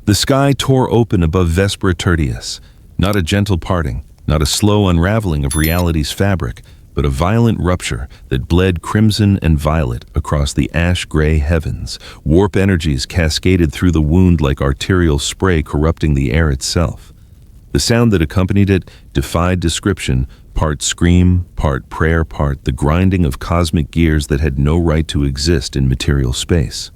The sky tore open above Vespera Tertius, not a gentle parting, not a slow unraveling of reality's fabric, but a violent rupture that bled crimson and violet across the ash-gray heavens. Warp energies cascaded through the wound like arterial spray corrupting the air itself. The sound that accompanied it defied description, part scream, part prayer, part the grinding of cosmic gears that had no right to exist in material space.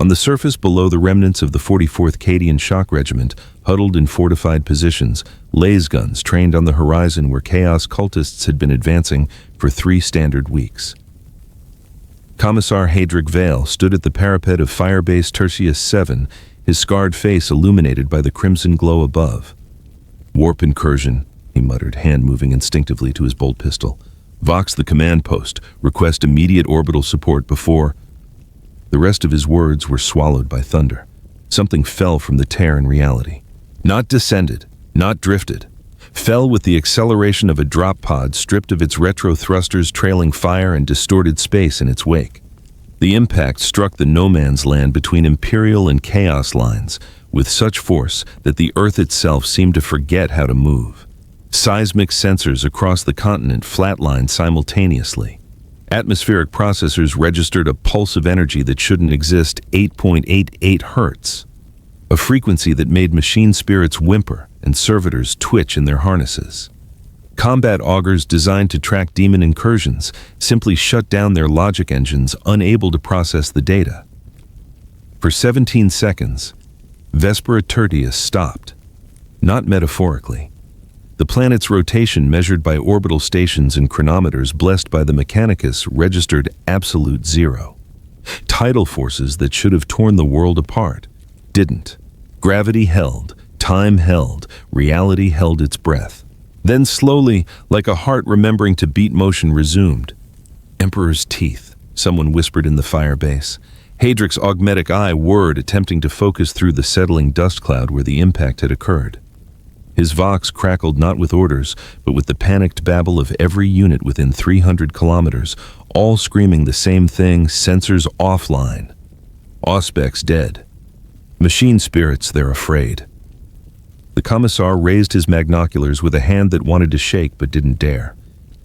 On the surface below, the remnants of the 44th Cadian Shock Regiment huddled in fortified positions, laser guns trained on the horizon where chaos cultists had been advancing for 3 standard weeks. Commissar Hadric Vale stood at the parapet of Firebase Tertius 7, his scarred face illuminated by the crimson glow above. "Warp incursion," he muttered, hand moving instinctively to his bolt pistol. "Vox the command post. Request immediate orbital support before—" The rest of his words were swallowed by thunder. Something fell from the tear in reality. Not descended, not drifted. Fell with the acceleration of a drop pod stripped of its retro thrusters, trailing fire and distorted space in its wake. The impact struck the no man's land between Imperial and Chaos lines with such force that the Earth itself seemed to forget how to move. Seismic sensors across the continent flatlined simultaneously. Atmospheric processors registered a pulse of energy that shouldn't exist, 8.88 hertz, a frequency that made machine spirits whimper and servitors twitch in their harnesses. Combat augurs designed to track demon incursions simply shut down their logic engines, unable to process the data. For 17 seconds, Vespera Tertius stopped, not metaphorically. The planet's rotation, measured by orbital stations and chronometers blessed by the Mechanicus, registered absolute zero. Tidal forces that should have torn the world apart didn't. Gravity held, time held, reality held its breath. Then slowly, like a heart remembering to beat, motion resumed. "Emperor's teeth," someone whispered in the firebase. Hadric's augmetic eye whirred, attempting to focus through the settling dust cloud where the impact had occurred. His Vox crackled not with orders, but with the panicked babble of every unit within 300 kilometers, all screaming the same thing: sensors offline. Auspex dead. Machine spirits, they're afraid. The Commissar raised his magnoculars with a hand that wanted to shake but didn't dare.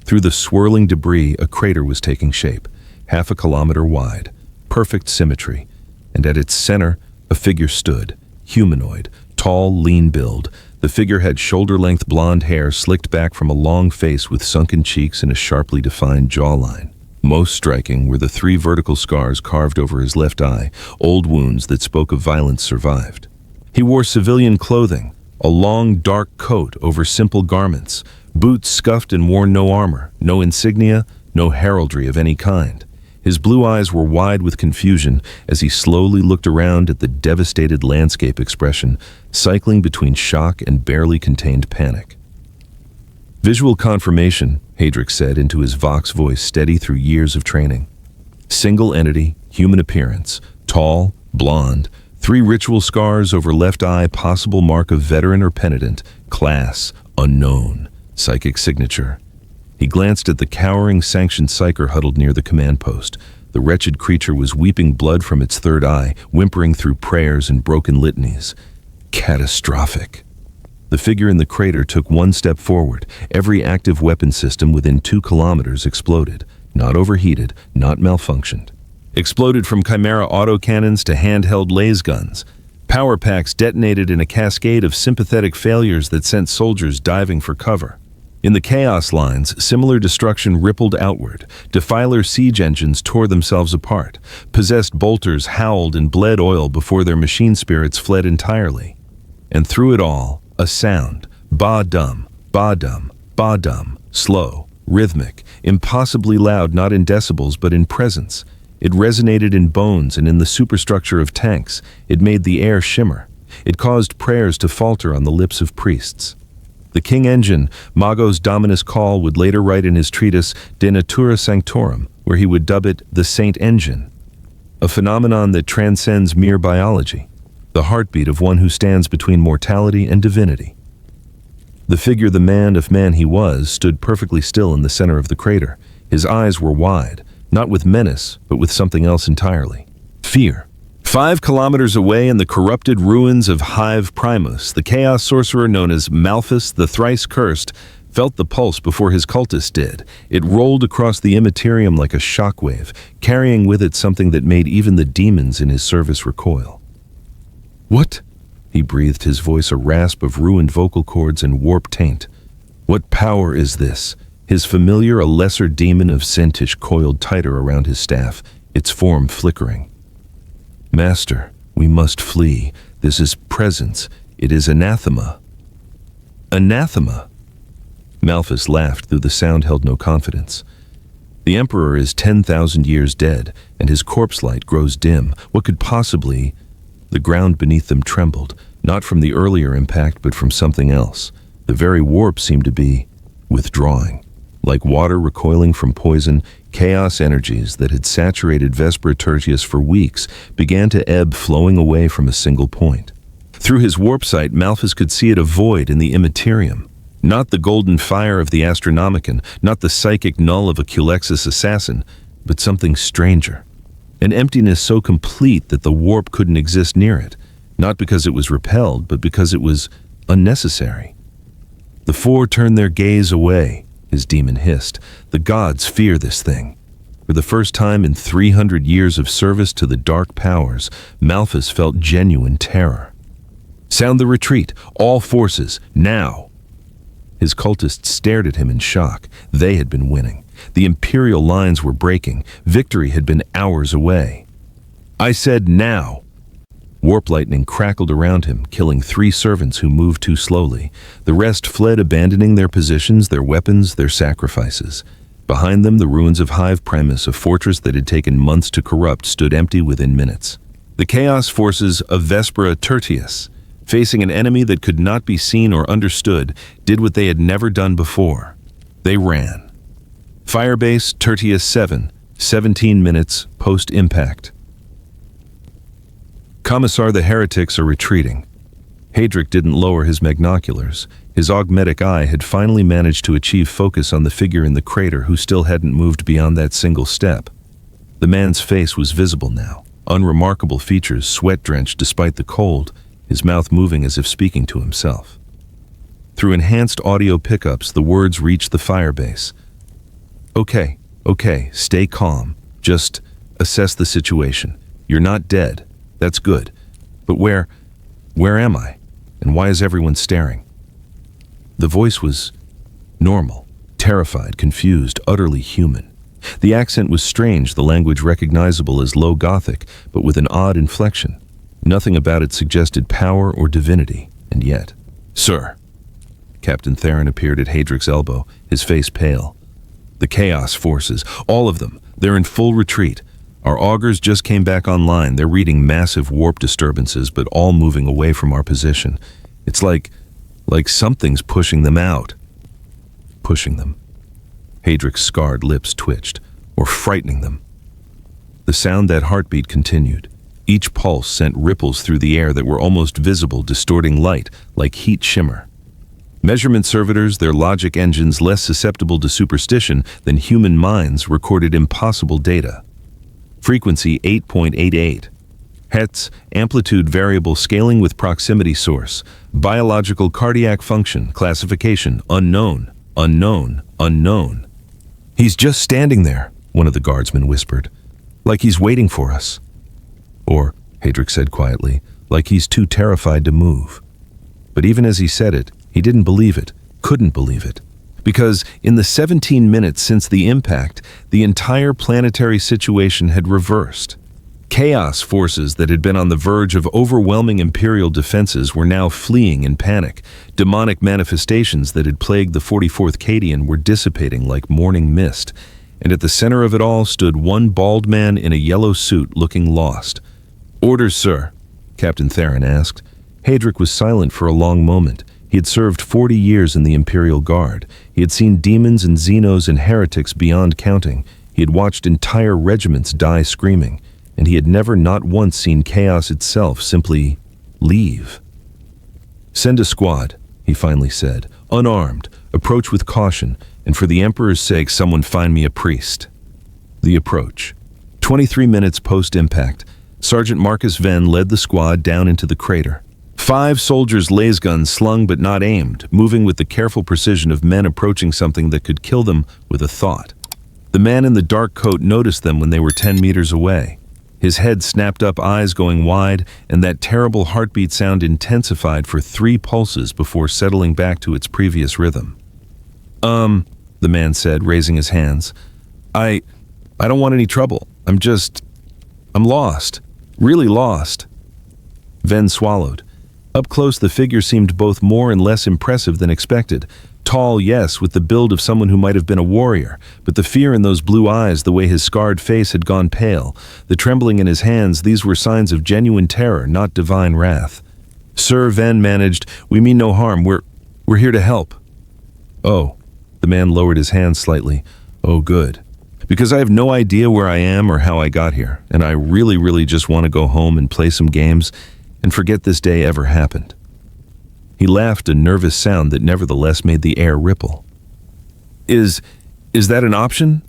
Through the swirling debris, a crater was taking shape, 1/2 kilometer wide, perfect symmetry, and at its center, a figure stood, humanoid, tall, lean build. The figure had shoulder-length blonde hair slicked back from a long face with sunken cheeks and a sharply defined jawline. Most striking were the 3 vertical scars carved over his left eye, old wounds that spoke of violence survived. He wore civilian clothing, a long, dark coat over simple garments, boots scuffed and worn, no armor, no insignia, no heraldry of any kind. His blue eyes were wide with confusion as he slowly looked around at the devastated landscape expression, cycling between shock and barely contained panic. "Visual confirmation," Hadric said into his Vox voice steady through years of training. "Single entity, human appearance, tall, blonde, 3 ritual scars over left eye, possible mark of veteran or penitent, class, unknown, psychic signature." He glanced at the cowering sanctioned psyker huddled near the command post. The wretched creature was weeping blood from its third eye, whimpering through prayers and broken litanies. Catastrophic. The figure in the crater took 1 step forward. Every active weapon system within 2 kilometers exploded. Not overheated, not malfunctioned. Exploded from Chimera autocannons to handheld laser guns. Power packs detonated in a cascade of sympathetic failures that sent soldiers diving for cover. In the Chaos lines, similar destruction rippled outward. Defiler siege engines tore themselves apart. Possessed bolters howled and bled oil before their machine spirits fled entirely. And through it all, a sound. Ba-dum, ba-dum, ba-dum. Slow, rhythmic, impossibly loud, not in decibels but in presence. It resonated in bones and in the superstructure of tanks. It made the air shimmer. It caused prayers to falter on the lips of priests. The King Engine, Mago's Dominus Call, would later write in his treatise De Natura Sanctorum, where he would dub it the Saint Engine, a phenomenon that transcends mere biology, the heartbeat of one who stands between mortality and divinity. The figure, the man of man he was, stood perfectly still in the center of the crater. His eyes were wide, not with menace, but with something else entirely. Fear. 5 kilometers away in the corrupted ruins of Hive Primus, the chaos sorcerer known as Malphus the Thrice Cursed felt the pulse before his cultists did. It rolled across the Imperium like a shockwave, carrying with it something that made even the demons in his service recoil. "What?" he breathed, his voice a rasp of ruined vocal cords and warped taint. "What power is this?" His familiar, a lesser demon of Sentish coiled tighter around his staff, its form flickering. "Master, we must flee. This is presence. It is anathema." "Anathema?" Malphus laughed, though the sound held no confidence. "The Emperor is 10,000 years dead, and his corpse light grows dim. What could possibly—" The ground beneath them trembled, not from the earlier impact, but from something else. The very warp seemed to be withdrawing. Like water recoiling from poison, chaos energies that had saturated Vespera Tertius for weeks began to ebb, flowing away from a single point. Through his warp sight, Malphus could see it a void in the immaterium. Not the golden fire of the Astronomicon, not the psychic null of a Culexus assassin, but something stranger. An emptiness so complete that the warp couldn't exist near it, not because it was repelled, but because it was unnecessary. The four turned their gaze away, his demon hissed. The gods fear this thing. For the first time in 300 years of service to the dark powers, Malphus felt genuine terror. "Sound the retreat, all forces, now!" His cultists stared at him in shock. They had been winning. The Imperial lines were breaking. Victory had been hours away. "I said now!" Warp lightning crackled around him, killing 3 servants who moved too slowly. The rest fled, abandoning their positions, their weapons, their sacrifices. Behind them, the ruins of Hive Primus, a fortress that had taken months to corrupt, stood empty within minutes. The chaos forces of Vespera Tertius, facing an enemy that could not be seen or understood, did what they had never done before. They ran. Firebase Tertius 7, 17 minutes post-impact. "Commissar, the heretics are retreating." Hadric didn't lower his magnoculars. His augmetic eye had finally managed to achieve focus on the figure in the crater who still hadn't moved beyond that single step. The man's face was visible now, unremarkable features, sweat-drenched despite the cold, his mouth moving as if speaking to himself. Through enhanced audio pickups, the words reached the firebase. Okay, stay calm. Just assess the situation. You're not dead. That's good. But where am I? And why is everyone staring?" The voice was normal, terrified, confused, utterly human. The accent was strange, the language recognizable as Low Gothic, but with an odd inflection. Nothing about it suggested power or divinity, and yet— "Sir." Captain Theron appeared at Hadric's elbow, his face pale. "The Chaos Forces, all of them, they're in full retreat. Our augurs just came back online. They're reading massive warp disturbances, but all moving away from our position. It's like something's pushing them out." Pushing them. Hadric's scarred lips twitched. Or frightening them. The sound, that heartbeat, continued. Each pulse sent ripples through the air that were almost visible, distorting light like heat shimmer. Measurement servitors, their logic engines less susceptible to superstition than human minds, recorded impossible data. Frequency 8.88. Hertz, amplitude variable scaling with proximity source. Biological cardiac function, classification, unknown, unknown, unknown. "He's just standing there," one of the guardsmen whispered. "Like he's waiting for us." Or, Hadric said quietly, like he's too terrified to move. But even as he said it, he didn't believe it, couldn't believe it. Because in the 17 minutes since the impact, the entire planetary situation had reversed. Chaos forces that had been on the verge of overwhelming Imperial defenses were now fleeing in panic. Demonic manifestations that had plagued the 44th Cadian were dissipating like morning mist. And at the center of it all stood one bald man in a yellow suit, looking lost. "Orders, sir?" Captain Theron asked. Hadric was silent for a long moment. He had served 40 years in the Imperial Guard. He had seen demons and xenos and heretics beyond counting. He had watched entire regiments die screaming. And he had never, not once, seen chaos itself simply leave. "Send a squad," he finally said. "Unarmed. Approach with caution. And for the Emperor's sake, someone find me a priest." The approach. 23 minutes post-impact. Sergeant Marcus Venn led the squad down into the crater. 5 soldiers' laser guns slung but not aimed, moving with the careful precision of men approaching something that could kill them with a thought. The man in the dark coat noticed them when they were 10 meters away. His head snapped up, eyes going wide, and that terrible heartbeat sound intensified for 3 pulses before settling back to its previous rhythm. The man said, raising his hands. I don't want any trouble. I'm lost. Really lost. Venn swallowed. Up close, the figure seemed both more and less impressive than expected. Tall, yes, with the build of someone who might have been a warrior, but the fear in those blue eyes, the way his scarred face had gone pale, the trembling in his hands, these were signs of genuine terror, not divine wrath. Sir, Venn managed, we mean no harm. We're here to help. Oh, the man lowered his hands slightly. Oh, good. Because I have no idea where I am or how I got here, and I really just want to go home and play some games and forget this day ever happened. He laughed, a nervous sound that nevertheless made the air ripple. Is that an option?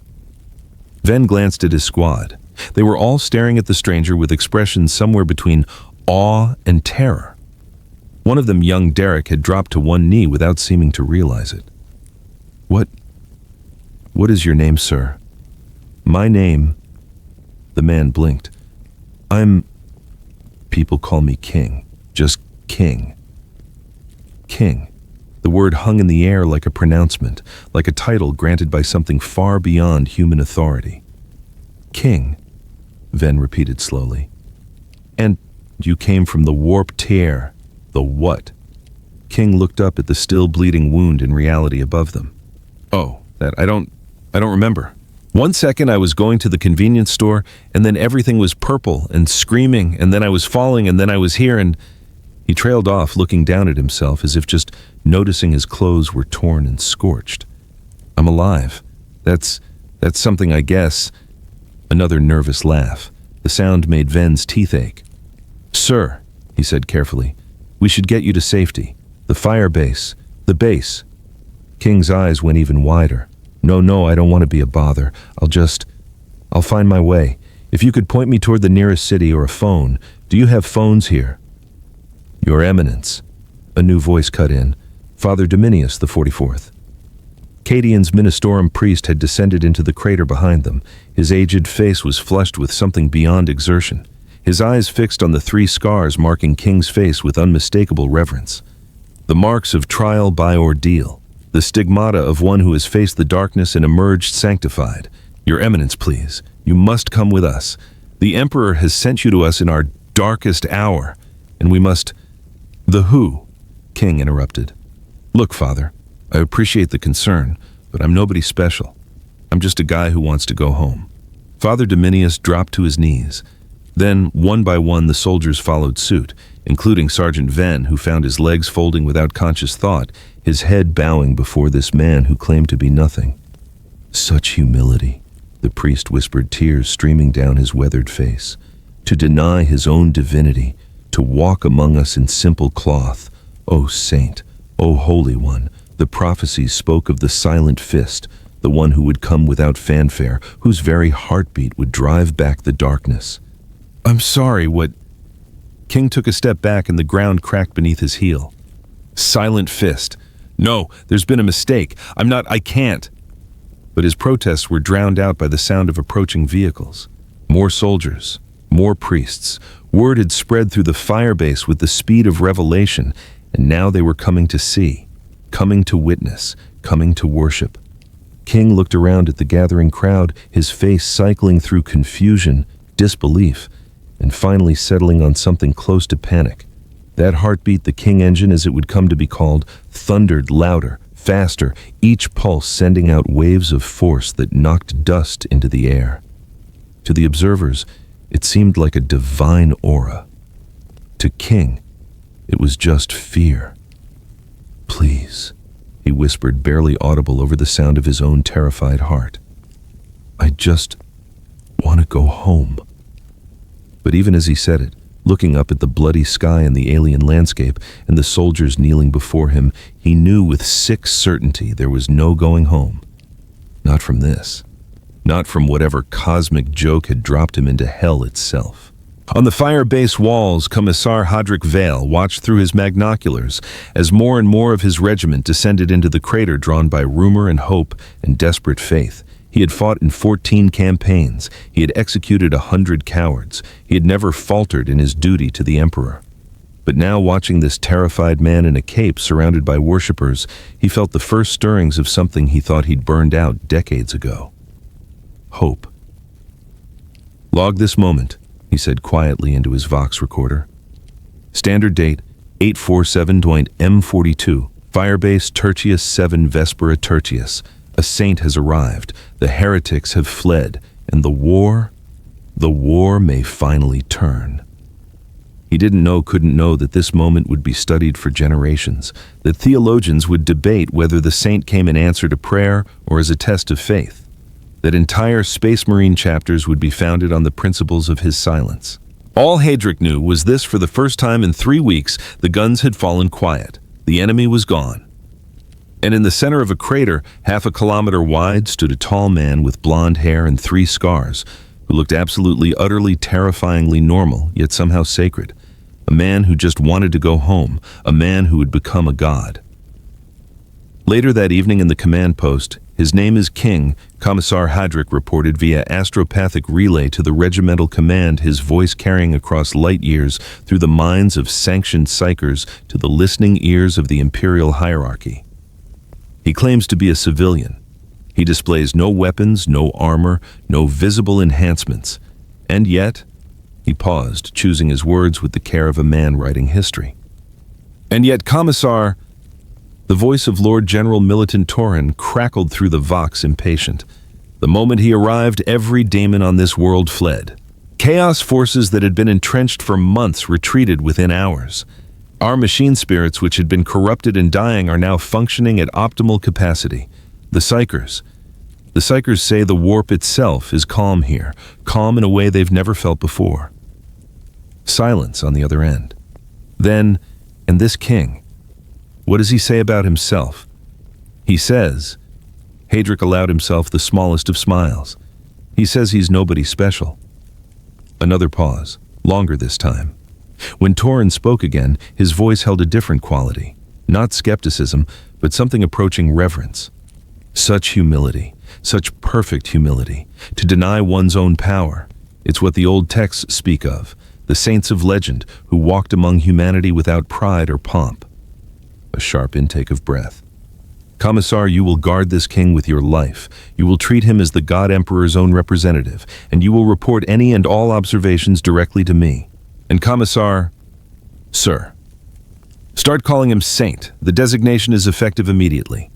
Venn glanced at his squad. They were all staring at the stranger with expressions somewhere between awe and terror. One of them, young Derek, had dropped to one knee without seeming to realize it. What is your name, sir? My name, the man blinked. People call me King. Just King. King. The word hung in the air like a pronouncement, like a title granted by something far beyond human authority. King, Venn repeated slowly. And you came from the warped tear. The what? King looked up at the still bleeding wound in reality above them. Oh, that I don't remember. 1 second I was going to the convenience store, and then everything was purple and screaming, and then I was falling, and then I was here, and he trailed off, looking down at himself as if just noticing his clothes were torn and scorched. I'm alive. That's something, I guess. Another nervous laugh. The sound made Venn's teeth ache. Sir, he said carefully, we should get you to safety. The fire base. The base. King's eyes went even wider. No, I don't want to be a bother. I'll find my way. If you could point me toward the nearest city or a phone. Do you have phones here? Your Eminence. A new voice cut in. Father Dominius the 44th. Cadian's Ministorum priest had descended into the crater behind them. His aged face was flushed with something beyond exertion. His eyes fixed on the 3 scars marking King's face with unmistakable reverence. The marks of trial by ordeal. The stigmata of one who has faced the darkness and emerged sanctified. Your Eminence, please. You must come with us. The Emperor has sent you to us in our darkest hour, and we must... The who? King interrupted. Look, Father, I appreciate the concern, but I'm nobody special. I'm just a guy who wants to go home. Father Dominius dropped to his knees. Then, one by one, the soldiers followed suit, including Sergeant Venn, who found his legs folding without conscious thought, his head bowing before this man who claimed to be nothing. Such humility, the priest whispered, tears streaming down his weathered face. To deny his own divinity, to walk among us in simple cloth. O saint, O holy one, the prophecies spoke of the silent fist, the one who would come without fanfare, whose very heartbeat would drive back the darkness. I'm sorry, what... King took a step back and the ground cracked beneath his heel. Silent fist. No, there's been a mistake. I can't. But his protests were drowned out by the sound of approaching vehicles. More soldiers, more priests. Word had spread through the fire base with the speed of revelation, and now they were coming to see, coming to witness, coming to worship. King looked around at the gathering crowd, his face cycling through confusion, disbelief, and finally settling on something close to panic. That heartbeat, the King engine as it would come to be called, thundered louder, faster, each pulse sending out waves of force that knocked dust into the air. To the observers, it seemed like a divine aura. To King, it was just fear. Please, he whispered, barely audible over the sound of his own terrified heart. I just want to go home. But even as he said it, looking up at the bloody sky and the alien landscape and the soldiers kneeling before him, he knew with sick certainty there was no going home. Not from this. Not from whatever cosmic joke had dropped him into hell itself. On the fire base walls, Commissar Hadric Vale watched through his magnoculars as more and more of his regiment descended into the crater drawn by rumor and hope and desperate faith. He had fought in 14 campaigns. He had executed 100 cowards. He had never faltered in his duty to the Emperor. But now, watching this terrified man in a cape surrounded by worshippers, he felt the first stirrings of something he thought he'd burned out decades ago. Hope. "Log this moment," he said quietly into his Vox recorder. "Standard date 847.M42. Firebase Tertius 7 Vespera Tertius. A saint has arrived. The heretics have fled, and the war may finally turn." He couldn't know that this moment would be studied for generations, that theologians would debate whether the saint came in answer to prayer or as a test of faith, that entire Space Marine chapters would be founded on the principles of his silence. All Hadric knew was this: for the first time in 3 weeks, the guns had fallen quiet. The enemy was gone. And in the center of a crater, half a kilometer wide, stood a tall man with blonde hair and 3 scars, who looked absolutely, utterly, terrifyingly normal, yet somehow sacred. A man who just wanted to go home, a man who would become a god. Later that evening in the command post, "His name is King," Commissar Hadric reported via astropathic relay to the regimental command, his voice carrying across light years through the minds of sanctioned psychers to the listening ears of the imperial hierarchy. He claims to be a civilian. He displays no weapons, no armor, no visible enhancements. And yet, he paused, choosing his words with the care of a man writing history. "And yet, Commissar," the voice of Lord General Militant Torin crackled through the Vox, impatient. "The moment he arrived, every daemon on this world fled. Chaos forces that had been entrenched for months retreated within hours. Our machine spirits, which had been corrupted and dying, are now functioning at optimal capacity. The Psychers say the warp itself is calm here, calm in a way they've never felt before." Silence on the other end. Then, and this king, what does he say about himself? He says, Hadric allowed himself the smallest of smiles. He says he's nobody special. Another pause, longer this time. When Torin spoke again, his voice held a different quality. Not skepticism, but something approaching reverence. Such humility, such perfect humility, to deny one's own power. It's what the old texts speak of, the saints of legend who walked among humanity without pride or pomp. A sharp intake of breath. "Commissar, you will guard this king with your life. You will treat him as the God Emperor's own representative, and you will report any and all observations directly to me. And Commissar, sir, start calling him Saint. The designation is effective immediately."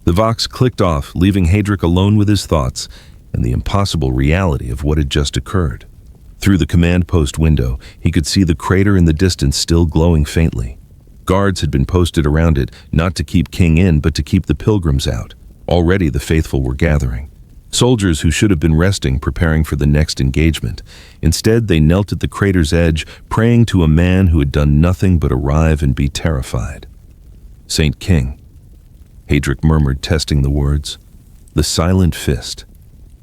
The Vox clicked off, leaving Hadric alone with his thoughts and the impossible reality of what had just occurred. Through the command post window, he could see the crater in the distance still glowing faintly. Guards had been posted around it, not to keep King in, but to keep the pilgrims out. Already the faithful were gathering. Soldiers who should have been resting, preparing for the next engagement. Instead, they knelt at the crater's edge, praying to a man who had done nothing but arrive and be terrified. "Saint King," Hadric murmured, testing the words. The silent fist.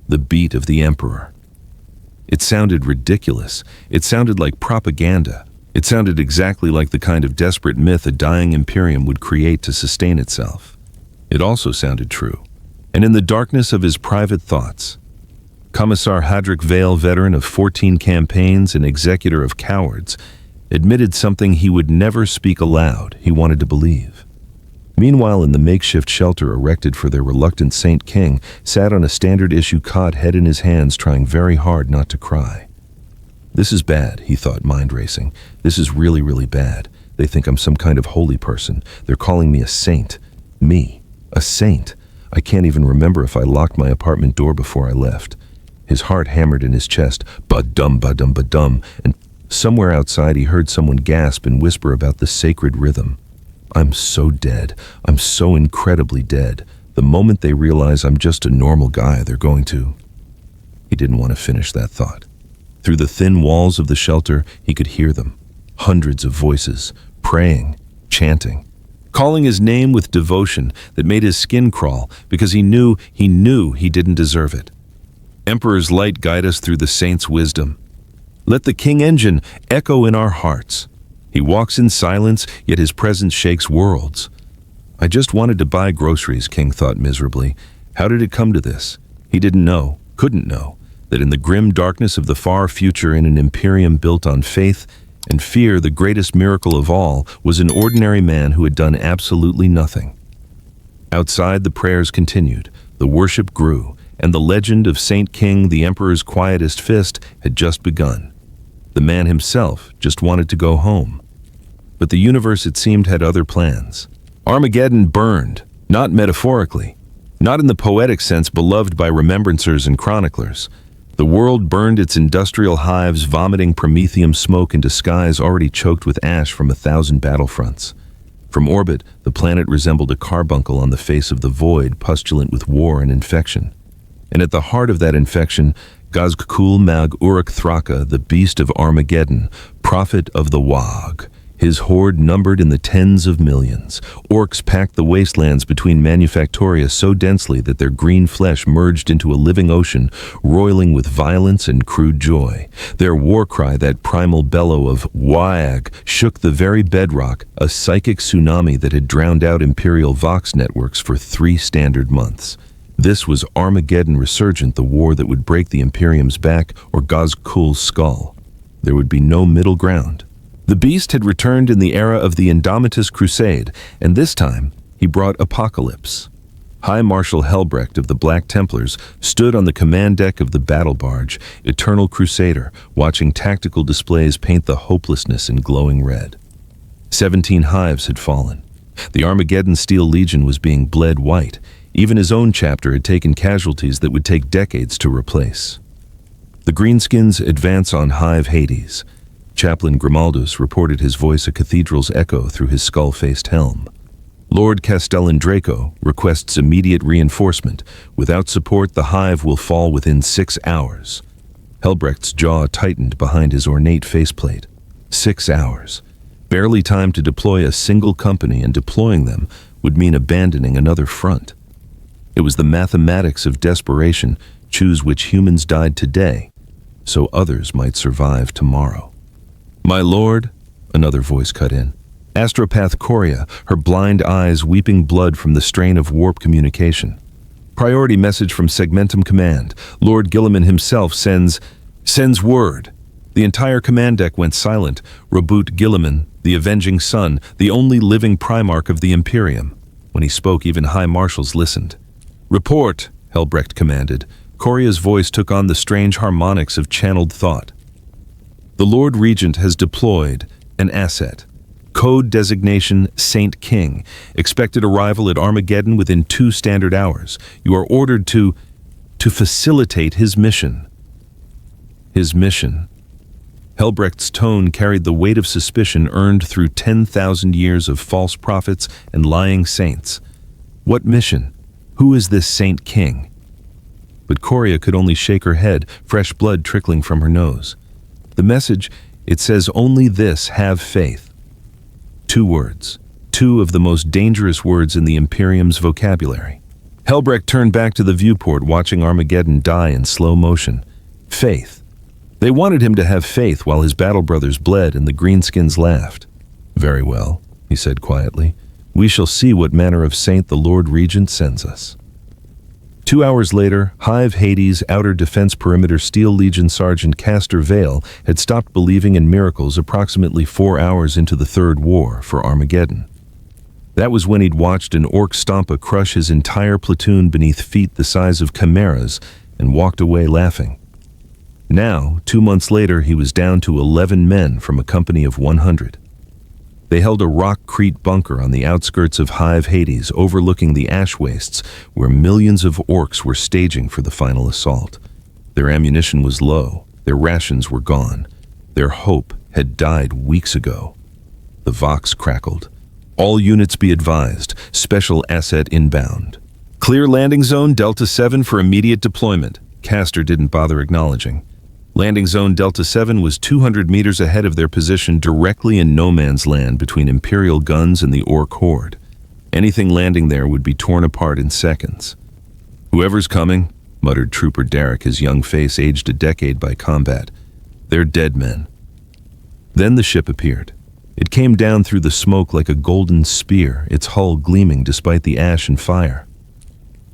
The beat of the Emperor. It sounded ridiculous. It sounded like propaganda. It sounded exactly like the kind of desperate myth a dying Imperium would create to sustain itself. It also sounded true. And in the darkness of his private thoughts, Commissar Hadric Vale, veteran of 14 campaigns and executor of cowards, admitted something he would never speak aloud. He wanted to believe. Meanwhile, in the makeshift shelter erected for their reluctant Saint King, sat on a standard-issue cot, head in his hands, trying very hard not to cry. "This is bad," he thought, mind racing. "This is really, really bad. They think I'm some kind of holy person. They're calling me a saint. Me, a saint. I can't even remember if I locked my apartment door before I left." His heart hammered in his chest, ba-dum, ba-dum, ba-dum, and somewhere outside he heard someone gasp and whisper about the sacred rhythm. "I'm so dead. I'm so incredibly dead. The moment they realize I'm just a normal guy, they're going to..." He didn't want to finish that thought. Through the thin walls of the shelter, he could hear them. Hundreds of voices, praying, chanting, calling his name with devotion that made his skin crawl because he knew he didn't deserve it. "Emperor's light guide us through the saint's wisdom." Let the King engine echo in our hearts. He walks in silence, yet his presence shakes worlds. I just wanted to buy groceries, King thought miserably. How did it come to this? He didn't know, couldn't know, that in the grim darkness of the far future, in an Imperium built on faith and fear, the greatest miracle of all was an ordinary man who had done absolutely nothing. Outside, the prayers continued, the worship grew, and the legend of Saint King, the Emperor's quietest fist, had just begun. The man himself just wanted to go home. But the universe, it seemed, had other plans. Armageddon burned, not metaphorically, not in the poetic sense beloved by remembrancers and chroniclers. The world burned its industrial hives, vomiting promethium smoke into skies already choked with ash from 1,000 battlefronts. From orbit, the planet resembled a carbuncle on the face of the void, pustulant with war and infection. And at the heart of that infection, Gazkul Mag Uruk Thraka, the beast of Armageddon, prophet of the Wag. His horde numbered in the tens of millions. Orcs packed the wastelands between Manufactoria so densely that their green flesh merged into a living ocean, roiling with violence and crude joy. Their war cry, that primal bellow of Wag, shook the very bedrock, a psychic tsunami that had drowned out Imperial Vox networks for 3 standard months. This was Armageddon Resurgent, the war that would break the Imperium's back or Gazkul's skull. There would be no middle ground. The beast had returned in the era of the Indomitus Crusade, and this time he brought apocalypse. High Marshal Helbrecht of the Black Templars stood on the command deck of the battle barge, Eternal Crusader, watching tactical displays paint the hopelessness in glowing red. 17 hives had fallen. The Armageddon Steel Legion was being bled white. Even his own chapter had taken casualties that would take decades to replace. The Greenskins advance on Hive Hades. Chaplain Grimaldus reported, his voice a cathedral's echo through his skull-faced helm. Lord Castellan Draco requests immediate reinforcement. Without support, the hive will fall within 6 hours. Helbrecht's jaw tightened behind his ornate faceplate. 6 hours. Barely time to deploy a single company, and deploying them would mean abandoning another front. It was the mathematics of desperation. Choose which humans died today, so others might survive tomorrow. My lord, another voice cut in. Astropath Coria, her blind eyes weeping blood from the strain of warp communication. Priority message from Segmentum Command. Lord Gilliman himself sends word. The entire command deck went silent. Reboot Gilliman, the avenging son, the only living Primarch of the Imperium. When he spoke, even high marshals listened. Report, Helbrecht commanded. Coria's voice took on the strange harmonics of channeled thought. The Lord Regent has deployed an asset. Code designation Saint King. Expected arrival at Armageddon within 2 standard hours. You are ordered to facilitate his mission. His mission. Helbrecht's tone carried the weight of suspicion earned through 10,000 years of false prophets and lying saints. What mission? Who is this Saint King? But Coria could only shake her head, fresh blood trickling from her nose. The message, it says only this: have faith. 2 words. 2 of the most dangerous words in the Imperium's vocabulary. Helbrecht turned back to the viewport, watching Armageddon die in slow motion. Faith. They wanted him to have faith while his battle brothers bled and the Greenskins laughed. Very well, he said quietly. We shall see what manner of saint the Lord Regent sends us. 2 hours later, Hive Hades' Outer Defense Perimeter Steel Legion Sergeant Castor Vale had stopped believing in miracles approximately 4 hours into the Third War for Armageddon. That was when he'd watched an Orc Stompa crush his entire platoon beneath feet the size of chimeras and walked away laughing. Now, 2 months later, he was down to 11 men from a company of 100. They held a rock-crete bunker on the outskirts of Hive Hades, overlooking the ash wastes where millions of orcs were staging for the final assault. Their ammunition was low, their rations were gone. Their hope had died weeks ago. The Vox crackled. All units be advised, special asset inbound. Clear landing zone Delta 7 for immediate deployment. Castor didn't bother acknowledging. Landing zone Delta 7 was 200 meters ahead of their position, directly in no man's land between Imperial guns and the Orc horde. Anything landing there would be torn apart in seconds. Whoever's coming, muttered Trooper Derek, his young face aged a decade by combat. They're dead men. Then the ship appeared. It came down through the smoke like a golden spear, its hull gleaming despite the ash and fire.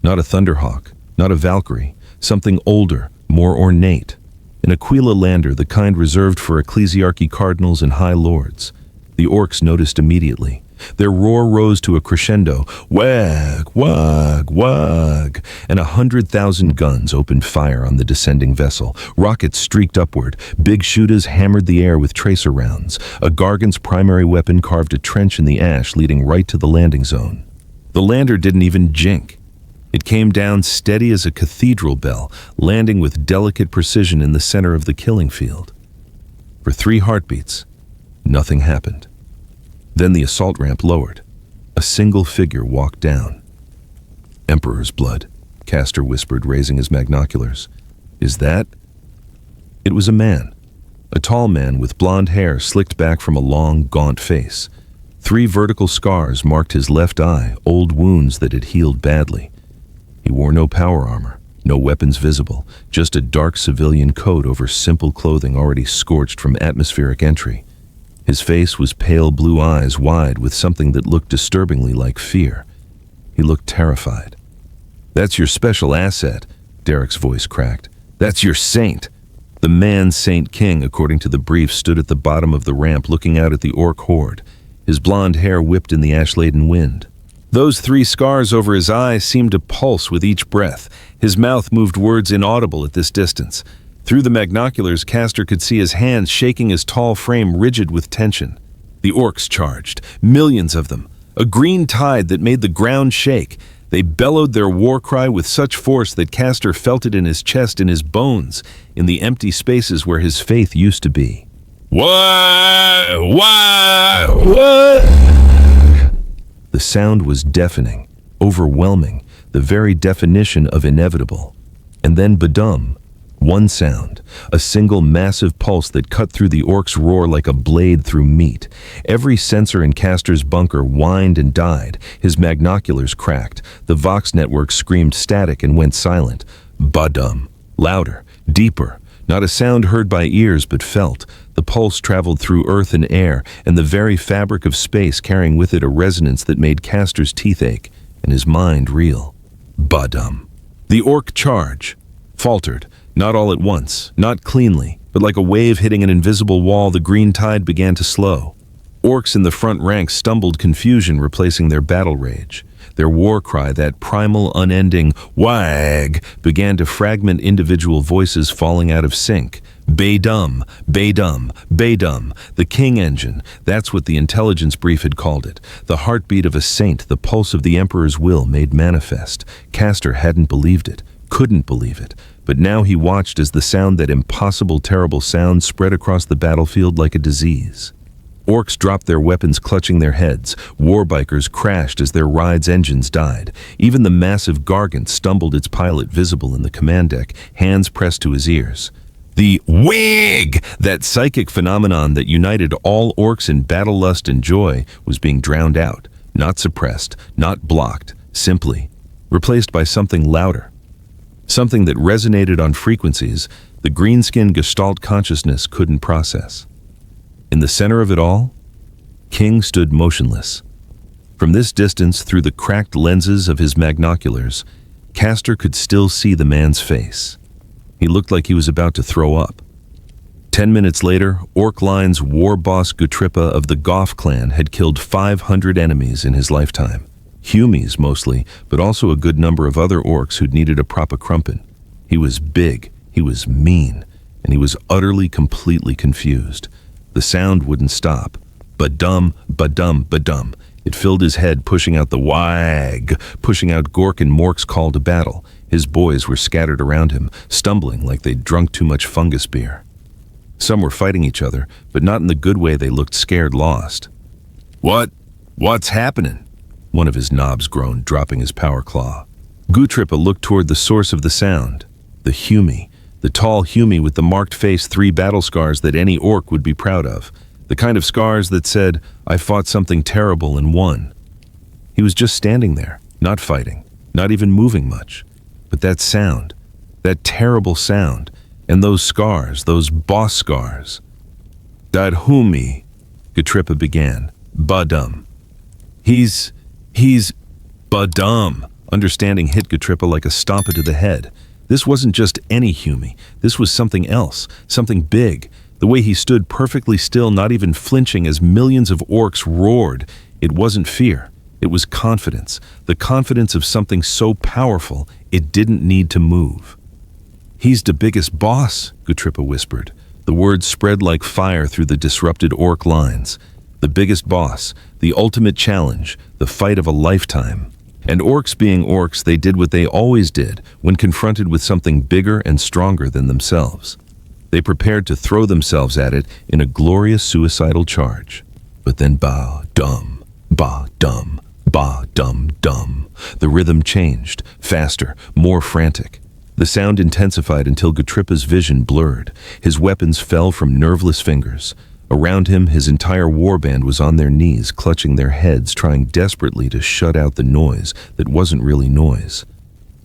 Not a Thunderhawk, not a Valkyrie, something older, more ornate. An Aquila lander, the kind reserved for ecclesiarchy cardinals and high lords. The orcs noticed immediately. Their roar rose to a crescendo, wag, wag, wag, and 100,000 guns opened fire on the descending vessel. Rockets streaked upward, big shooters hammered the air with tracer rounds. A Gargant's primary weapon carved a trench in the ash leading right to the landing zone. The lander didn't even jink. It came down steady as a cathedral bell, landing with delicate precision in the center of the killing field. For 3 heartbeats, nothing happened. Then the assault ramp lowered. A single figure walked down. "Emperor's blood," Castor whispered, raising his magnoculars. "Is that?" It was a man. A tall man with blonde hair slicked back from a long, gaunt face. 3 vertical scars marked his left eye, old wounds that had healed badly. He wore no power armor, no weapons visible, just a dark civilian coat over simple clothing already scorched from atmospheric entry. His face was pale blue eyes wide with something that looked disturbingly like fear. He looked terrified. "That's your special asset," Derek's voice cracked. "That's your saint." The man Saint King, according to the brief, stood at the bottom of the ramp looking out at the orc horde. His blonde hair whipped in the ash-laden wind. Those 3 scars over his eyes seemed to pulse with each breath. His mouth moved words inaudible at this distance. Through the magnoculars, Castor could see his hands shaking his tall frame rigid with tension. The orcs charged, millions of them, a green tide that made the ground shake. They bellowed their war cry with such force that Castor felt it in his chest, in his bones, in the empty spaces where his faith used to be. What? The sound was deafening, overwhelming, the very definition of inevitable. And then badum. One sound, a single massive pulse that cut through the orc's roar like a blade through meat. Every sensor in Castor's bunker whined and died. His magnoculars cracked. The Vox network screamed static and went silent. Badum. Louder, deeper. Not a sound heard by ears but felt. The pulse traveled through earth and air, and the very fabric of space carrying with it a resonance that made Castor's teeth ache and his mind reel. Badum. The orc charge faltered. Not all at once, not cleanly, but like a wave hitting an invisible wall, the green tide began to slow. Orcs in the front ranks stumbled, confusion replacing their battle rage. Their war cry, that primal, unending wag, began to fragment, individual voices falling out of sync. Badum, Badum, Badum, the king engine, that's what the intelligence brief had called it. The heartbeat of a saint, the pulse of the Emperor's will made manifest. Castor hadn't believed it, couldn't believe it. But now he watched as the sound, that impossible, terrible sound, spread across the battlefield like a disease. Orcs dropped their weapons, clutching their heads. Warbikers crashed as their ride's engines died. Even the massive Gargant stumbled, its pilot visible in the command deck, hands pressed to his ears. The wig, that psychic phenomenon that united all orcs in battle lust and joy, was being drowned out, not suppressed, not blocked, simply replaced by something louder. Something that resonated on frequencies the greenskin gestalt consciousness couldn't process. In the center of it all, King stood motionless. From this distance, through the cracked lenses of his magnoculars, Castor could still see the man's face. He looked like he was about to throw up. 10 minutes later, Orc Line's war boss Gutripa of the Goth clan had killed 500 enemies in his lifetime. Humies mostly, but also a good number of other orcs who'd needed a proper crumpin. He was big, he was mean, and he was utterly, completely confused. The sound wouldn't stop. Badum, badum, badum. It filled his head, pushing out the wag, pushing out Gork and Mork's call to battle. His boys were scattered around him, stumbling like they'd drunk too much fungus beer. Some were fighting each other, but not in the good way. They looked scared, lost. What's happening? One of his knobs groaned, dropping his power claw. Gutripa looked toward the source of the sound. The Humie. The tall Humie with the marked face, 3 battle scars that any orc would be proud of. The kind of scars that said, "I fought something terrible and won." He was just standing there, not fighting, not even moving much. But that sound, that terrible sound, And those scars, those boss scars. "Dad Humi," Gatrippa began. "Badum. He's Badum." Understanding hit Gatrippa like a stomp to the head. This wasn't just any Humi. This was something else, something big. The way he stood perfectly still, not even flinching as millions of orcs roared. It wasn't fear. It was confidence. The confidence of something so powerful, it didn't need to move. "He's the biggest boss," Gatrippa whispered. The words spread like fire through the disrupted orc lines. The biggest boss, the ultimate challenge, the fight of a lifetime. And orcs being orcs, they did what they always did when confronted with something bigger and stronger than themselves. They prepared to throw themselves at it in a glorious suicidal charge. But then ba-dum, ba-dum, ba-dum-dum. The rhythm changed, faster, more frantic. The sound intensified until Gatrippa's vision blurred. His weapons fell from nerveless fingers. Around him, his entire warband was on their knees, clutching their heads, trying desperately to shut out the noise that wasn't really noise.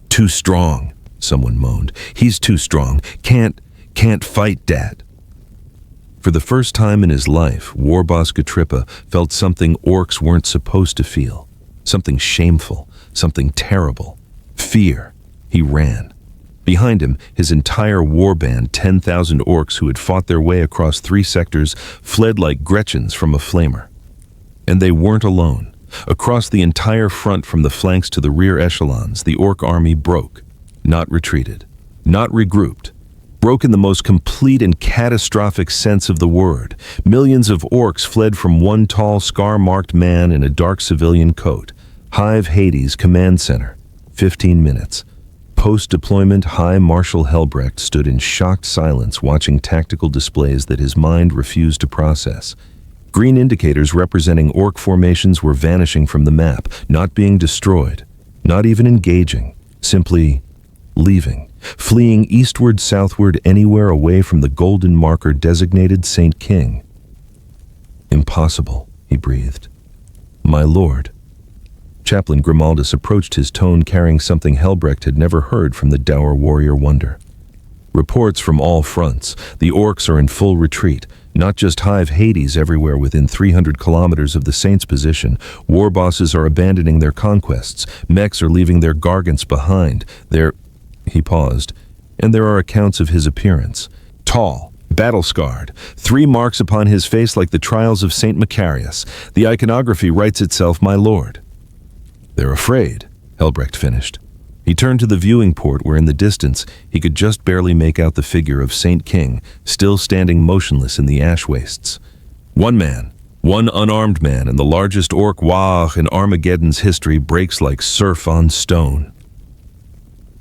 "Too strong," someone moaned. "He's too strong. Can't fight, Dad." For the first time in his life, Warboss Gatrippa felt something orcs weren't supposed to feel. Something shameful, something terrible. Fear. He ran. Behind him, his entire warband, 10,000 orcs who had fought their way across 3 sectors, fled like Gretchens from a flamer. And they weren't alone. Across the entire front from the flanks to the rear echelons, the orc army broke. Not retreated. Not regrouped. Broke in the most complete and catastrophic sense of the word. Millions of orcs fled from one tall, scar-marked man in a dark civilian coat. Hive Hades Command Center. 15 minutes. Post-deployment, High Marshal Helbrecht stood in shocked silence watching tactical displays that his mind refused to process. Green indicators representing orc formations were vanishing from the map, not being destroyed, not even engaging, simply leaving, fleeing eastward, southward, anywhere away from the golden marker designated Saint King. "Impossible," he breathed. "My lord." Chaplain Grimaldus approached his tone carrying something Helbrecht had never heard from the dour warrior wonder. "Reports from all fronts. The orcs are in full retreat. Not just Hive Hades, everywhere within 300 kilometers of the Saints' position. War bosses are abandoning their conquests. Mechs are leaving their gargants behind. He paused, and there are accounts of his appearance. Tall, battle-scarred, 3 marks upon his face like the trials of Saint Macarius. The iconography writes itself, my lord. "They're afraid," Helbrecht finished. He turned to the viewing port where in the distance he could just barely make out the figure of Saint King, still standing motionless in the ash wastes. One man, one unarmed man, and the largest orc Waagh in Armageddon's history breaks like surf on stone.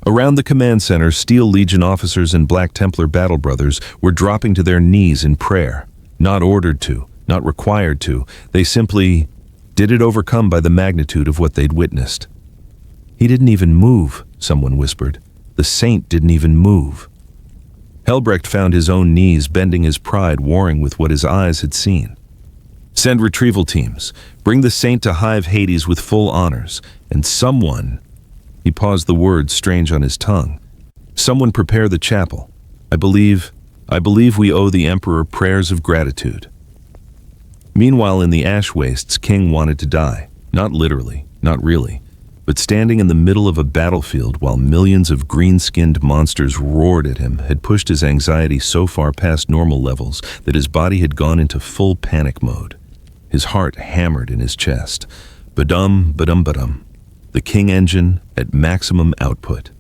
Around the command center, Steel Legion officers and Black Templar battle brothers were dropping to their knees in prayer. Not ordered to, not required to, they simply did it, overcome by the magnitude of what they'd witnessed. "He didn't even move," someone whispered. "The saint didn't even move." Helbrecht found his own knees, bending his pride, warring with what his eyes had seen. "Send retrieval teams. Bring the saint to Hive Hades with full honors. And someone," he paused, the words strange on his tongue, "someone prepare the chapel. I believe we owe the Emperor prayers of gratitude." Meanwhile, in the ash wastes, King wanted to die. Not literally, not really, but standing in the middle of a battlefield while millions of green-skinned monsters roared at him had pushed his anxiety so far past normal levels that his body had gone into full panic mode. His heart hammered in his chest. Badum, badum, badum. The King engine at maximum output.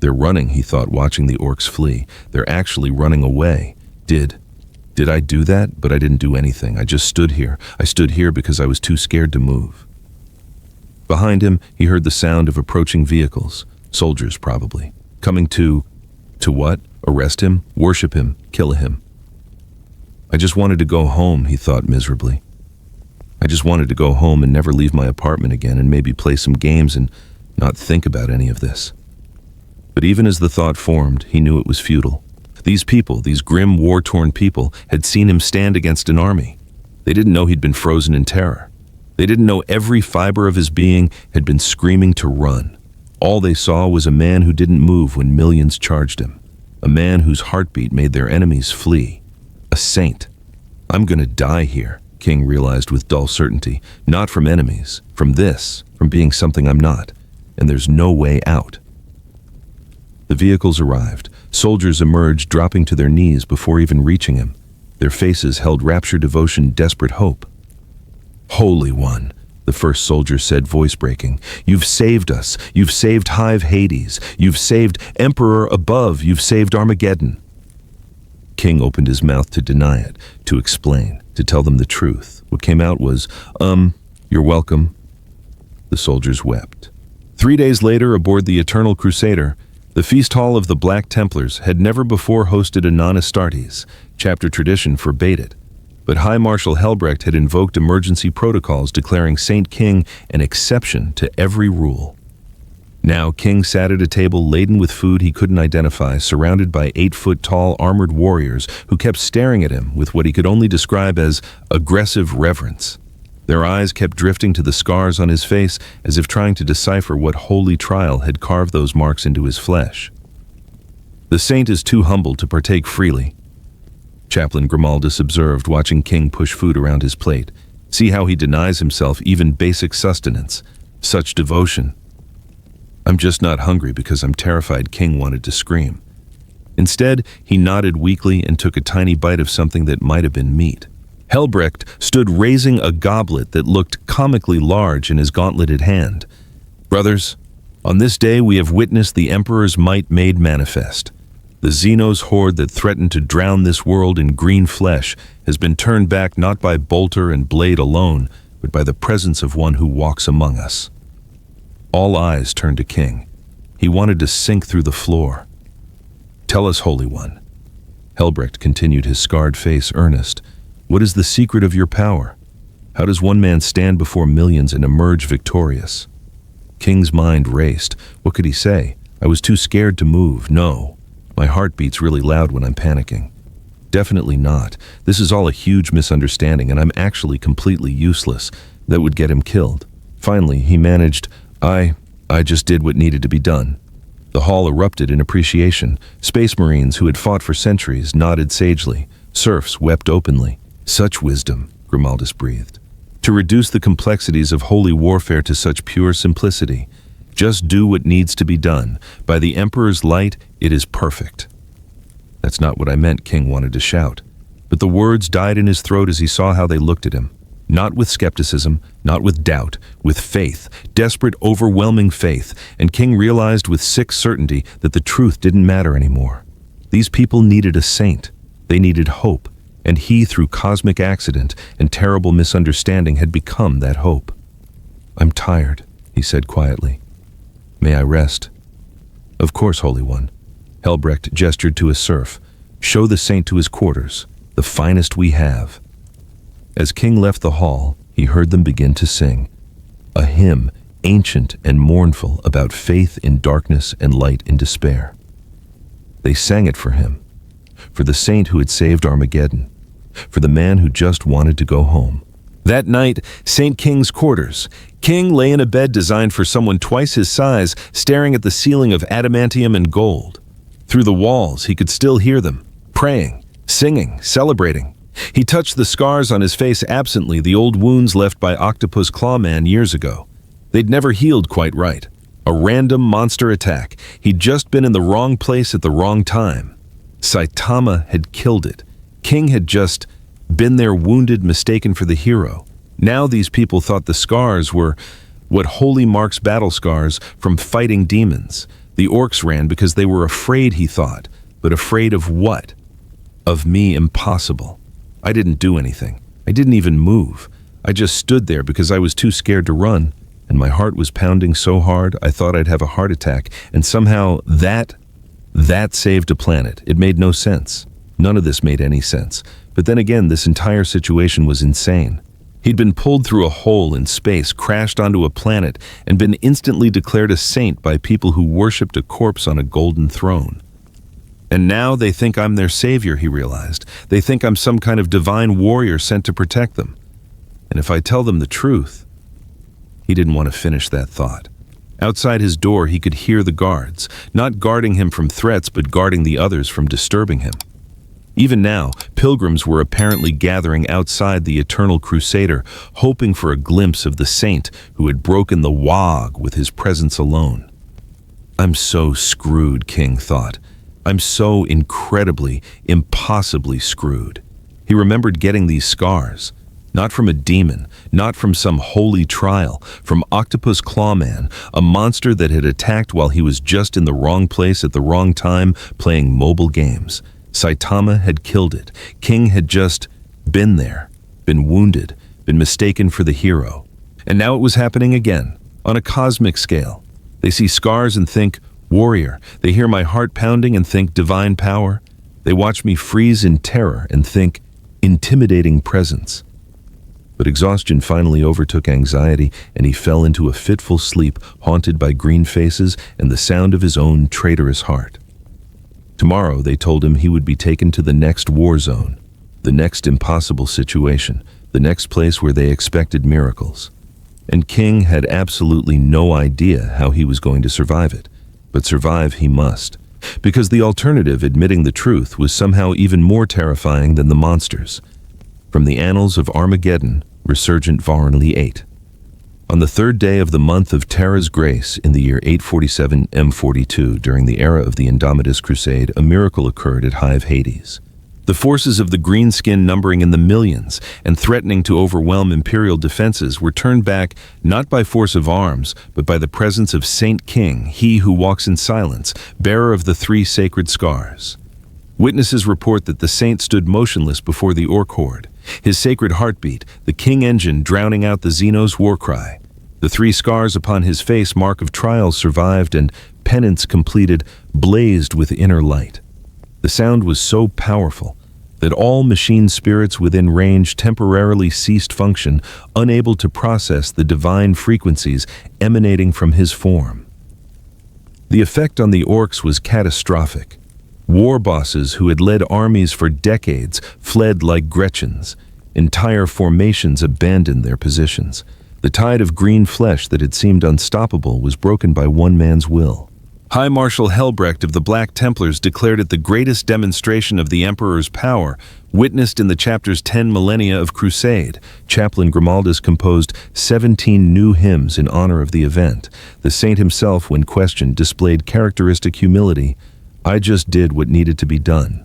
They're running, he thought, watching the orcs flee. They're actually running away. Did I do that? But I didn't do anything. I just stood here. I stood here because I was too scared to move. Behind him, he heard the sound of approaching vehicles. Soldiers, probably. Coming to what? Arrest him? Worship him? Kill him? I just wanted to go home, he thought miserably. I just wanted to go home and never leave my apartment again and maybe play some games and not think about any of this. But even as the thought formed, he knew it was futile. These people, these grim, war-torn people, had seen him stand against an army. They didn't know he'd been frozen in terror. They didn't know every fiber of his being had been screaming to run. All they saw was a man who didn't move when millions charged him. a man whose heartbeat made their enemies flee. A saint. I'm gonna die here, King realized with dull certainty. Not from enemies, from this, from being something I'm not. And there's no way out. The vehicles arrived. Soldiers emerged, dropping to their knees before even reaching him. Their faces held rapture, devotion, desperate hope. Holy One, the first soldier said, voice breaking. You've saved us. You've saved Hive Hades. You've saved Emperor above. You've saved Armageddon. King opened his mouth to deny it, to explain, to tell them the truth. What came out was, you're welcome. The soldiers wept. 3 days later, aboard the Eternal Crusader, the Feast Hall of the Black Templars had never before hosted a non-Astartes. Chapter tradition forbade it. But High Marshal Helbrecht had invoked emergency protocols declaring Saint King an exception to every rule. Now King sat at a table laden with food he couldn't identify, surrounded by 8-foot-tall armored warriors who kept staring at him with what he could only describe as aggressive reverence. Their eyes kept drifting to the scars on his face as if trying to decipher what holy trial had carved those marks into his flesh. The saint is too humble to partake freely, Chaplain Grimaldus observed, watching King push food around his plate. See how he denies himself even basic sustenance. Such devotion. I'm just not hungry because I'm terrified, King wanted to scream. Instead, he nodded weakly and took a tiny bite of something that might have been meat. Helbrecht stood raising a goblet that looked comically large in his gauntleted hand. Brothers, on this day we have witnessed the Emperor's might made manifest. The Xenos horde that threatened to drown this world in green flesh has been turned back not by bolter and blade alone, but by the presence of one who walks among us. All eyes turned to King. He wanted to sink through the floor. Tell us, Holy One. Helbrecht continued, his scarred face earnest. What is the secret of your power? How does one man stand before millions and emerge victorious? King's mind raced. What could he say? I was too scared to move. No. My heart beats really loud when I'm panicking. Definitely not. This is all a huge misunderstanding, and I'm actually completely useless. That would get him killed. Finally, he managed, I just did what needed to be done. The hall erupted in appreciation. Space Marines who had fought for centuries nodded sagely. Serfs wept openly. Such wisdom, Grimaldus breathed. To reduce the complexities of holy warfare to such pure simplicity. Just do what needs to be done. By the Emperor's light, it is perfect. That's not what I meant, King wanted to shout. But the words died in his throat as he saw how they looked at him. Not with skepticism, not with doubt, with faith, desperate, overwhelming faith, and King realized with sick certainty that the truth didn't matter anymore. These people needed a saint. They needed hope, and he, through cosmic accident and terrible misunderstanding, had become that hope. I'm tired, he said quietly. May I rest? Of course, Holy One. Helbrecht gestured to a serf. Show the saint to his quarters, the finest we have. As King left the hall, he heard them begin to sing. A hymn, ancient and mournful, about faith in darkness and light in despair. They sang it for him, for the saint who had saved Armageddon, for the man who just wanted to go home. That night, St. King's quarters. King lay in a bed designed for someone twice his size, staring at the ceiling of adamantium and gold. Through the walls, he could still hear them, praying, singing, celebrating. He touched the scars on his face absently, the old wounds left by Octopus Clawman years ago. They'd never healed quite right. A random monster attack. He'd just been in the wrong place at the wrong time. Saitama had killed it. King had just been there, wounded, mistaken for the hero. Now these people thought the scars were what Holy marks battle scars from fighting demons. The orcs ran because they were afraid, he thought. But afraid of what? Of me, impossible. I didn't do anything. I didn't even move. I just stood there because I was too scared to run, and my heart was pounding so hard I thought I'd have a heart attack, and somehow that saved a planet. It made no sense. None of this made any sense. But then again, this entire situation was insane. He'd been pulled through a hole in space, crashed onto a planet, and been instantly declared a saint by people who worshipped a corpse on a golden throne. And now they think I'm their savior, he realized. They think I'm some kind of divine warrior sent to protect them. And if I tell them the truth... He didn't want to finish that thought. Outside his door he could hear the guards, not guarding him from threats but guarding the others from disturbing him. Even now, pilgrims were apparently gathering outside the Eternal Crusader, hoping for a glimpse of the saint who had broken the wog with his presence alone. I'm so screwed, King thought. I'm so incredibly, impossibly screwed. He remembered getting these scars. Not from a demon, not from some holy trial, from Octopus Clawman, a monster that had attacked while he was just in the wrong place at the wrong time playing mobile games. Saitama had killed it. King had just been there, been wounded, been mistaken for the hero. And now it was happening again, on a cosmic scale. They see scars and think, warrior. They hear my heart pounding and think divine power. They watch me freeze in terror and think intimidating presence. But exhaustion finally overtook anxiety, and he fell into a fitful sleep, haunted by green faces and the sound of his own traitorous heart. Tomorrow, they told him, he would be taken to the next war zone, the next impossible situation, the next place where they expected miracles. And King had absolutely no idea how he was going to survive it. But survive he must, because the alternative, admitting the truth, was somehow even more terrifying than the monsters. From the Annals of Armageddon, Resurgent Varnley 8. On the third day of the month of Terra's Grace in the year 847 M42, during the era of the Indomitus Crusade, a miracle occurred at Hive Hades. The forces of the Greenskin, numbering in the millions and threatening to overwhelm Imperial defenses, were turned back not by force of arms, but by the presence of Saint King, he who walks in silence, bearer of the three sacred scars. Witnesses report that the saint stood motionless before the orc horde, his sacred heartbeat, the king engine drowning out the Xenos' war cry. The three scars upon his face, mark of trials survived and penance completed, blazed with inner light. The sound was so powerful that all machine spirits within range temporarily ceased function, unable to process the divine frequencies emanating from his form. The effect on the orcs was catastrophic. War bosses who had led armies for decades fled like Gretchens. Entire formations abandoned their positions. The tide of green flesh that had seemed unstoppable was broken by one man's will. High Marshal Helbrecht of the Black Templars declared it the greatest demonstration of the Emperor's power, witnessed in the chapter's 10 millennia of crusade. Chaplain Grimaldus composed 17 new hymns in honor of the event. The saint himself, when questioned, displayed characteristic humility. I just did what needed to be done.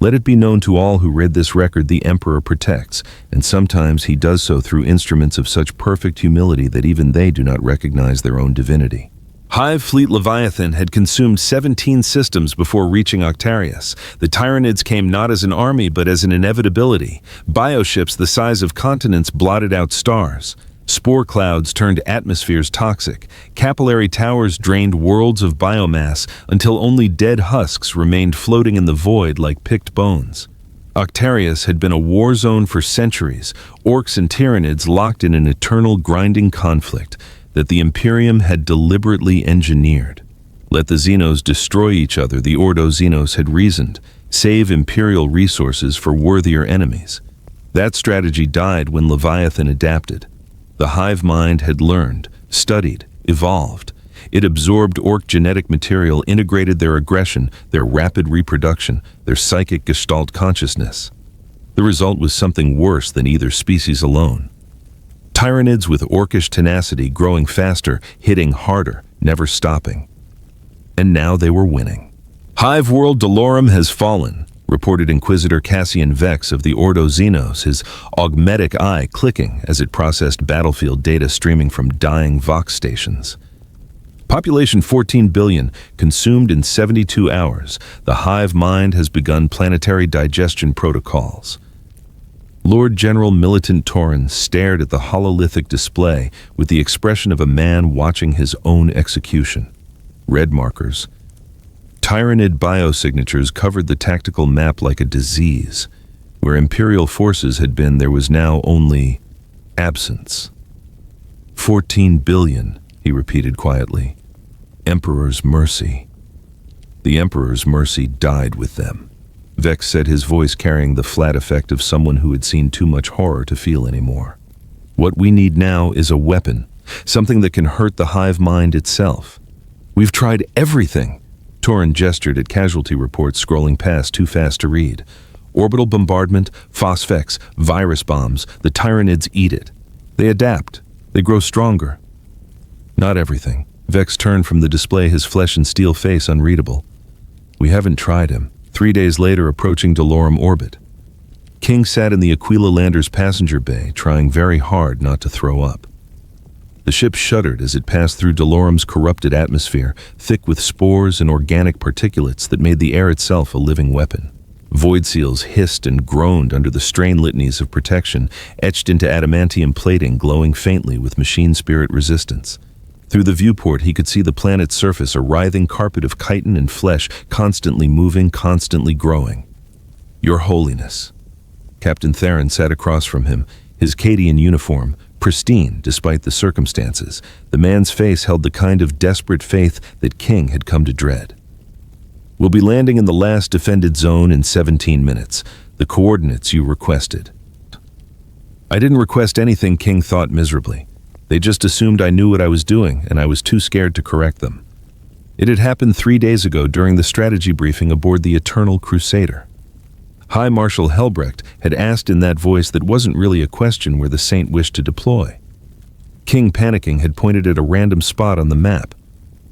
Let it be known to all who read this record, the Emperor protects, and sometimes he does so through instruments of such perfect humility that even they do not recognize their own divinity. Hive Fleet Leviathan had consumed 17 systems before reaching Octarius. The Tyranids came not as an army but as an inevitability. Bioships the size of continents blotted out stars. Spore clouds turned atmospheres toxic. Capillary towers drained worlds of biomass until only dead husks remained floating in the void like picked bones. Octarius had been a war zone for centuries, orcs and Tyranids locked in an eternal grinding conflict that the Imperium had deliberately engineered. Let the Xenos destroy each other, the Ordo Xenos had reasoned, save Imperial resources for worthier enemies. That strategy died when Leviathan adapted. The hive mind had learned, studied, evolved. It absorbed orc genetic material, integrated their aggression, their rapid reproduction, their psychic gestalt consciousness. The result was something worse than either species alone. Tyranids with orcish tenacity, growing faster, hitting harder, never stopping. And now they were winning. Hive world Dolorum has fallen, reported Inquisitor Cassian Vex of the Ordo Xenos, his augmetic eye clicking as it processed battlefield data streaming from dying Vox stations. Population 14 billion, consumed in 72 hours. The hive mind has begun planetary digestion protocols. Lord General Militant Torrens stared at the hololithic display with the expression of a man watching his own execution. Red markers. Tyranid biosignatures covered the tactical map like a disease. Where Imperial forces had been, there was now only absence. 14 billion, he repeated quietly. Emperor's mercy. The Emperor's mercy died with them. Vex said, his voice carrying the flat effect of someone who had seen too much horror to feel anymore. What we need now is a weapon. something that can hurt the hive mind itself. We've tried everything. Torin gestured at casualty reports scrolling past too fast to read. Orbital bombardment, phosphex, virus bombs, the Tyranids eat it. They adapt. They grow stronger. Not everything. Vex turned from the display, his flesh and steel face unreadable. We haven't tried him. 3 days later, approaching Dolorum orbit. King sat in the Aquila lander's passenger bay, trying very hard not to throw up. The ship shuddered as it passed through Dolorum's corrupted atmosphere, thick with spores and organic particulates that made the air itself a living weapon. Void seals hissed and groaned under the strain litanies of protection, etched into adamantium plating glowing faintly with machine spirit resistance. Through the viewport, he could see the planet's surface, a writhing carpet of chitin and flesh, constantly moving, constantly growing. Your Holiness. Captain Theron sat across from him, his Cadian uniform, pristine despite the circumstances. The man's face held the kind of desperate faith that King had come to dread. We'll be landing in the last defended zone in 17 minutes, the coordinates you requested. I didn't request anything, King thought miserably. They just assumed I knew what I was doing, and I was too scared to correct them. It had happened 3 days ago during the strategy briefing aboard the Eternal Crusader. High Marshal Helbrecht had asked in that voice that wasn't really a question where the Saint wished to deploy. King, panicking, had pointed at a random spot on the map.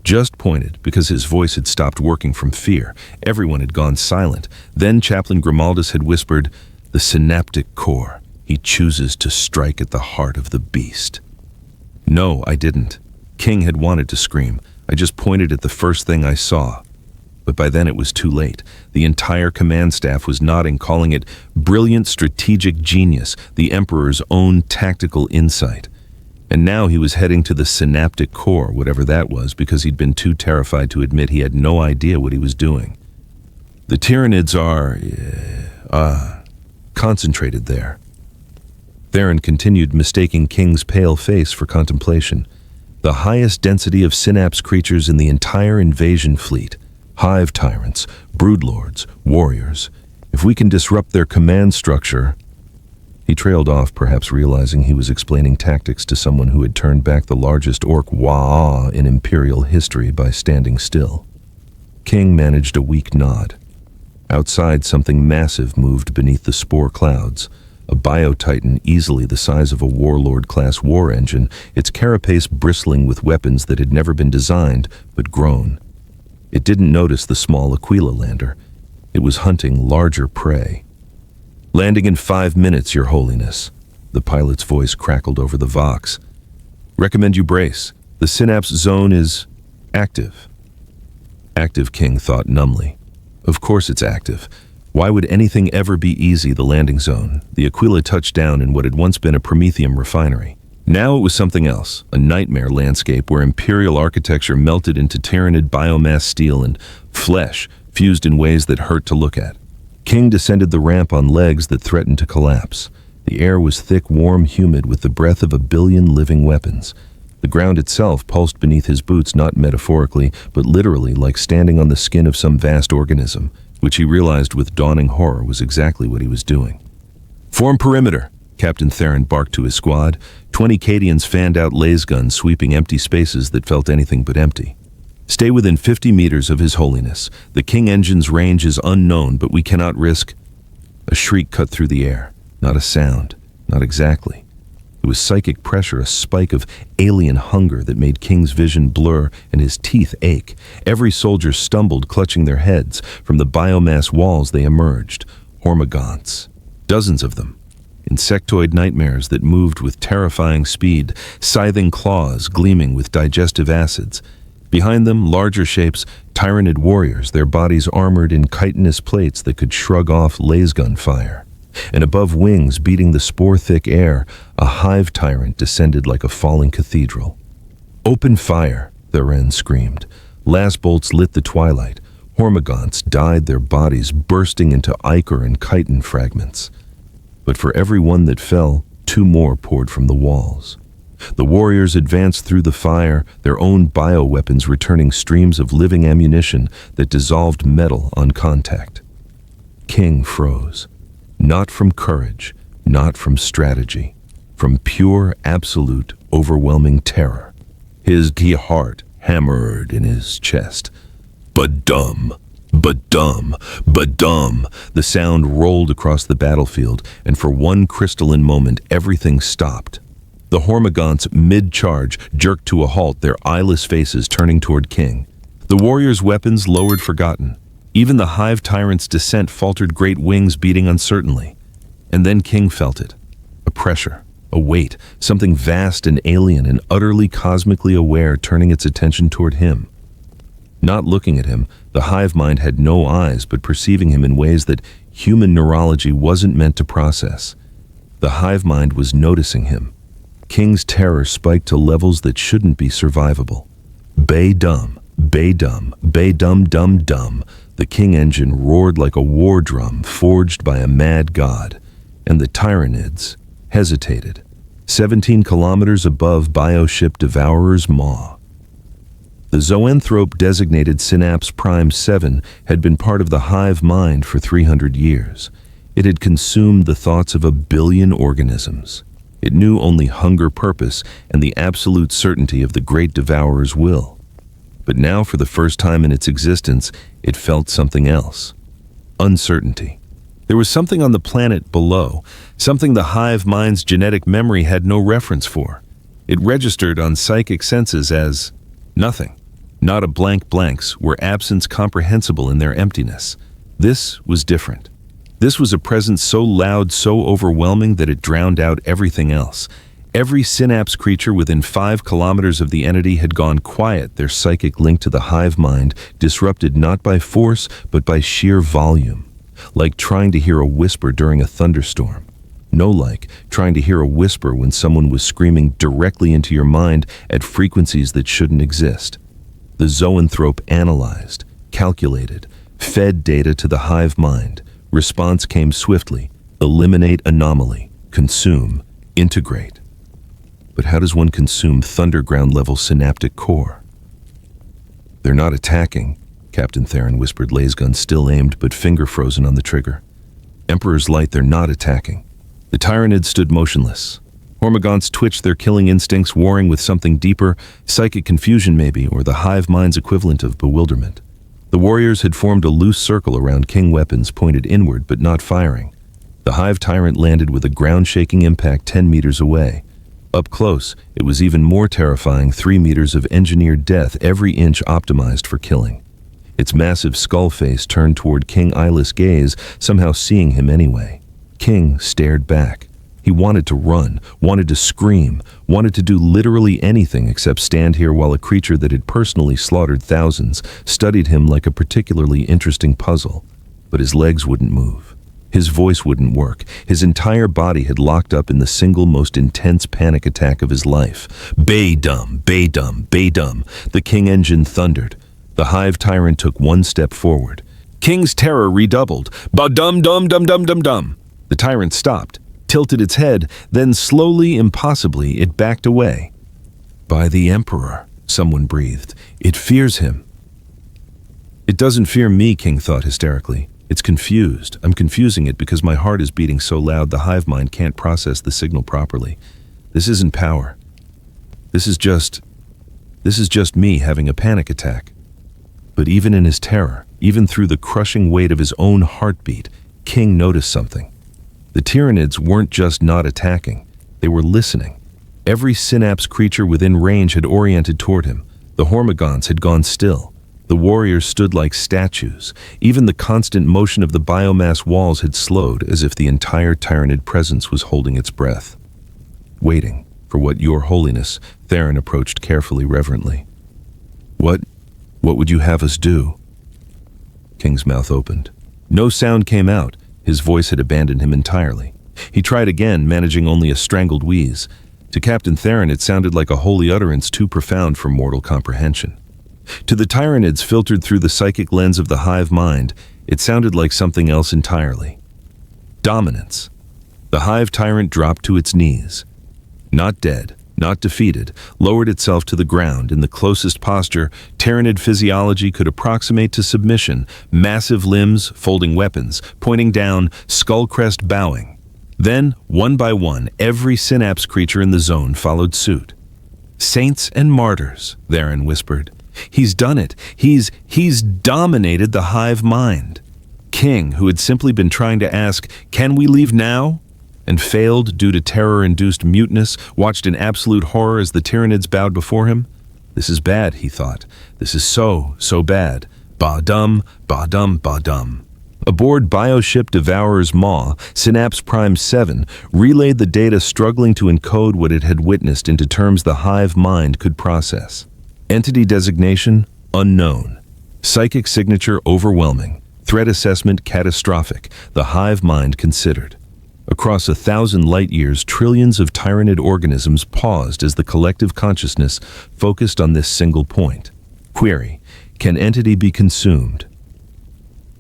Just pointed because his voice had stopped working from fear. Everyone had gone silent. Then Chaplain Grimaldus had whispered, "The synaptic core. He chooses to strike at the heart of the beast." No, I didn't. King had wanted to scream. I just pointed at the first thing I saw. But by then it was too late. The entire command staff was nodding, calling it brilliant strategic genius, the Emperor's own tactical insight. And now he was heading to the synaptic core, whatever that was, because he'd been too terrified to admit he had no idea what he was doing. The Tyranids are, concentrated there. Theron continued, mistaking King's pale face for contemplation. The highest density of synapse creatures in the entire invasion fleet. Hive tyrants, broodlords, warriors. If we can disrupt their command structure... He trailed off, perhaps realizing he was explaining tactics to someone who had turned back the largest orc wah in Imperial history by standing still. King managed a weak nod. Outside, something massive moved beneath the spore clouds. A bio-titan easily the size of a warlord-class war engine, its carapace bristling with weapons that had never been designed, but grown. It didn't notice the small Aquila lander. It was hunting larger prey. Landing in 5 minutes, Your Holiness. The pilot's voice crackled over the Vox. Recommend you brace. The synapse zone is active. Active, King thought numbly. Of course it's active. Why would anything ever be easy, the landing zone? The Aquila touched down in what had once been a Prometheum refinery. Now it was something else, a nightmare landscape where Imperial architecture melted into Tyranid biomass steel and flesh fused in ways that hurt to look at. King descended the ramp on legs that threatened to collapse. The air was thick, warm, humid with the breath of a billion living weapons. The ground itself pulsed beneath his boots, not metaphorically, but literally, like standing on the skin of some vast organism, which he realized with dawning horror was exactly what he was doing. Form perimeter, Captain Theron barked to his squad. 20 Cadians fanned out laser guns, sweeping empty spaces that felt anything but empty. Stay within 50 meters of His Holiness. The King engine's range is unknown, but we cannot risk... A shriek cut through the air. Not a sound. Not exactly. It was psychic pressure, a spike of alien hunger that made King's vision blur and his teeth ache. Every soldier stumbled, clutching their heads. From the biomass walls they emerged. Hormagaunts. Dozens of them. Insectoid nightmares that moved with terrifying speed, scything claws gleaming with digestive acids. Behind them, larger shapes, Tyranid warriors, their bodies armored in chitinous plates that could shrug off lasgun fire. And above wings, beating the spore-thick air, a hive tyrant descended like a falling cathedral. Open fire, Theron screamed. Last bolts lit the twilight. Hormagaunts dyed their bodies, bursting into ichor and chitin fragments. But for every one that fell, 2 more poured from the walls. The warriors advanced through the fire, their own bioweapons returning streams of living ammunition that dissolved metal on contact. King froze. Not from courage, not from strategy, from pure, absolute overwhelming terror. His heart hammered in his chest. Ba-dum, ba-dum, ba-dum. The sound rolled across the battlefield, and for one crystalline moment, everything stopped. The Hormagaunts, mid-charge, jerked to a halt, their eyeless faces turning toward King. The warriors' weapons lowered forgotten. Even the Hive Tyrant's descent faltered, great wings beating uncertainly. And then King felt it. A pressure, a weight, something vast and alien and utterly cosmically aware turning its attention toward him. Not looking at him, the hive mind had no eyes but perceiving him in ways that human neurology wasn't meant to process. The hive mind was noticing him. King's terror spiked to levels that shouldn't be survivable. Bay-dum, bay-dum, bay-dum-dum-dum. The King engine roared like a war drum forged by a mad god, and the Tyranids hesitated, 17 kilometers above bioship Devourer's maw. The zoanthrope-designated Synapse Prime 7 had been part of the hive mind for 300 years. It had consumed the thoughts of 1 billion organisms. It knew only hunger, purpose, and the absolute certainty of the great Devourer's will. But now, for the first time in its existence, it felt something else. Uncertainty. There was something on the planet below, something the hive mind's genetic memory had no reference for. It registered on psychic senses as nothing. Not a blanks were absence comprehensible in their emptiness. This was different. This was a presence so loud, so overwhelming that it drowned out everything else. Every synapse creature within 5 kilometers of the entity had gone quiet, their psychic link to the hive mind disrupted not by force but by sheer volume. Like trying to hear a whisper during a thunderstorm. No, like trying to hear a whisper when someone was screaming directly into your mind at frequencies that shouldn't exist. The zoanthrope analyzed, calculated, fed data to the hive mind. Response came swiftly. Eliminate anomaly. Consume. Integrate. But how does one consume thunderground-level synaptic core? They're not attacking, Captain Theron whispered, laser gun still aimed but finger frozen on the trigger. Emperor's light, they're not attacking. The Tyranids stood motionless. Hormagaunts twitched, their killing instincts warring with something deeper, psychic confusion maybe, or the hive mind's equivalent of bewilderment. The warriors had formed a loose circle around King, weapons pointed inward but not firing. The hive tyrant landed with a ground-shaking impact 10 meters away. Up close, it was even more terrifying, 3 meters of engineered death, every inch optimized for killing. Its massive skull face turned toward King, eyeless gaze, somehow seeing him anyway. King stared back. He wanted to run, wanted to scream, wanted to do literally anything except stand here while a creature that had personally slaughtered thousands studied him like a particularly interesting puzzle. But his legs wouldn't move. His voice wouldn't work. His entire body had locked up in the single most intense panic attack of his life. Bay-dum, bay-dum, bay-dum. The King engine thundered. The hive tyrant took one step forward. King's terror redoubled. Ba-dum-dum-dum-dum-dum-dum. The tyrant stopped, tilted its head, then slowly, impossibly, it backed away. By the Emperor, someone breathed. It fears him. It doesn't fear me, King thought hysterically. It's confused. I'm confusing it because my heart is beating so loud the hive mind can't process the signal properly. This isn't power. This is just me having a panic attack. But even in his terror, even through the crushing weight of his own heartbeat, King noticed something. The Tyranids weren't just not attacking, they were listening. Every synapse creature within range had oriented toward him. The Hormagaunts had gone still. The warriors stood like statues. Even the constant motion of the biomass walls had slowed, as if the entire Tyranid presence was holding its breath. Waiting for what, Your Holiness? Theron approached carefully, reverently. What would you have us do? King's mouth opened. No sound came out. His voice had abandoned him entirely. He tried again, managing only a strangled wheeze. To Captain Theron, it sounded like a holy utterance too profound for mortal comprehension. To the Tyranids filtered through the psychic lens of the hive mind, it sounded like something else entirely. Dominance. The hive tyrant dropped to its knees. Not dead, not defeated, lowered itself to the ground in the closest posture Tyranid physiology could approximate to submission, massive limbs, folding weapons, pointing down, skull crest bowing. Then, one by one, every synapse creature in the zone followed suit. Saints and martyrs, Theron whispered. He's done it. He's dominated the hive mind. King, who had simply been trying to ask, "Can we leave now?" and failed due to terror-induced muteness, watched in absolute horror as the Tyranids bowed before him. This is bad, he thought. This is so bad. Ba-dum, ba-dum, ba-dum. Aboard bioship Devourer's Maw, Synapse Prime 7 relayed the data, struggling to encode what it had witnessed into terms the hive mind could process. Entity designation, unknown. Psychic signature, overwhelming. Threat assessment, catastrophic. The hive mind considered. Across 1,000 light-years, trillions of Tyranid organisms paused as the collective consciousness focused on this single point. Query: can entity be consumed?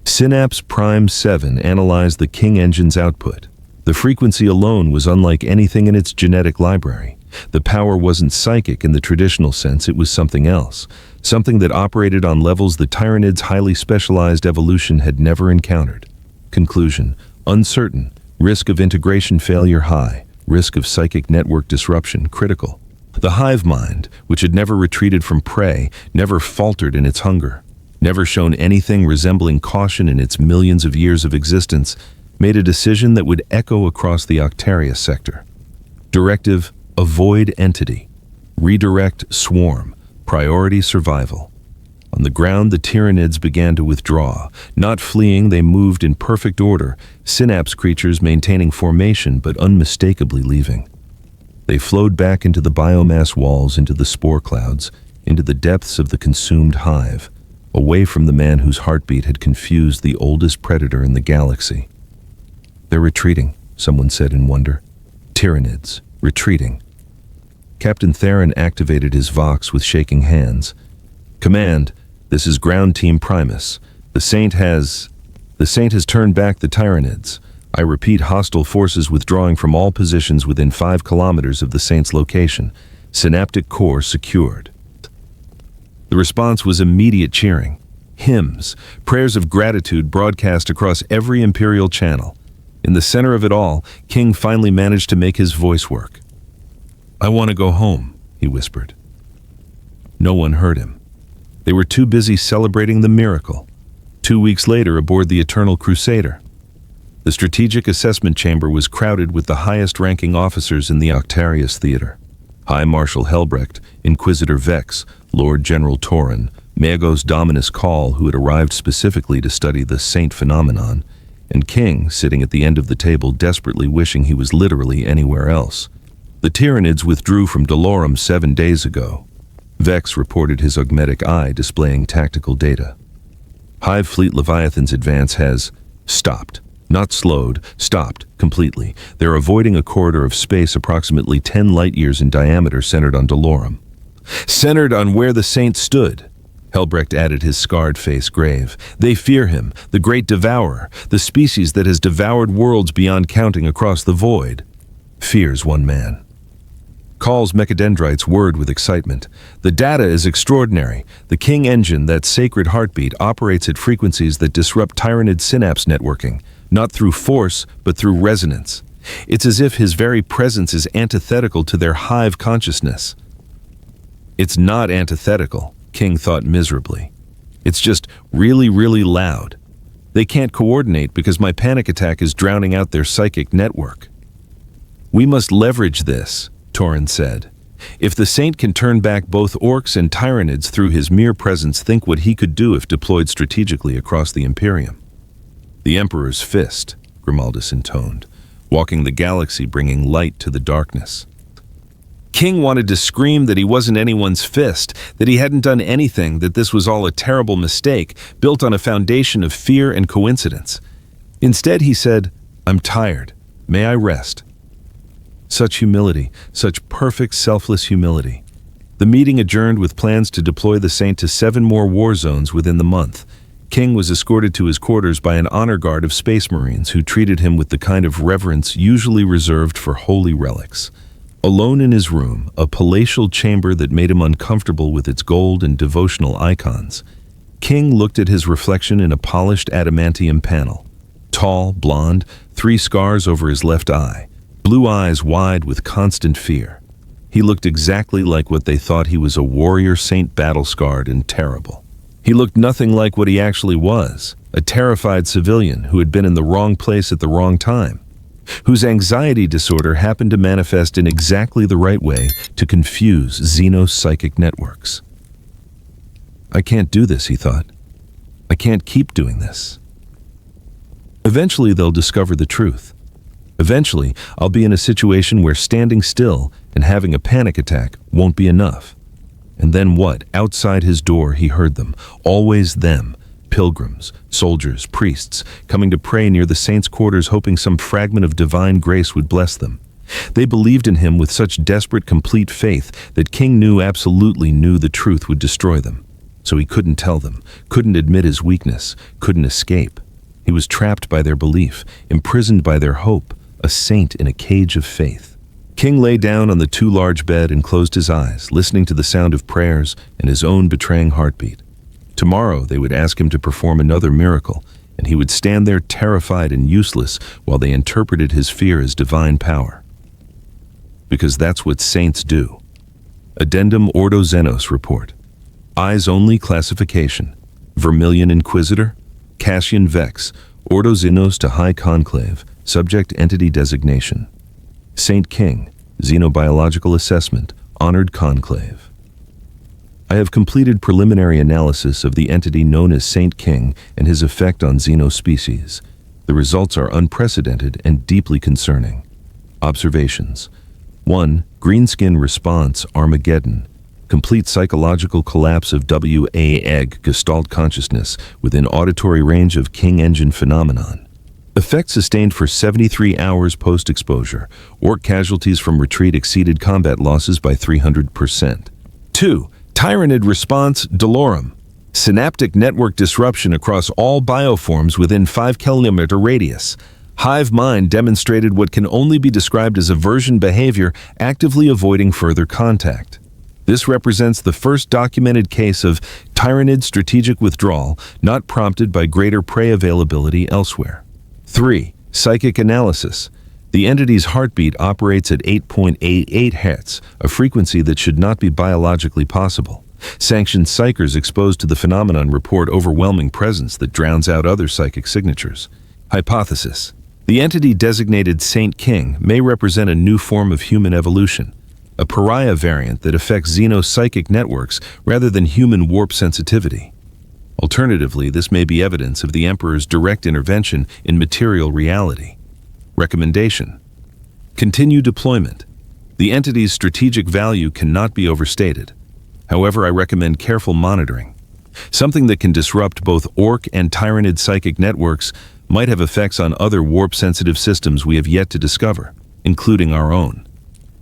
Synapse Prime 7 analyzed the King engine's output. The frequency alone was unlike anything in its genetic library. The power wasn't psychic in the traditional sense, it was something else. Something that operated on levels the Tyranid's highly specialized evolution had never encountered. Conclusion: uncertain. Risk of integration failure high. Risk of psychic network disruption critical. The hive mind, which had never retreated from prey, never faltered in its hunger, never shown anything resembling caution in its millions of years of existence, made a decision that would echo across the Octarius sector. Directive: avoid entity. Redirect swarm. Priority survival. On the ground, the Tyranids began to withdraw. Not fleeing, they moved in perfect order, synapse creatures maintaining formation but unmistakably leaving. They flowed back into the biomass walls, into the spore clouds, into the depths of the consumed hive, away from the man whose heartbeat had confused the oldest predator in the galaxy. "They're retreating," someone said in wonder. "Tyranids, retreating." Captain Theron activated his Vox with shaking hands. "Command, this is Ground Team Primus. The Saint has turned back the Tyranids. I repeat, hostile forces withdrawing from all positions within 5 kilometers of the Saint's location. Synaptic core secured." The response was immediate cheering. Hymns, prayers of gratitude broadcast across every Imperial channel. In the center of it all, King finally managed to make his voice work. "I want to go home," he whispered. No one heard him. They were too busy celebrating the miracle. 2 weeks later, aboard the Eternal Crusader, the strategic assessment chamber was crowded with the highest-ranking officers in the Octarius theater. High Marshal Helbrecht, Inquisitor Vex, Lord General Torin, Magos Dominus Call, who had arrived specifically to study the Saint phenomenon, and King, sitting at the end of the table desperately wishing he was literally anywhere else. The Tyranids withdrew from Dolorum 7 days ago. Vex reported his augmetic eye displaying tactical data. Hive Fleet Leviathan's advance has stopped. Not slowed, stopped completely. They're avoiding a corridor of space approximately 10 light-years in diameter centered on Dolorum. Centered on where the Saint stood. Helbrecht added, his scarred face grave. They fear him, the great devourer, the species that has devoured worlds beyond counting across the void. Fears one man. Call's mechadendrites whirred with excitement. The data is extraordinary. The King engine, that sacred heartbeat, operates at frequencies that disrupt Tyranid synapse networking, not through force, but through resonance. It's as if his very presence is antithetical to their hive consciousness. It's not antithetical, King thought miserably. It's just really, really loud. They can't coordinate because my panic attack is drowning out their psychic network. We must leverage this, Torin said. If the Saint can turn back both orcs and Tyranids through his mere presence, think what he could do if deployed strategically across the Imperium. The Emperor's fist, Grimaldus intoned, walking the galaxy, bringing light to the darkness. King wanted to scream that he wasn't anyone's fist, that he hadn't done anything, that this was all a terrible mistake, built on a foundation of fear and coincidence. Instead, he said, "I'm tired. May I rest?" Such humility, such perfect selfless humility. The meeting adjourned with plans to deploy the Saint to 7 more war zones within the month. King was escorted to his quarters by an honor guard of Space Marines who treated him with the kind of reverence usually reserved for holy relics. Alone in his room, a palatial chamber that made him uncomfortable with its gold and devotional icons, King looked at his reflection in a polished adamantium panel. Tall, blonde, 3 scars over his left eye, blue eyes wide with constant fear. He looked exactly like what they thought he was, a warrior saint, battle-scarred and terrible. He looked nothing like what he actually was, a terrified civilian who had been in the wrong place at the wrong time, whose anxiety disorder happened to manifest in exactly the right way to confuse Xeno's psychic networks. I can't do this, he thought. I can't keep doing this. Eventually they'll discover the truth. Eventually, I'll be in a situation where standing still and having a panic attack won't be enough. And then what? Outside his door, he heard them. Always them. Pilgrims, soldiers, priests, coming to pray near the saints' quarters, hoping some fragment of divine grace would bless them. They believed in him with such desperate, complete faith that King Nu absolutely knew the truth would destroy them. So he couldn't tell them, couldn't admit his weakness, couldn't escape. He was trapped by their belief, imprisoned by their hope, a saint in a cage of faith. King lay down on the too large bed and closed his eyes, listening to the sound of prayers and his own betraying heartbeat. Tomorrow they would ask him to perform another miracle, and he would stand there terrified and useless while they interpreted his fear as divine power. Because that's what saints do. Addendum Ordo Xenos Report. Eyes Only Classification. Vermilion Inquisitor. Cassian Vex. Ordo Xenos to High Conclave. Subject Entity Designation. Saint King. Xenobiological Assessment. Honored Conclave. I have completed preliminary analysis of the entity known as Saint King and his effect on Xeno species. The results are unprecedented and deeply concerning. Observations. 1. Greenskin response Armageddon. Complete psychological collapse of WA-egg Gestalt consciousness within auditory range of King engine phenomenon. Effect sustained for 73 hours post-exposure. Orc casualties from retreat exceeded combat losses by 300%. 2. Tyrannid response Dolorum. Synaptic network disruption across all bioforms within 5 kilometer radius. Hive mind demonstrated what can only be described as aversion behavior, actively avoiding further contact. This represents the first documented case of tyrannid strategic withdrawal, not prompted by greater prey availability elsewhere. 3. Psychic analysis. The entity's heartbeat operates at 8.88 Hz, a frequency that should not be biologically possible. Sanctioned psychers exposed to the phenomenon report overwhelming presence that drowns out other psychic signatures. Hypothesis. The entity designated Saint King may represent a new form of human evolution, a pariah variant that affects Xeno psychic networks rather than human warp sensitivity. Alternatively, this may be evidence of the Emperor's direct intervention in material reality. Recommendation. Continue deployment. The entity's strategic value cannot be overstated. However, I recommend careful monitoring. Something that can disrupt both Orc and Tyrannid psychic networks might have effects on other warp-sensitive systems we have yet to discover, including our own.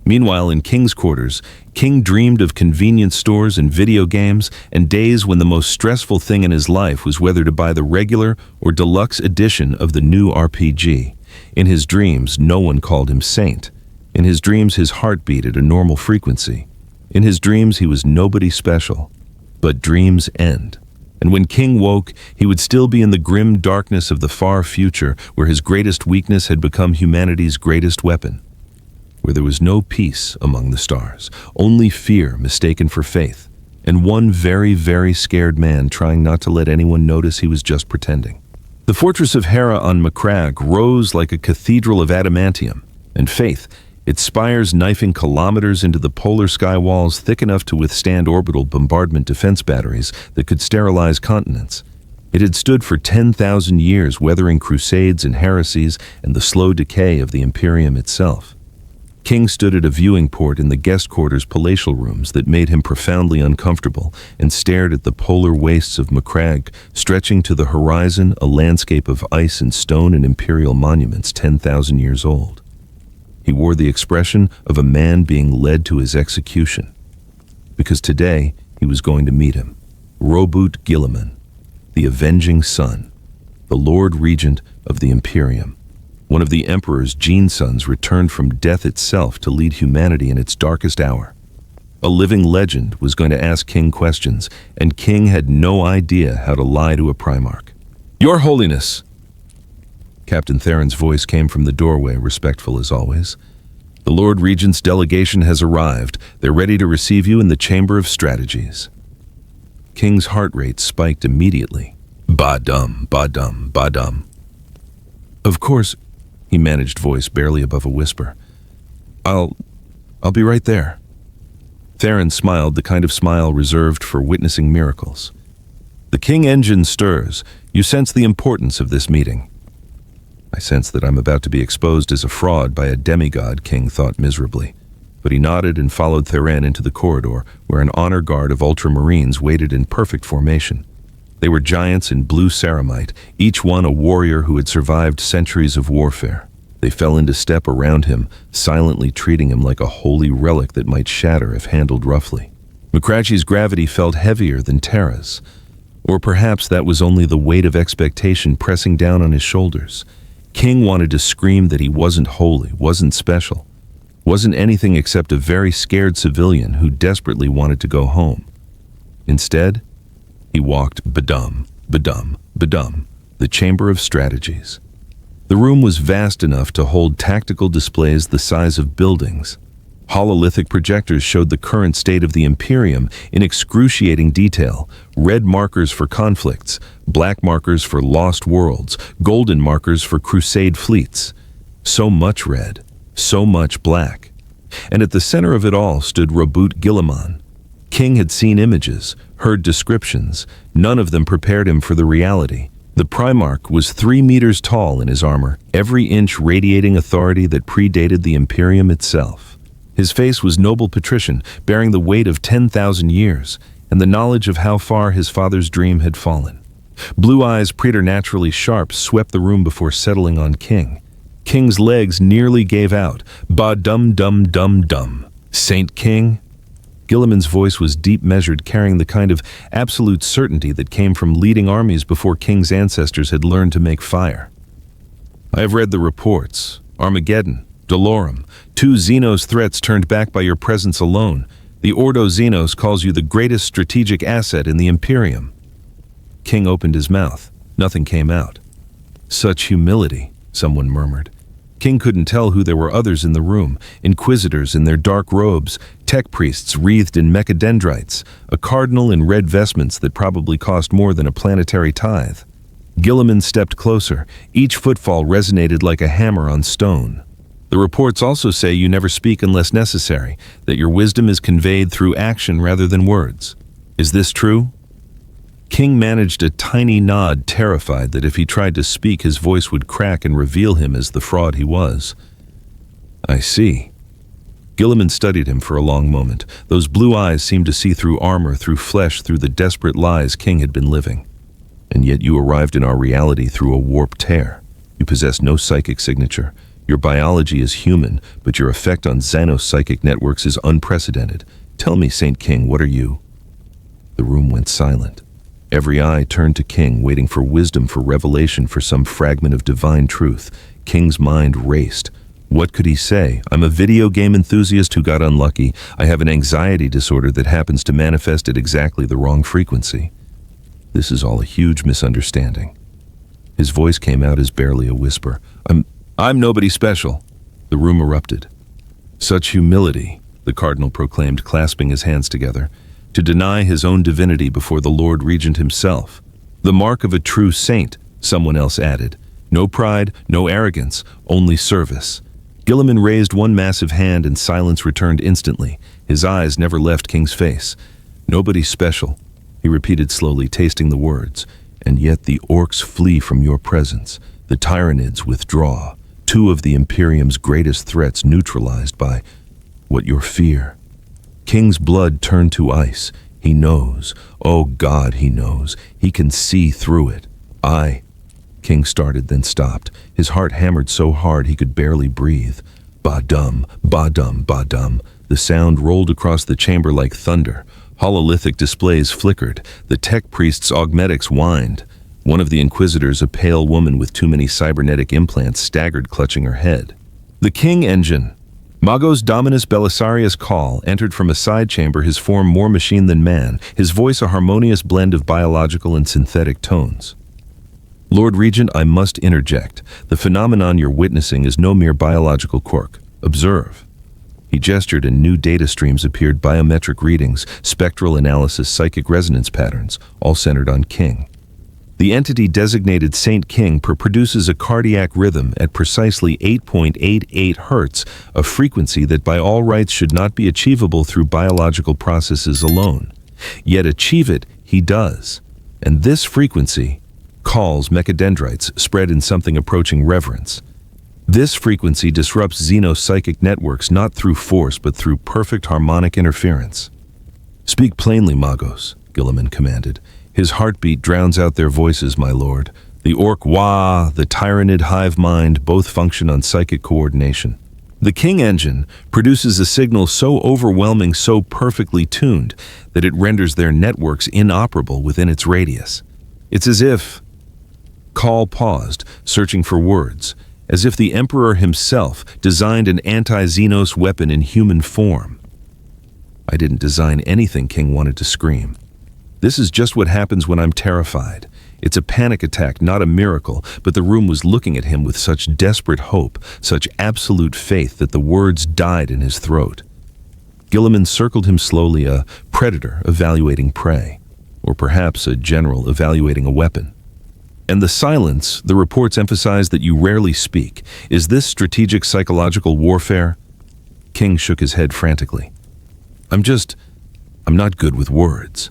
Meanwhile, in King's quarters, King dreamed of convenience stores and video games and days when the most stressful thing in his life was whether to buy the regular or deluxe edition of the new RPG. In his dreams, no one called him Saint. In his dreams, his heart beat at a normal frequency. In his dreams, he was nobody special. But dreams end. And when King woke, he would still be in the grim darkness of the far future where his greatest weakness had become humanity's greatest weapon. Where there was no peace among the stars, only fear mistaken for faith, and one very, very scared man trying not to let anyone notice he was just pretending. The fortress of Hera on Macragge rose like a cathedral of adamantium, and faith, its spires knifing kilometers into the polar sky walls thick enough to withstand orbital bombardment defense batteries that could sterilize continents. It had stood for 10,000 years, weathering crusades and heresies and the slow decay of the Imperium itself. King stood at a viewing port in the guest quarters palatial rooms that made him profoundly uncomfortable and stared at the polar wastes of Macragge, stretching to the horizon, a landscape of ice and stone and imperial monuments 10,000 years old. He wore the expression of a man being led to his execution. Because today he was going to meet him, Roboute Guilliman, the Avenging Sun, the Lord Regent of the Imperium. One of the Emperor's gene sons returned from death itself to lead humanity in its darkest hour. A living legend was going to ask King questions, and King had no idea how to lie to a Primarch. "Your Holiness!" Captain Theron's voice came from the doorway, respectful as always. The Lord Regent's delegation has arrived. They're ready to receive you in the Chamber of Strategies. King's heart rate spiked immediately. Ba-dum, ba-dum, ba-dum. Of course, he managed, voice barely above a whisper. I'll be right there. Theron smiled, the kind of smile reserved for witnessing miracles. The King engine stirs. You sense the importance of this meeting. I sense that I'm about to be exposed as a fraud by a demigod, King thought miserably. But he nodded and followed Theron into the corridor, where an honor guard of ultramarines waited in perfect formation. They were giants in blue ceramite, each one a warrior who had survived centuries of warfare. They fell into step around him, silently treating him like a holy relic that might shatter if handled roughly. McCratchy's gravity felt heavier than Terra's. Or perhaps that was only the weight of expectation pressing down on his shoulders. King wanted to scream that he wasn't holy, wasn't special, wasn't anything except a very scared civilian who desperately wanted to go home. Instead, he walked badum, badum, badum, the Chamber of Strategies. The room was vast enough to hold tactical displays the size of buildings. Hololithic projectors showed the current state of the Imperium in excruciating detail, red markers for conflicts, black markers for lost worlds, golden markers for crusade fleets. So much red, so much black. And at the center of it all stood Roboute Guilliman. King had seen images, heard descriptions. None of them prepared him for the reality. The Primarch was 3 meters tall in his armor, every inch radiating authority that predated the Imperium itself. His face was noble patrician, bearing the weight of 10,000 years, and the knowledge of how far his father's dream had fallen. Blue eyes, preternaturally sharp, swept the room before settling on King. King's legs nearly gave out. Ba-dum-dum-dum-dum. Saint King? Guilliman's voice was deep measured, carrying the kind of absolute certainty that came from leading armies before King's ancestors had learned to make fire. I have read the reports. Armageddon, Dolorum, 2 Xenos threats turned back by your presence alone. The Ordo Xenos calls you the greatest strategic asset in the Imperium. King opened his mouth. Nothing came out. Such humility, someone murmured. King couldn't tell who there were others in the room, inquisitors in their dark robes, tech priests wreathed in mechadendrites, a cardinal in red vestments that probably cost more than a planetary tithe. Guilliman stepped closer. Each footfall resonated like a hammer on stone. The reports also say you never speak unless necessary, that your wisdom is conveyed through action rather than words. Is this true? King managed a tiny nod, terrified that if he tried to speak, his voice would crack and reveal him as the fraud he was. I see. Guilliman studied him for a long moment. Those blue eyes seemed to see through armor, through flesh, through the desperate lies King had been living. And yet you arrived in our reality through a warp tear. You possess no psychic signature. Your biology is human, but your effect on xenopsychic networks is unprecedented. Tell me, Saint King, what are you? The room went silent. Every eye turned to King, waiting for wisdom, for revelation, for some fragment of divine truth. King's mind raced. What could he say? I'm a video game enthusiast who got unlucky. I have an anxiety disorder that happens to manifest at exactly the wrong frequency. This is all a huge misunderstanding. His voice came out as barely a whisper. I'm nobody special. The room erupted. Such humility, the cardinal proclaimed, clasping his hands together, to deny his own divinity before the Lord Regent himself. The mark of a true saint, someone else added. No pride, no arrogance, only service. Guilliman raised one massive hand and silence returned instantly. His eyes never left King's face. Nobody special, he repeated slowly, tasting the words. And yet the orcs flee from your presence. The Tyranids withdraw. 2 of the Imperium's greatest threats neutralized by what your fear. King's blood turned to ice. He knows. Oh God, he knows. He can see through it. King started, then stopped. His heart hammered so hard he could barely breathe. Ba-dum, ba-dum, ba-dum. The sound rolled across the chamber like thunder. Hololithic displays flickered. The tech priest's augmetics whined. One of the inquisitors, a pale woman with too many cybernetic implants, staggered, clutching her head. The King engine. Magos Dominus Belisarius Call entered from a side chamber, his form more machine than man, his voice a harmonious blend of biological and synthetic tones. Lord Regent, I must interject. The phenomenon you're witnessing is no mere biological quirk. Observe. He gestured and new data streams appeared: biometric readings, spectral analysis, psychic resonance patterns, all centered on King. The entity designated Saint King produces a cardiac rhythm at precisely 8.88 Hz, a frequency that by all rights should not be achievable through biological processes alone. Yet achieve it he does. And this frequency calls mechadendrites spread in something approaching reverence. This frequency disrupts Xenos psychic networks not through force but through perfect harmonic interference. "Speak plainly, Magos," Gilliman commanded. "His heartbeat drowns out their voices, my lord. The orc Wah, the tyrannid hive mind both function on psychic coordination. The King engine produces a signal so overwhelming, so perfectly tuned, that it renders their networks inoperable within its radius. It's as if..." Call paused, searching for words, as if the Emperor himself designed an anti-Xenos weapon in human form. "I didn't design anything," King wanted to scream. "This is just what happens when I'm terrified. It's a panic attack, not a miracle," but the room was looking at him with such desperate hope, such absolute faith that the words died in his throat. Gilliman circled him slowly, a predator evaluating prey, or perhaps a general evaluating a weapon. "And the silence, the reports emphasize that you rarely speak. Is this strategic psychological warfare?" King shook his head frantically. I'm not good with words."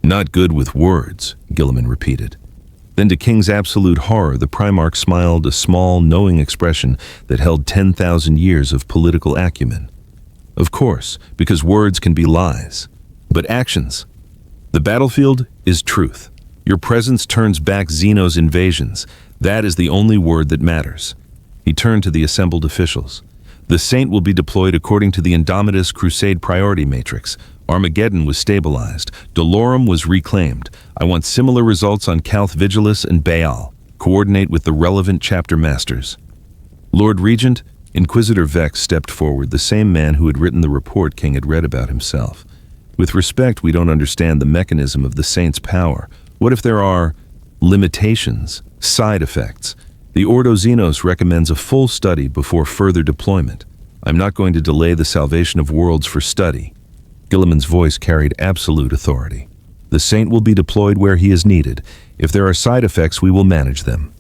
"Not good with words," Gilliman repeated. Then to King's absolute horror, the Primarch smiled, a small, knowing expression that held 10,000 years of political acumen. "Of course, because words can be lies. But actions. The battlefield is truth. Your presence turns back Xenos invasions. That is the only word that matters." He turned to the assembled officials. "The Saint will be deployed according to the Indomitus Crusade priority matrix. Armageddon was stabilized. Dolorum was reclaimed. I want similar results on Calth Vigilus and Baal. Coordinate with the relevant chapter masters." "Lord Regent," Inquisitor Vex stepped forward, the same man who had written the report King had read about himself. "With respect, we don't understand the mechanism of the Saint's power. What if there are limitations, side effects? The Ordo Xenos recommends a full study before further deployment. I'm not going to delay the salvation of worlds for study." Gilliman's voice carried absolute authority. "The Saint will be deployed where he is needed. If there are side effects, we will manage them."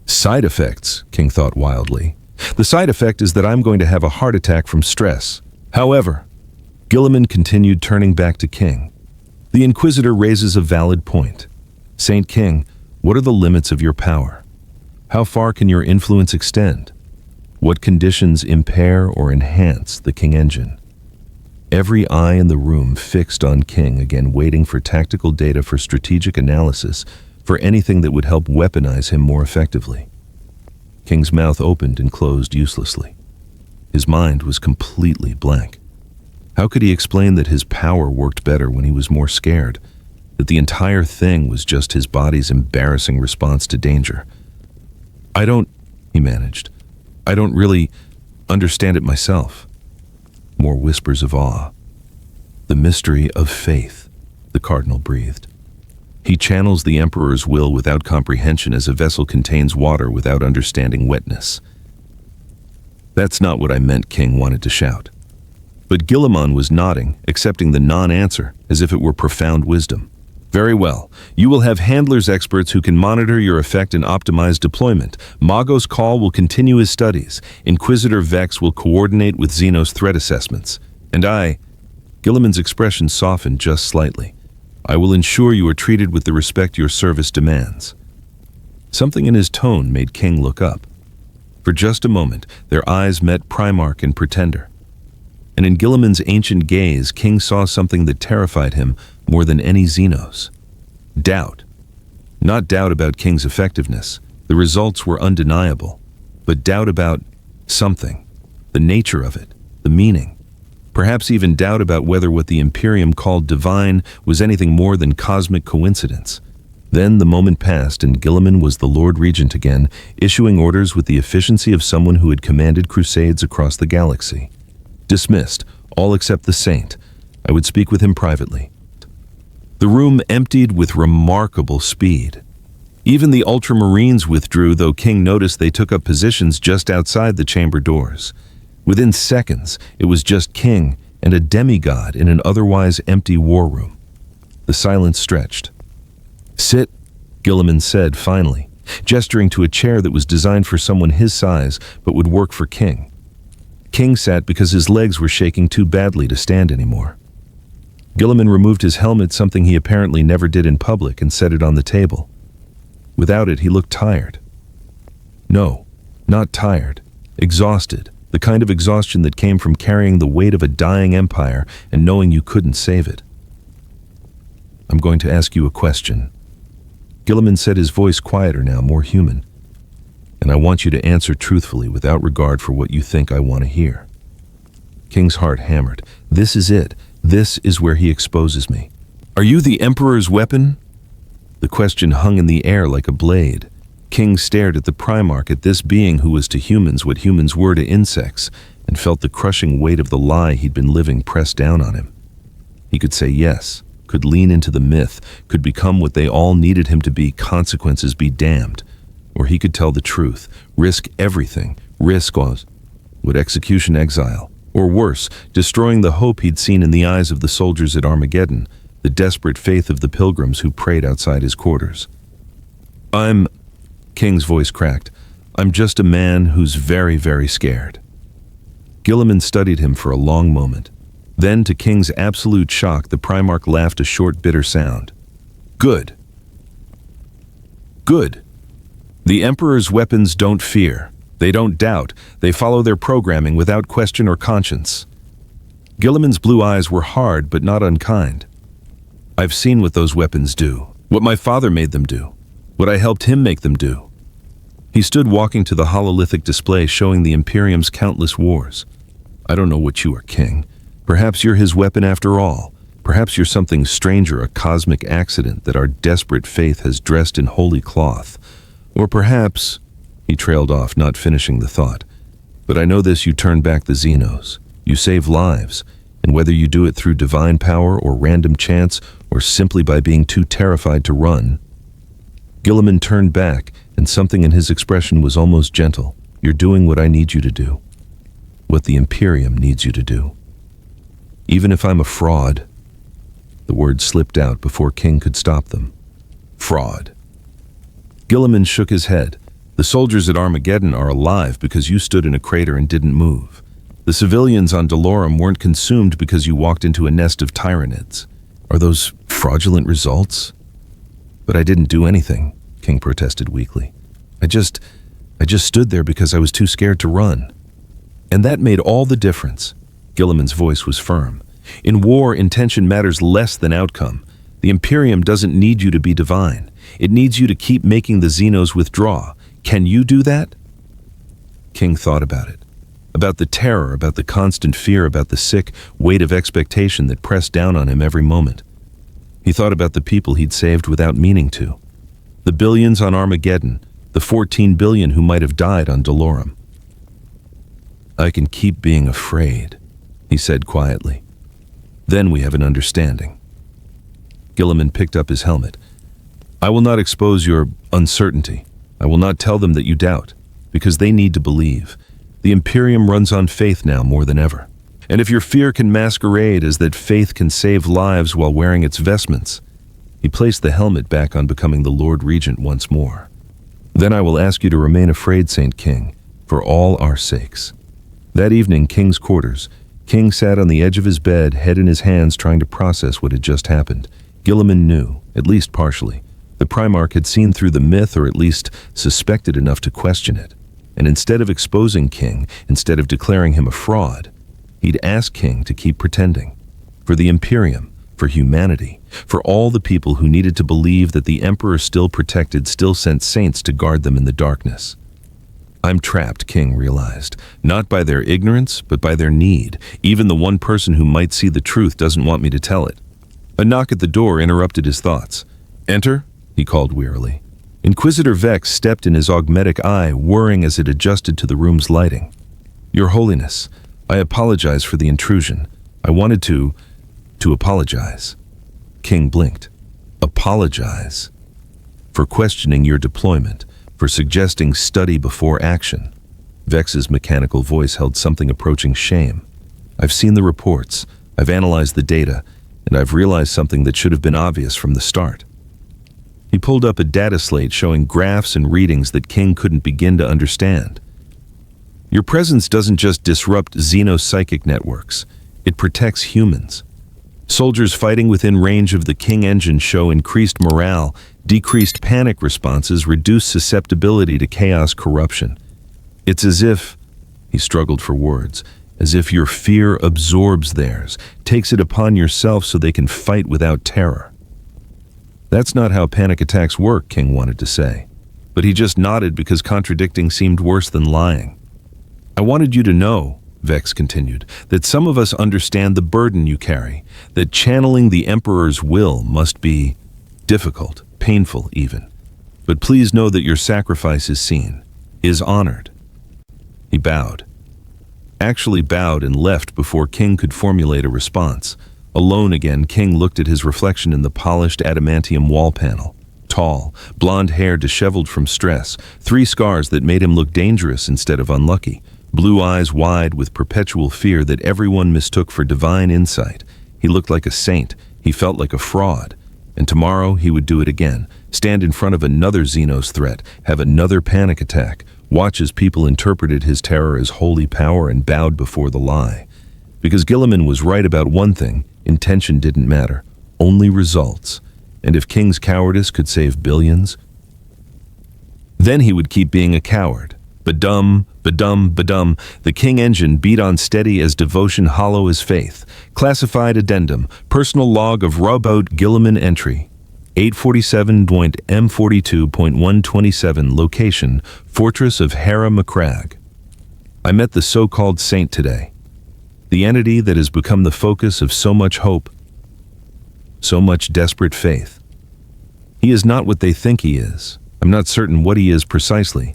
"Side effects?" King thought wildly. "The side effect is that I'm going to have a heart attack from stress. However," Gilliman continued, turning back to King, "the Inquisitor raises a valid point. Saint King, what are the limits of your power? How far can your influence extend? What conditions impair or enhance the King engine?" Every eye in the room fixed on King, again waiting for tactical data, for strategic analysis, for anything that would help weaponize him more effectively. King's mouth opened and closed uselessly. His mind was completely blank. How could he explain that his power worked better when he was more scared? That the entire thing was just his body's embarrassing response to danger? He managed. "I don't really understand it myself." More whispers of awe. "The mystery of faith," the Cardinal breathed. "He channels the Emperor's will without comprehension, as a vessel contains water without understanding wetness." "That's not what I meant," King wanted to shout. But Gilliman was nodding, accepting the non-answer, as if it were profound wisdom. "Very well. You will have handlers experts who can monitor your effect and optimize deployment. Magos Call will continue his studies. Inquisitor Vex will coordinate with Xenos threat assessments. And I..." Gilliman's expression softened just slightly. "I will ensure you are treated with the respect your service demands." Something in his tone made King look up. For just a moment, their eyes met, Primarch and Pretender. And in Gilliman's ancient gaze, King saw something that terrified him more than any Xenos. Doubt. Not doubt about King's effectiveness. The results were undeniable. But doubt about something. The nature of it. The meaning. Perhaps even doubt about whether what the Imperium called divine was anything more than cosmic coincidence. Then the moment passed and Gilliman was the Lord Regent again, issuing orders with the efficiency of someone who had commanded crusades across the galaxy. "Dismissed, all except the Saint. I would speak with him privately." The room emptied with remarkable speed. Even the Ultramarines withdrew, though King noticed they took up positions just outside the chamber doors. Within seconds, it was just King and a demigod in an otherwise empty war room. The silence stretched. "Sit," Gilliman said finally, gesturing to a chair that was designed for someone his size but would work for King. King sat because his legs were shaking too badly to stand anymore. Gilliman removed his helmet, something he apparently never did in public, and set it on the table. Without it, he looked tired. No, not tired. Exhausted. The kind of exhaustion that came from carrying the weight of a dying empire and knowing you couldn't save it. "I'm going to ask you a question." Gilliman said, his voice quieter now, more human. "And I want you to answer truthfully without regard for what you think I want to hear." King's heart hammered. This is it. This is where he exposes me. "Are you the Emperor's weapon?" The question hung in the air like a blade. King stared at the Primarch, at this being who was to humans what humans were to insects, and felt the crushing weight of the lie he'd been living press down on him. He could say yes, could lean into the myth, could become what they all needed him to be, consequences be damned. Or he could tell the truth, risk everything, risk would execution, exile, or worse, destroying the hope he'd seen in the eyes of the soldiers at Armageddon, the desperate faith of the pilgrims who prayed outside his quarters. King's voice cracked. "I'm just a man who's very, very scared." Gilliman studied him for a long moment. Then, to King's absolute shock, the Primarch laughed a short, bitter sound. "Good. Good. The Emperor's weapons don't fear. They don't doubt. They follow their programming without question or conscience." Gilliman's blue eyes were hard but not unkind. "I've seen what those weapons do. What my father made them do. What I helped him make them do." He stood walking to the hololithic display showing the Imperium's countless wars. "I don't know what you are, King. Perhaps you're his weapon after all. Perhaps you're something stranger, a cosmic accident that our desperate faith has dressed in holy cloth. Or perhaps," he trailed off, not finishing the thought, "but I know this, you turn back the Xenos. You save lives, and whether you do it through divine power or random chance or simply by being too terrified to run." Gilliman turned back, and something in his expression was almost gentle. "You're doing what I need you to do. What the Imperium needs you to do. Even if I'm a fraud." The words slipped out before King could stop them. "Fraud." Gilliman shook his head. "The soldiers at Armageddon are alive because you stood in a crater and didn't move. The civilians on Dolorum weren't consumed because you walked into a nest of Tyranids. Are those fraudulent results?" "But I didn't do anything," King protested weakly. I just stood there because I was too scared to run." "And that made all the difference." Gilliman's voice was firm. "In war, intention matters less than outcome. The Imperium doesn't need you to be divine. It needs you to keep making the Xenos withdraw. Can you do that?" King thought about it. About the terror, about the constant fear, about the sick weight of expectation that pressed down on him every moment. He thought about the people he'd saved without meaning to. The billions on Armageddon, the 14 billion who might have died on Dolorum. "I can keep being afraid," he said quietly. "Then we have an understanding." Gilliman picked up his helmet. "I will not expose your uncertainty. I will not tell them that you doubt, because they need to believe. The Imperium runs on faith now more than ever. And if your fear can masquerade as that faith can save lives while wearing its vestments," he placed the helmet back on, becoming the Lord Regent once more. "Then I will ask you to remain afraid, Saint King, for all our sakes." That evening, King's quarters. King sat on the edge of his bed, head in his hands, trying to process what had just happened. Gilliman knew, at least partially. The Primarch had seen through the myth, or at least suspected enough to question it. And instead of exposing King, instead of declaring him a fraud, he'd asked King to keep pretending. For the Imperium, for humanity, for all the people who needed to believe that the Emperor still protected, still sent saints to guard them in the darkness. "I'm trapped," King realized, not by their ignorance, but by their need. Even the one person who might see the truth doesn't want me to tell it. A knock at the door interrupted his thoughts. "Enter," he called wearily. Inquisitor Vex stepped in, his augmetic eye whirring as it adjusted to the room's lighting. "Your Holiness, I apologize for the intrusion. I wanted to apologize." King blinked. "Apologize? For questioning your deployment, for suggesting study before action." Vex's mechanical voice held something approaching shame. "I've seen the reports, I've analyzed the data, and I've realized something that should have been obvious from the start." He pulled up a data slate showing graphs and readings that King couldn't begin to understand. "Your presence doesn't just disrupt xenopsychic networks, it protects humans. Soldiers fighting within range of the King engine show increased morale, decreased panic responses, reduced susceptibility to chaos corruption. It's as if," he struggled for words, "as if your fear absorbs theirs, takes it upon yourself so they can fight without terror." "That's not how panic attacks work," King wanted to say, but he just nodded because contradicting seemed worse than lying. "I wanted you to know," Vex continued, "that some of us understand the burden you carry, that channeling the Emperor's will must be difficult, painful even. But please know that your sacrifice is seen, is honored." He bowed. Actually bowed and left before King could formulate a response. Alone again, King looked at his reflection in the polished adamantium wall panel. Tall, blonde hair disheveled from stress, 3 scars that made him look dangerous instead of unlucky. Blue eyes wide with perpetual fear that everyone mistook for divine insight. He looked like a saint. He felt like a fraud. And tomorrow he would do it again. Stand in front of another Xenos threat, have another panic attack, watch as people interpreted his terror as holy power and bowed before the lie. Because Gilliman was right about one thing, intention didn't matter, only results. And if King's cowardice could save billions, then he would keep being a coward. Badum, badum, badum, the King engine beat on steady as devotion hollow as faith. Classified addendum, personal log of Robot Gilliman entry. 847.M42.127 location, Fortress of Hera Macragge. I met the so-called saint today. The entity that has become the focus of so much hope, so much desperate faith. He is not what they think he is. I'm not certain what he is precisely.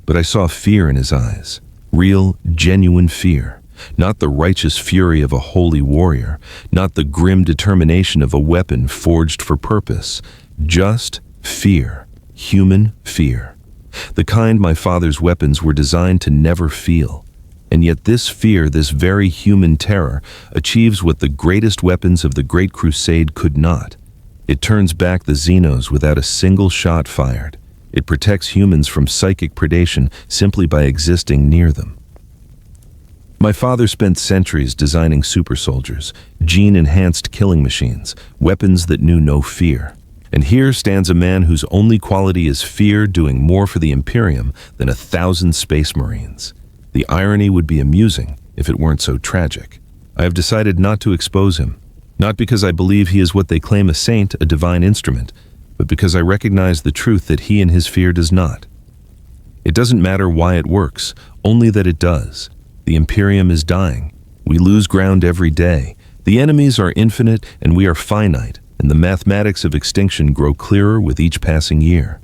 But I saw fear in his eyes, real, genuine fear, not the righteous fury of a holy warrior, not the grim determination of a weapon forged for purpose, just fear, human fear, the kind my father's weapons were designed to never feel. And yet this fear, this very human terror, achieves what the greatest weapons of the Great Crusade could not. It turns back the Xenos without a single shot fired. It protects humans from psychic predation simply by existing near them. My father spent centuries designing super soldiers, gene-enhanced killing machines, weapons that knew no fear. And here stands a man whose only quality is fear, doing more for the Imperium than 1,000 space marines. The irony would be amusing if it weren't so tragic. I have decided not to expose him, not because I believe he is what they claim a saint, a divine instrument, but because I recognize the truth that he and his fear does not. It doesn't matter why it works, only that it does. The Imperium is dying. We lose ground every day. The enemies are infinite and we are finite, and the mathematics of extinction grow clearer with each passing year.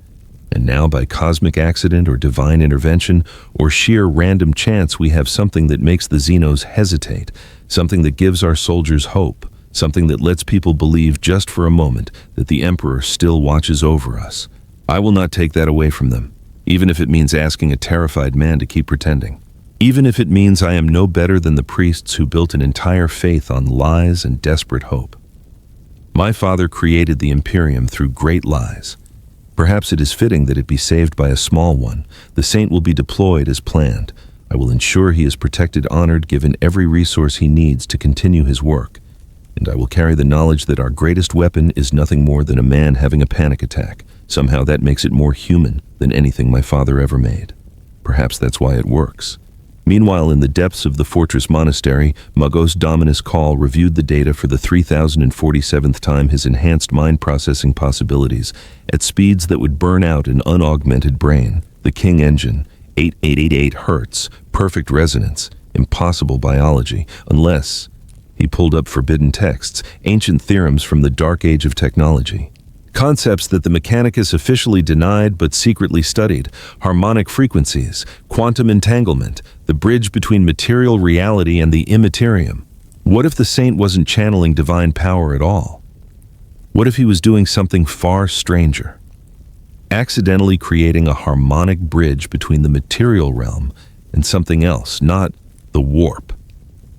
And now, by cosmic accident or divine intervention or sheer random chance, we have something that makes the Xenos hesitate, something that gives our soldiers hope. Something that lets people believe just for a moment that the Emperor still watches over us. I will not take that away from them, even if it means asking a terrified man to keep pretending. Even if it means I am no better than the priests who built an entire faith on lies and desperate hope. My father created the Imperium through great lies. Perhaps it is fitting that it be saved by a small one. The saint will be deployed as planned. I will ensure he is protected, honored, given every resource he needs to continue his work. And I will carry the knowledge that our greatest weapon is nothing more than a man having a panic attack. Somehow that makes it more human than anything my father ever made. Perhaps that's why it works. Meanwhile, in the depths of the fortress monastery, Magos Dominus Call reviewed the data for the 3047th time, his enhanced mind processing possibilities at speeds that would burn out an unaugmented brain. The King engine, 8888 Hertz, perfect resonance, impossible biology, unless... He pulled up forbidden texts, ancient theorems from the dark age of technology. Concepts that the Mechanicus officially denied but secretly studied, harmonic frequencies, quantum entanglement, the bridge between material reality and the immaterium. What if the saint wasn't channeling divine power at all? What if he was doing something far stranger? Accidentally creating a harmonic bridge between the material realm and something else, not the warp.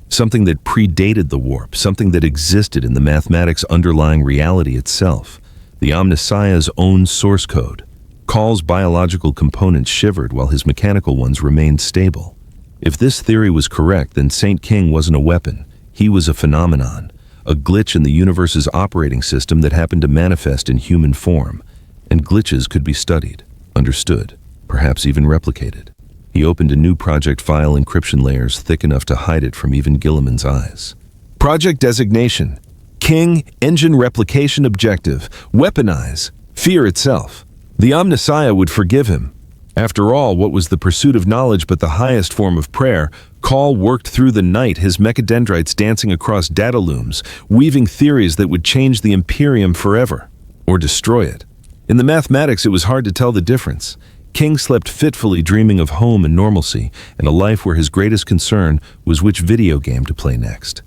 Something that predated the warp, something that existed in the mathematics underlying reality itself. The Omnissiah's own source code. Call's biological components shivered while his mechanical ones remained stable. If this theory was correct, then Saint King wasn't a weapon. He was a phenomenon, a glitch in the universe's operating system that happened to manifest in human form. And glitches could be studied, understood, perhaps even replicated. He opened a new project file encryption layers thick enough to hide it from even Gilliman's eyes. Project designation: King Engine Replication Objective. Weaponize fear itself. The Omnissiah would forgive him. After all, what was the pursuit of knowledge but the highest form of prayer? Call worked through the night, his mechadendrites dancing across data looms, weaving theories that would change the Imperium forever, or destroy it. In the mathematics, it was hard to tell the difference. King slept fitfully, dreaming of home and normalcy, and a life where his greatest concern was which video game to play next.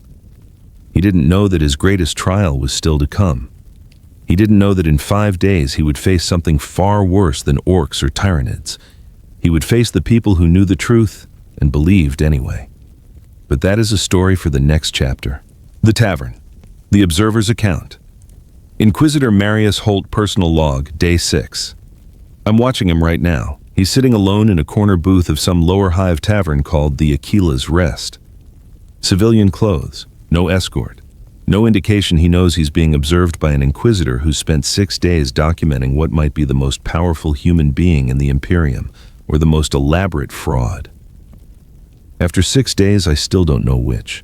He didn't know that his greatest trial was still to come. He didn't know that in 5 days he would face something far worse than orcs or tyrannids. He would face the people who knew the truth and believed anyway. But that is a story for the next chapter. The Tavern. The Observer's Account. Inquisitor Marius Holt personal log, day 6. I'm watching him right now. He's sitting alone in a corner booth of some lower hive tavern called the Aquila's Rest. Civilian clothes, no escort. No indication he knows he's being observed by an inquisitor who spent 6 days documenting what might be the most powerful human being in the Imperium, or the most elaborate fraud. After 6 days, I still don't know which.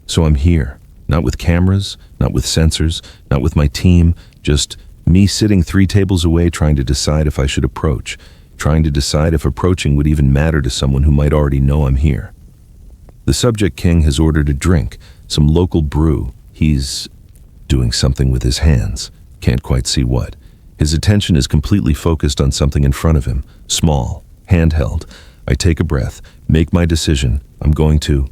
So I'm here, not with cameras, not with sensors, not with my team, just me sitting 3 tables away trying to decide if I should approach, trying to decide if approaching would even matter to someone who might already know I'm here. The subject king has ordered a drink, some local brew. He's doing something with his hands. Can't quite see what. His attention is completely focused on something in front of him. Small, handheld. I take a breath, make my decision. I'm going to.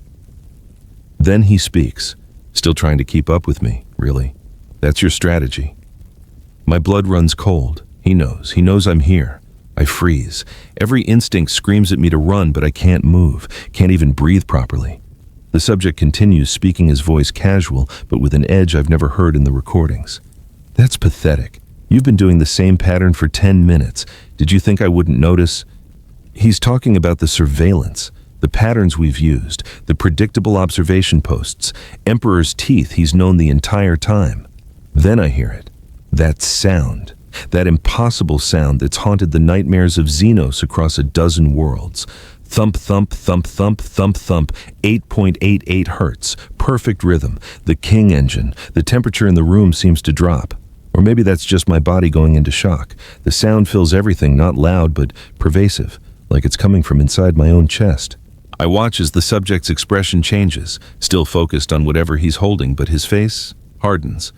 Then he speaks. Still trying to keep up with me, really. That's your strategy. My blood runs cold. He knows I'm here. I freeze. Every instinct screams at me to run, but I can't move, can't even breathe properly. The subject continues, speaking his voice casual, but with an edge I've never heard in the recordings. That's pathetic. You've been doing the same pattern for 10 minutes. Did you think I wouldn't notice? He's talking about the surveillance, the patterns we've used, the predictable observation posts, Emperor's teeth he's known the entire time. Then I hear it. That sound. That impossible sound that's haunted the nightmares of Xenos across a dozen worlds. Thump, thump, thump, thump, thump, thump, 8.88 hertz, perfect rhythm, the King engine. The temperature in the room seems to drop. Or maybe that's just my body going into shock. The sound fills everything, not loud, but pervasive, like it's coming from inside my own chest. I watch as the subject's expression changes, still focused on whatever he's holding, but his face hardens,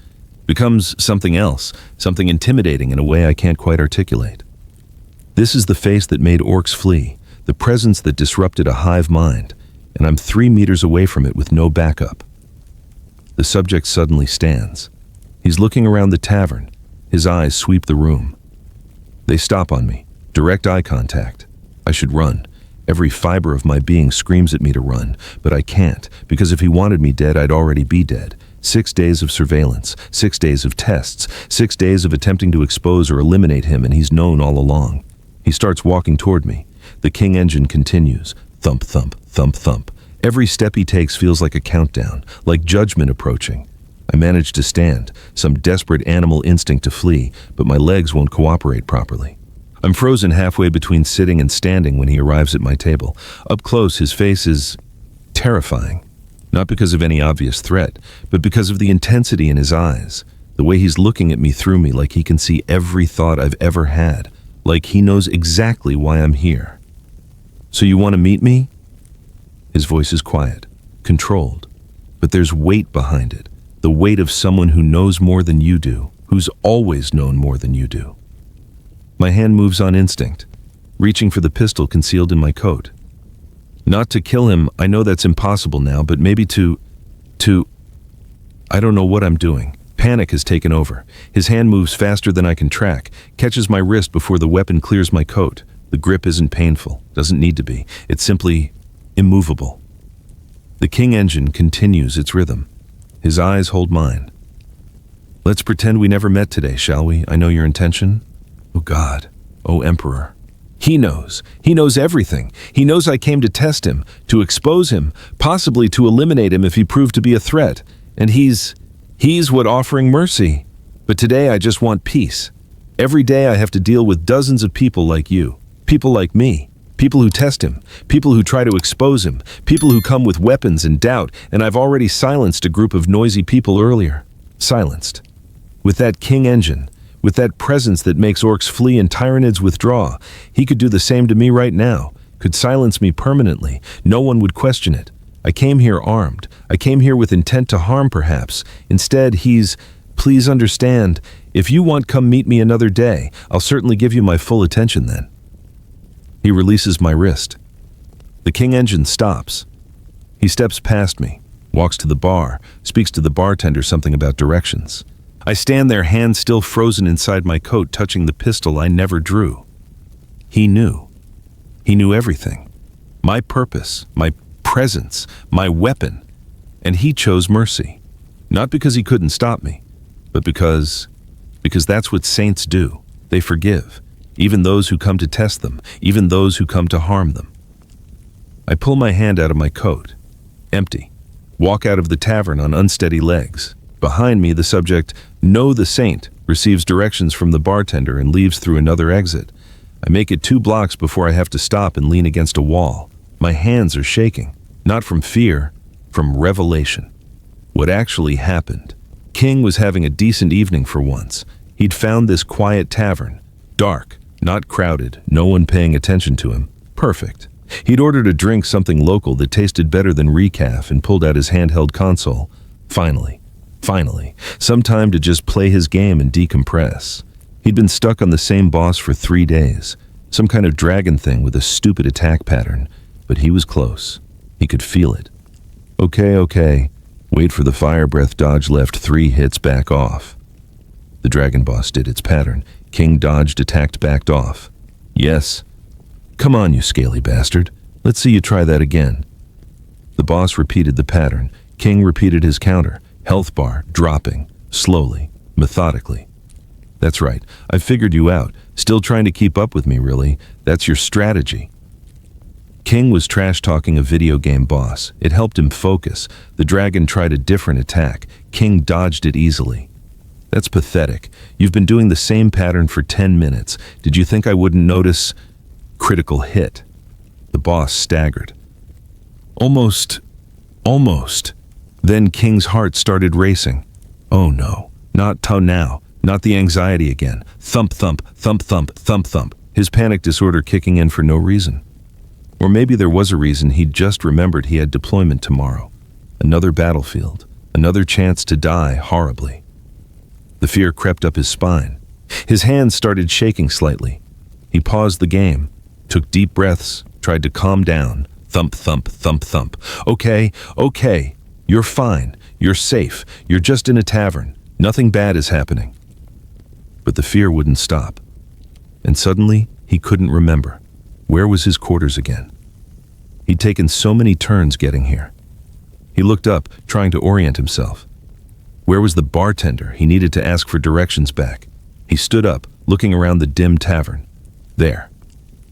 becomes something else, something intimidating in a way I can't quite articulate. This is the face that made orcs flee, the presence that disrupted a hive mind, and I'm 3 meters away from it with no backup. The subject suddenly stands. He's looking around the tavern. His eyes sweep the room. They stop on me, direct eye contact. I should run. Every fiber of my being screams at me to run, but I can't, because if he wanted me dead, I'd already be dead. 6 days of surveillance, 6 days of tests, 6 days of attempting to expose or eliminate him, and he's known all along. He starts walking toward me. The King engine continues. Thump, thump, thump, thump. Every step he takes feels like a countdown, like judgment approaching. I manage to stand, some desperate animal instinct to flee, but my legs won't cooperate properly. I'm frozen halfway between sitting and standing when he arrives at my table. Up close, his face is terrifying. Not because of any obvious threat, but because of the intensity in his eyes. The way he's looking at me through me, like he can see every thought I've ever had. Like he knows exactly why I'm here. So you want to meet me? His voice is quiet, controlled, but there's weight behind it. The weight of someone who knows more than you do, who's always known more than you do. My hand moves on instinct, reaching for the pistol concealed in my coat. Not to kill him, I know that's impossible now, but maybe to... I don't know what I'm doing. Panic has taken over. His hand moves faster than I can track, catches my wrist before the weapon clears my coat. The grip isn't painful, doesn't need to be. It's simply immovable. The King engine continues its rhythm. His eyes hold mine. Let's pretend we never met today, shall we? I know your intention. Oh God, oh Emperor. He knows. He knows everything. He knows I came to test him, to expose him, possibly to eliminate him if he proved to be a threat. And he's what offering mercy. But today I just want peace. Every day I have to deal with dozens of people like you, people like me, people who test him, people who try to expose him, people who come with weapons and doubt, and I've already silenced a group of noisy people earlier. Silenced. With that King engine, with that presence that makes orcs flee and tyranids withdraw, he could do the same to me right now, could silence me permanently. No one would question it. I came here armed. I came here with intent to harm, perhaps. Instead, please understand, if you want, come meet me another day. I'll certainly give you my full attention then. He releases my wrist. The King engine stops. He steps past me, walks to the bar, speaks to the bartender something about directions. I stand there, hands still frozen inside my coat, touching the pistol I never drew. He knew. He knew everything. My purpose, my presence, my weapon. And he chose mercy. Not because he couldn't stop me, but because that's what saints do. They forgive, even those who come to test them, even those who come to harm them. I pull my hand out of my coat, empty, walk out of the tavern on unsteady legs. Behind me, the subject, "Know the Saint," receives directions from the bartender and leaves through another exit. I make it 2 blocks before I have to stop and lean against a wall. My hands are shaking, not from fear, from revelation. What actually happened? King was having a decent evening for once. He'd found this quiet tavern, dark, not crowded, no one paying attention to him. Perfect. He'd ordered a drink, something local that tasted better than recaf, and pulled out his handheld console. Finally, some time to just play his game and decompress. He'd been stuck on the same boss for 3 days, some kind of dragon thing with a stupid attack pattern, but he was close. He could feel it. Okay. Wait for the fire breath, dodge left, 3 hits, back off. The dragon boss did its pattern. King dodged, attacked, backed off. Yes. Come on, you scaly bastard. Let's see you try that again. The boss repeated the pattern. King repeated his counter. Health bar dropping, slowly, methodically. That's right, I figured you out. Still trying to keep up with me, really. That's your strategy. King was trash-talking a video game boss. It helped him focus. The dragon tried a different attack. King dodged it easily. That's pathetic. You've been doing the same pattern for 10 minutes. Did you think I wouldn't notice? Critical hit. The boss staggered. Almost. Then King's heart started racing. Oh no, not now, not the anxiety again. Thump, thump, thump, thump, thump, thump. His panic disorder kicking in for no reason. Or maybe there was a reason. He'd just remembered he had deployment tomorrow. Another battlefield, another chance to die horribly. The fear crept up his spine. His hands started shaking slightly. He paused the game, took deep breaths, tried to calm down. Thump, thump, thump, thump. Okay. You're fine. You're safe. You're just in a tavern. Nothing bad is happening. But the fear wouldn't stop. And suddenly, he couldn't remember. Where was his quarters again? He'd taken so many turns getting here. He looked up, trying to orient himself. Where was the bartender? He needed to ask for directions back. He stood up, looking around the dim tavern. There.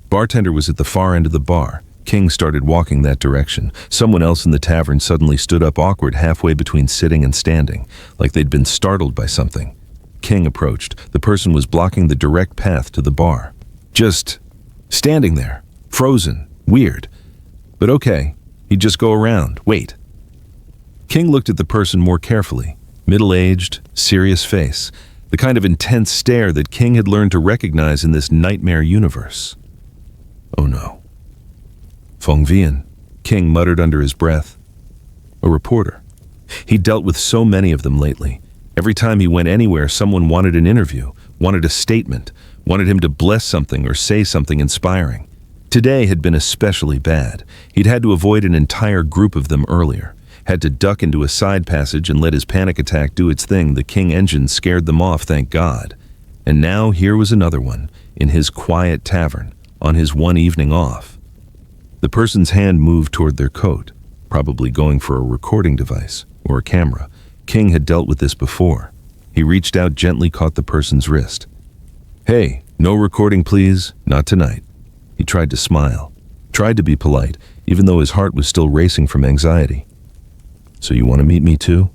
Bartender was at the far end of the bar. King started walking that direction. Someone else in the tavern suddenly stood up, awkward, halfway between sitting and standing, like they'd been startled by something. King approached. The person was blocking the direct path to the bar. Just standing there, frozen, weird. But okay, he'd just go around, wait. King looked at the person more carefully. Middle-aged, serious face. The kind of intense stare that King had learned to recognize in this nightmare universe. Oh no. Feng Vian, King muttered under his breath. A reporter. He'd dealt with so many of them lately. Every time he went anywhere, someone wanted an interview, wanted a statement, wanted him to bless something or say something inspiring. Today had been especially bad. He'd had to avoid an entire group of them earlier, had to duck into a side passage and let his panic attack do its thing. The King engine scared them off, thank God. And now here was another one, in his quiet tavern, on his one evening off. The person's hand moved toward their coat, probably going for a recording device or a camera. King had dealt with this before. He reached out, gently caught the person's wrist. "Hey, no recording please, not tonight." He tried to smile, tried to be polite, even though his heart was still racing from anxiety. "So you want to meet me too?"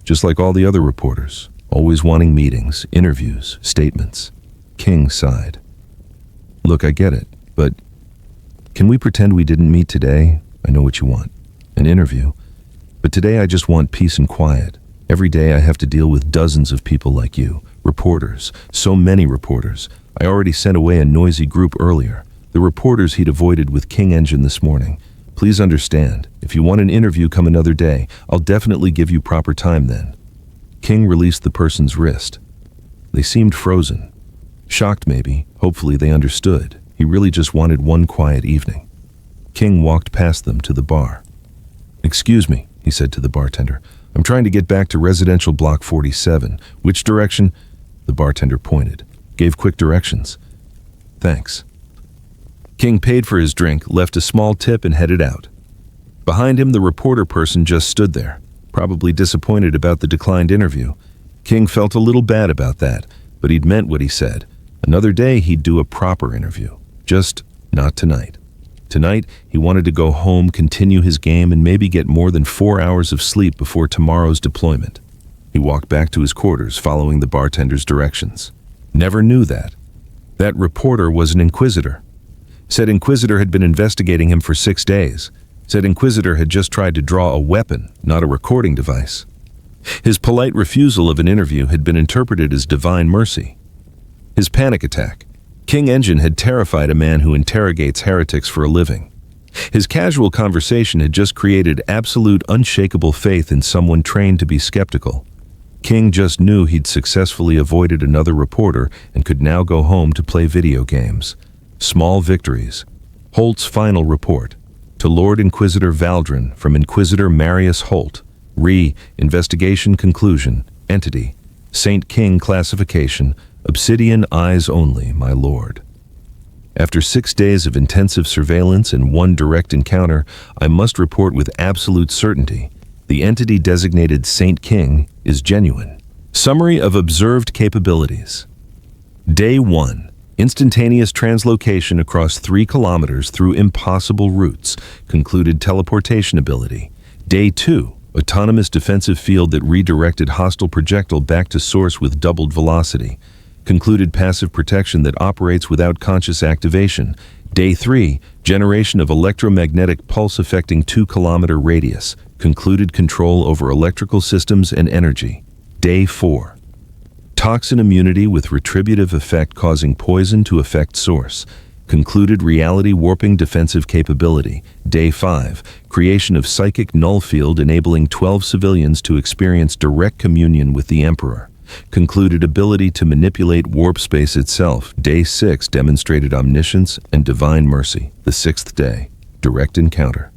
Just like all the other reporters, always wanting meetings, interviews, statements. King sighed. "Look, I get it, but can we pretend we didn't meet today? I know what you want, an interview. But today I just want peace and quiet. Every day I have to deal with dozens of people like you, reporters, so many reporters. I already sent away a noisy group earlier. The reporters he'd avoided with King Engine this morning. Please understand, if you want an interview, come another day. I'll definitely give you proper time then." King released the person's wrist. They seemed frozen. Shocked maybe, hopefully they understood. He really just wanted one quiet evening. King walked past them to the bar. "Excuse me," he said to the bartender. "I'm trying to get back to residential block 47. Which direction?" The bartender pointed, gave quick directions. "Thanks." King paid for his drink, left a small tip, and headed out. Behind him, the reporter person just stood there, probably disappointed about the declined interview. King felt a little bad about that, but he'd meant what he said. Another day, he'd do a proper interview. Just not tonight. Tonight, he wanted to go home, continue his game, and maybe get more than 4 hours of sleep before tomorrow's deployment. He walked back to his quarters, following the bartender's directions. Never knew that. That reporter was an inquisitor. Said inquisitor had been investigating him for 6 days. Said inquisitor had just tried to draw a weapon, not a recording device. His polite refusal of an interview had been interpreted as divine mercy. His panic attack. King Engine had terrified a man who interrogates heretics for a living. His casual conversation had just created absolute, unshakable faith in someone trained to be skeptical. King just knew he'd successfully avoided another reporter and could now go home to play video games. Small victories. Holt's final report. To Lord Inquisitor Valdrin from Inquisitor Marius Holt. Investigation conclusion. Entity. Saint King classification. Obsidian eyes only, my lord. After 6 days of intensive surveillance and one direct encounter, I must report with absolute certainty the entity designated Saint King is genuine. Summary of observed capabilities. Day 1. Instantaneous translocation across 3 kilometers through impossible routes. Concluded teleportation ability. Day 2. Autonomous defensive field that redirected hostile projectile back to source with doubled velocity. Concluded passive protection that operates without conscious activation. Day 3, generation of electromagnetic pulse affecting 2-kilometer radius. Concluded control over electrical systems and energy. Day 4, toxin immunity with retributive effect causing poison to affect source. Concluded reality warping defensive capability. Day 5, creation of psychic null field enabling 12 civilians to experience direct communion with the Emperor. Concluded ability to manipulate warp space itself. Day 6 demonstrated omniscience and divine mercy. The 6th day, direct encounter.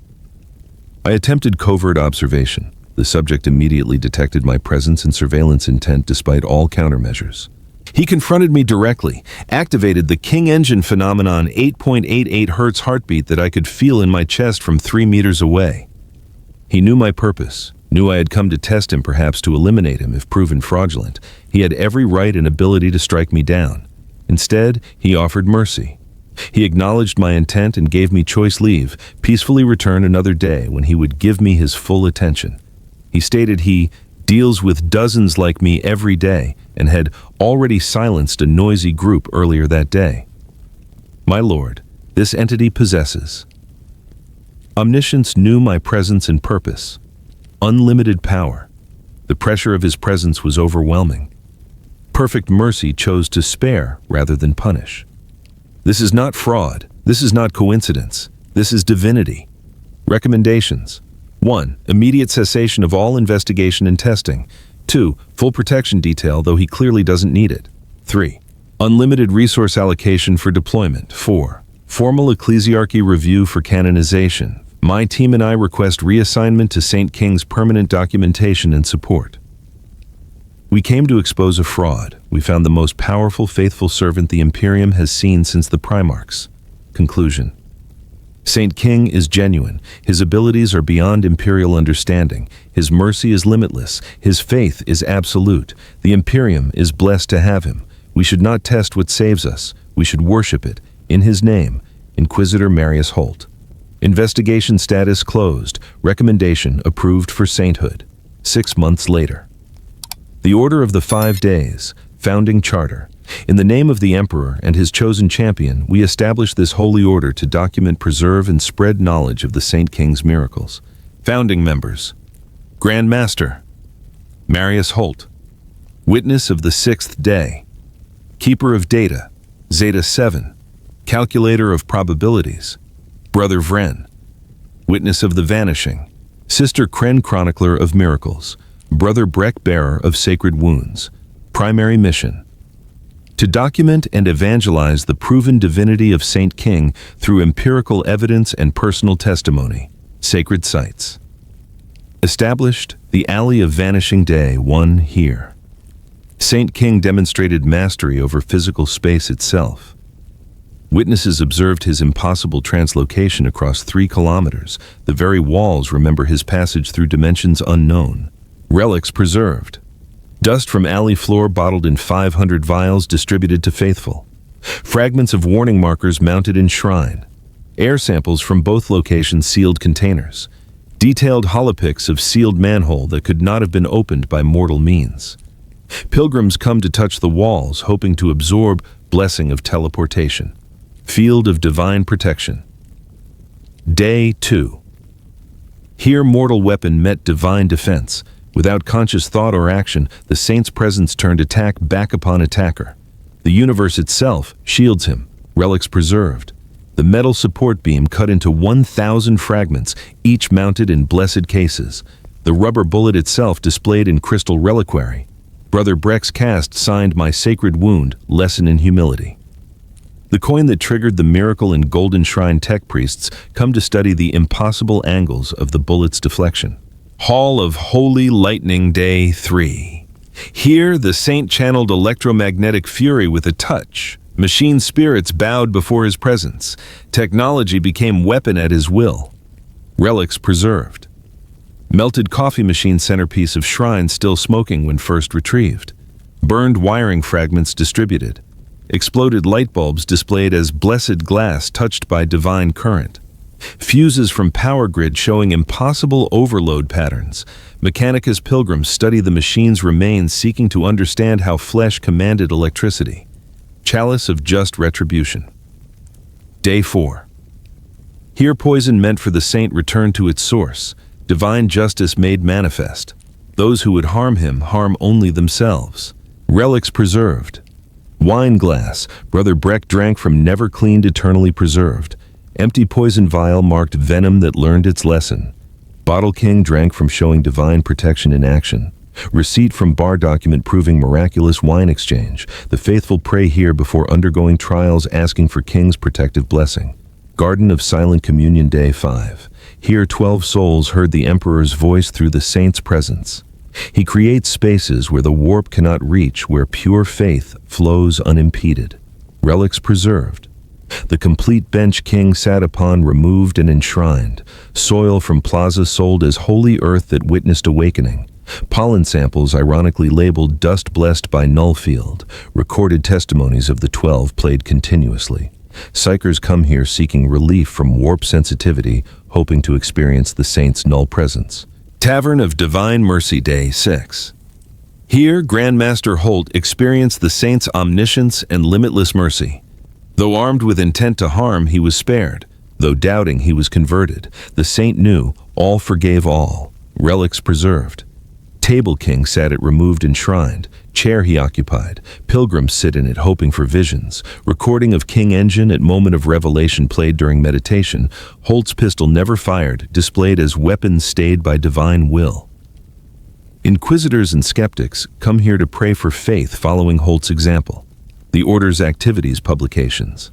I attempted covert observation. The subject immediately detected my presence and surveillance intent despite all countermeasures. He confronted me directly, activated the King Engine phenomenon 8.88 Hz heartbeat that I could feel in my chest from 3 meters away. He knew my purpose. Knew I had come to test him, perhaps to eliminate him if proven fraudulent. He had every right and ability to strike me down. Instead, he offered mercy. He acknowledged my intent and gave me choice leave, peacefully return another day when he would give me his full attention. He stated he deals with dozens like me every day and had already silenced a noisy group earlier that day. My lord, this entity possesses omniscience, knew my presence and purpose. Unlimited power. The pressure of his presence was overwhelming. Perfect mercy chose to spare rather than punish. This is not fraud. This is not coincidence. This is divinity. Recommendations. 1. Immediate cessation of all investigation and testing. 2. Full protection detail, though he clearly doesn't need it. 3. Unlimited resource allocation for deployment. 4. Formal ecclesiarchy review for canonization. My team and I request reassignment to St. King's permanent documentation and support. We came to expose a fraud. We found the most powerful, faithful servant the Imperium has seen since the Primarchs. Conclusion. Saint King is genuine. His abilities are beyond imperial understanding. His mercy is limitless. His faith is absolute. The Imperium is blessed to have him. We should not test what saves us. We should worship it. In his name, Inquisitor Marius Holt. Investigation status closed. Recommendation approved for sainthood. 6 months later. The Order of the 5 Days. Founding Charter. In the name of the Emperor and his chosen champion, we establish this holy order to document, preserve, and spread knowledge of the Saint King's miracles. Founding members. Grand Master Marius Holt. Witness of the 6th Day. Keeper of Data Zeta 7. Calculator of Probabilities Brother Vren. Witness of the Vanishing. Sister Kren, Chronicler of Miracles. Brother Breck, Bearer of Sacred Wounds. Primary mission: to document and evangelize the proven divinity of Saint King through empirical evidence and personal testimony. Sacred sites. Established, the Alley of Vanishing Day 1 here. Saint King demonstrated mastery over physical space itself. Witnesses observed his impossible translocation across 3 kilometers. The very walls remember his passage through dimensions unknown. Relics preserved. Dust from alley floor bottled in 500 vials distributed to faithful. Fragments of warning markers mounted in shrine. Air samples from both locations sealed containers. Detailed holopics of sealed manhole that could not have been opened by mortal means. Pilgrims come to touch the walls, hoping to absorb blessing of teleportation. Field of divine protection. Day 2. Here mortal weapon met divine defense. Without conscious thought or action, the saint's presence turned attack back upon attacker. The universe itself shields him. Relics preserved. The metal support beam cut into 1,000 fragments, each mounted in blessed cases. The rubber bullet itself displayed in crystal reliquary. Brother Breck's cast signed My Sacred Wound, Lesson in Humility. The coin that triggered the miracle in Golden Shrine tech priests come to study the impossible angles of the bullet's deflection. Hall of Holy Lightning Day 3. Here the saint channeled electromagnetic fury with a touch. Machine spirits bowed before his presence. Technology became weapon at his will. Relics preserved. Melted coffee machine centerpiece of shrine still smoking when first retrieved. Burned wiring fragments distributed. Exploded light bulbs displayed as blessed glass touched by divine current. Fuses from power grid showing impossible overload patterns. Mechanicus pilgrims study the machine's remains, seeking to understand how flesh commanded electricity. Chalice of just retribution. Day 4. Here poison meant for the saint returned to its source. Divine justice made manifest. Those who would harm him harm only themselves. Relics preserved. Wine glass. Brother Breck drank from never cleaned, eternally preserved. Empty poison vial marked venom that learned its lesson. Bottle King drank from showing divine protection in action. Receipt from bar document proving miraculous wine exchange. The faithful pray here before undergoing trials, asking for King's protective blessing. Garden of Silent Communion Day 5. Here 12 souls heard the Emperor's voice through the saint's presence. He creates spaces where the warp cannot reach, where pure faith flows unimpeded. Relics preserved. The complete bench King sat upon removed and enshrined. Soil from plaza sold as holy earth that witnessed awakening. Pollen samples ironically labeled dust blessed by Nullfield. Recorded testimonies of the 12 played continuously. Psychers come here seeking relief from warp sensitivity, hoping to experience the saint's null presence. Tavern of Divine Mercy Day 6. Here Grandmaster Holt experienced the saint's omniscience and limitless mercy. Though armed with intent to harm, he was spared. Though doubting, he was converted. The saint knew, all forgave all. Relics preserved. Table King sat it removed enshrined. Chair he occupied. Pilgrims sit in it hoping for visions. Recording of King Engine at moment of revelation played during meditation. Holt's pistol never fired, displayed as weapons stayed by divine will. Inquisitors and skeptics come here to pray for faith following Holt's example. The Order's activities publications.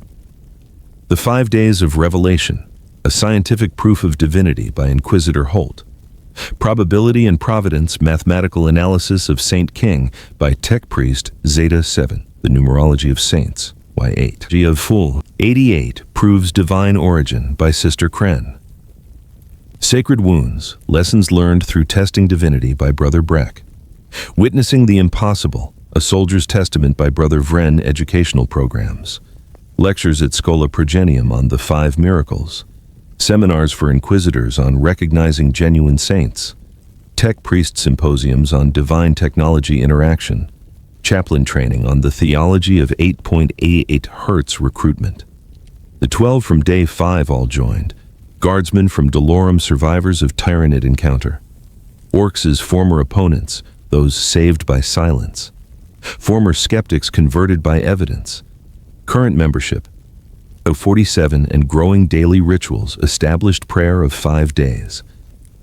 The 5 Days of Revelation, a scientific proof of divinity by Inquisitor Holt. Probability and Providence Mathematical Analysis of Saint King by Tech Priest Zeta 7, the Numerology of Saints, by 8. G of Full. 88 proves divine origin by Sister Kren. Sacred Wounds, lessons learned through testing divinity by Brother Breck. Witnessing the Impossible, a soldier's testament by Brother Vren educational programs. Lectures at Schola Progenium on the 5 miracles. Seminars for inquisitors on recognizing genuine saints. Tech priest symposiums on divine technology interaction. Chaplain training on the theology of 8.88 Hertz recruitment. The 12 from day 5 all joined. Guardsmen from Dolorum, survivors of Tyranid encounter. Orcs' former opponents, those saved by silence. Former skeptics converted by evidence. Current membership. 47 and growing daily rituals, established prayer of 5 days.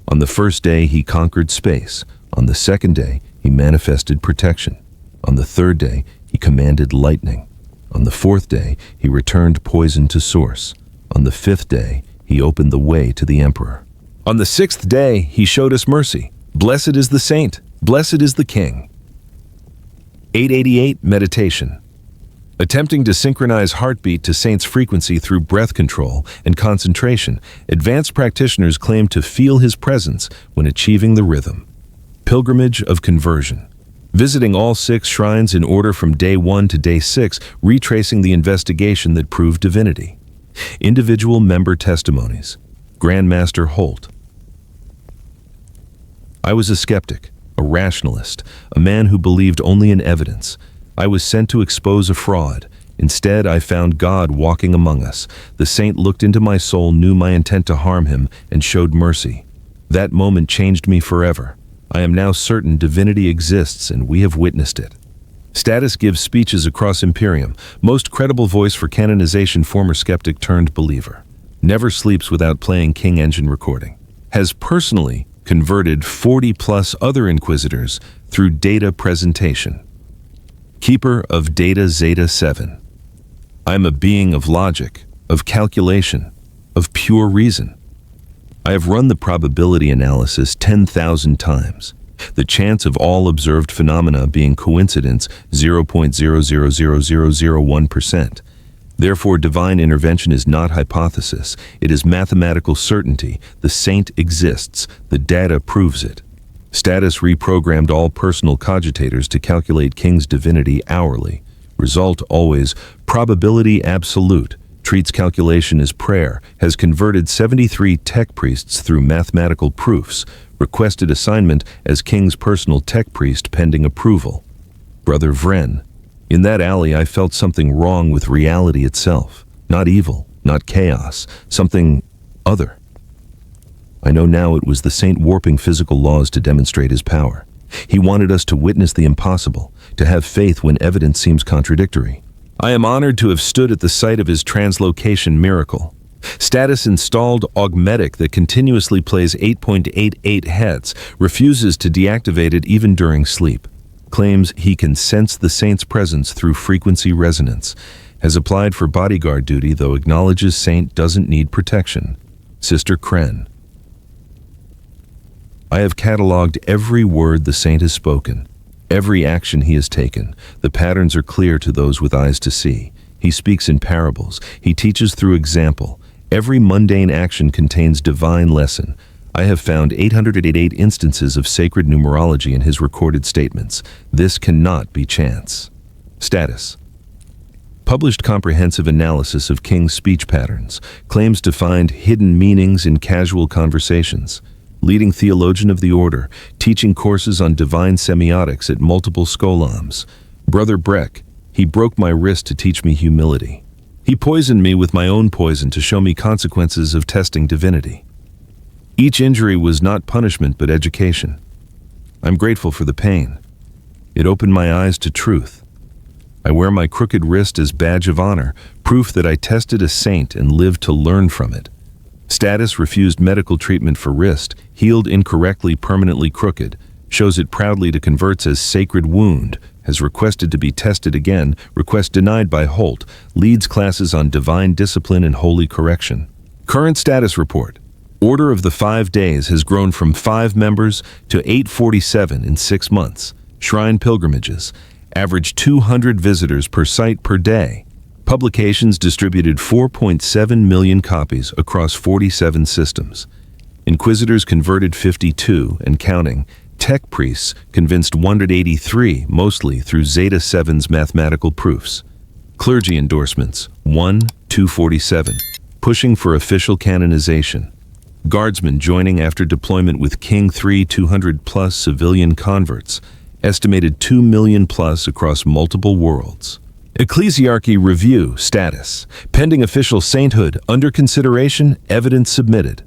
On the first day he conquered space. On the second day he manifested protection. On the third day he commanded lightning. On the fourth day he returned poison to source. On the fifth day he opened the way to the emperor. On the sixth day he showed us mercy. Blessed is the saint, blessed is the king. 888 Meditation. Attempting to synchronize heartbeat to saints' frequency through breath control and concentration, advanced practitioners claim to feel his presence when achieving the rhythm. Pilgrimage of conversion. Visiting all 6 shrines in order from day 1 to day 6, retracing the investigation that proved divinity. Individual member testimonies. Grandmaster Holt. I was a skeptic, a rationalist, a man who believed only in evidence. I was sent to expose a fraud. Instead, I found God walking among us. The saint looked into my soul, knew my intent to harm him, and showed mercy. That moment changed me forever. I am now certain divinity exists, and we have witnessed it. Status gives speeches across Imperium. Most credible voice for canonization, former skeptic turned believer. Never sleeps without playing King Engine recording. Has personally converted 40+ other inquisitors through data presentation. Keeper of Data Zeta 7. I am a being of logic, of calculation, of pure reason. I have run the probability analysis 10,000 times. The chance of all observed phenomena being coincidence 0.000001%. Therefore, divine intervention is not hypothesis. It is mathematical certainty. The saint exists. The data proves it. Status reprogrammed all personal cogitators to calculate King's divinity hourly. Result always probability absolute. Treats calculation as prayer. Has converted 73 tech priests through mathematical proofs. Requested assignment as King's personal tech priest pending approval. Brother Vren. In that alley I felt something wrong with reality itself. Not evil, not chaos, something other. I know now it was the saint warping physical laws to demonstrate his power. He wanted us to witness the impossible, to have faith when evidence seems contradictory. I am honored to have stood at the site of his translocation miracle. Status installed augmetic that continuously plays 8.88 Hz, refuses to deactivate it even during sleep. Claims he can sense the saint's presence through frequency resonance. Has applied for bodyguard duty though acknowledges saint doesn't need protection. Sister Kren. I have cataloged every word the saint has spoken, every action he has taken. The patterns are clear to those with eyes to see. He speaks in parables. He teaches through example. Every mundane action contains divine lesson. I have found 888 instances of sacred numerology in his recorded statements. This cannot be chance. Status. Published comprehensive analysis of King's speech patterns. Claims to find hidden meanings in casual conversations. Leading theologian of the order, teaching courses on divine semiotics at multiple scholams. Brother Breck, he broke my wrist to teach me humility. He poisoned me with my own poison to show me consequences of testing divinity. Each injury was not punishment but education. I'm grateful for the pain. It opened my eyes to truth. I wear my crooked wrist as badge of honor, proof that I tested a saint and lived to learn from it. Status refused medical treatment for wrist, healed incorrectly, permanently crooked, shows it proudly to converts as sacred wound, has requested to be tested again, request denied by Holt, leads classes on divine discipline and holy correction. Current status report. Order of the 5 days has grown from 5 members to 847 in 6 months. Shrine pilgrimages. Average 200 visitors per site per day. Publications distributed 4.7 million copies across 47 systems. Inquisitors converted 52 and counting. Tech priests convinced 183, mostly through Zeta 7's mathematical proofs. Clergy endorsements, 247, pushing for official canonization. Guardsmen joining after deployment with King 3 200-plus civilian converts, estimated 2 million plus across multiple worlds. Ecclesiarchy review status, pending official sainthood, under consideration, evidence submitted.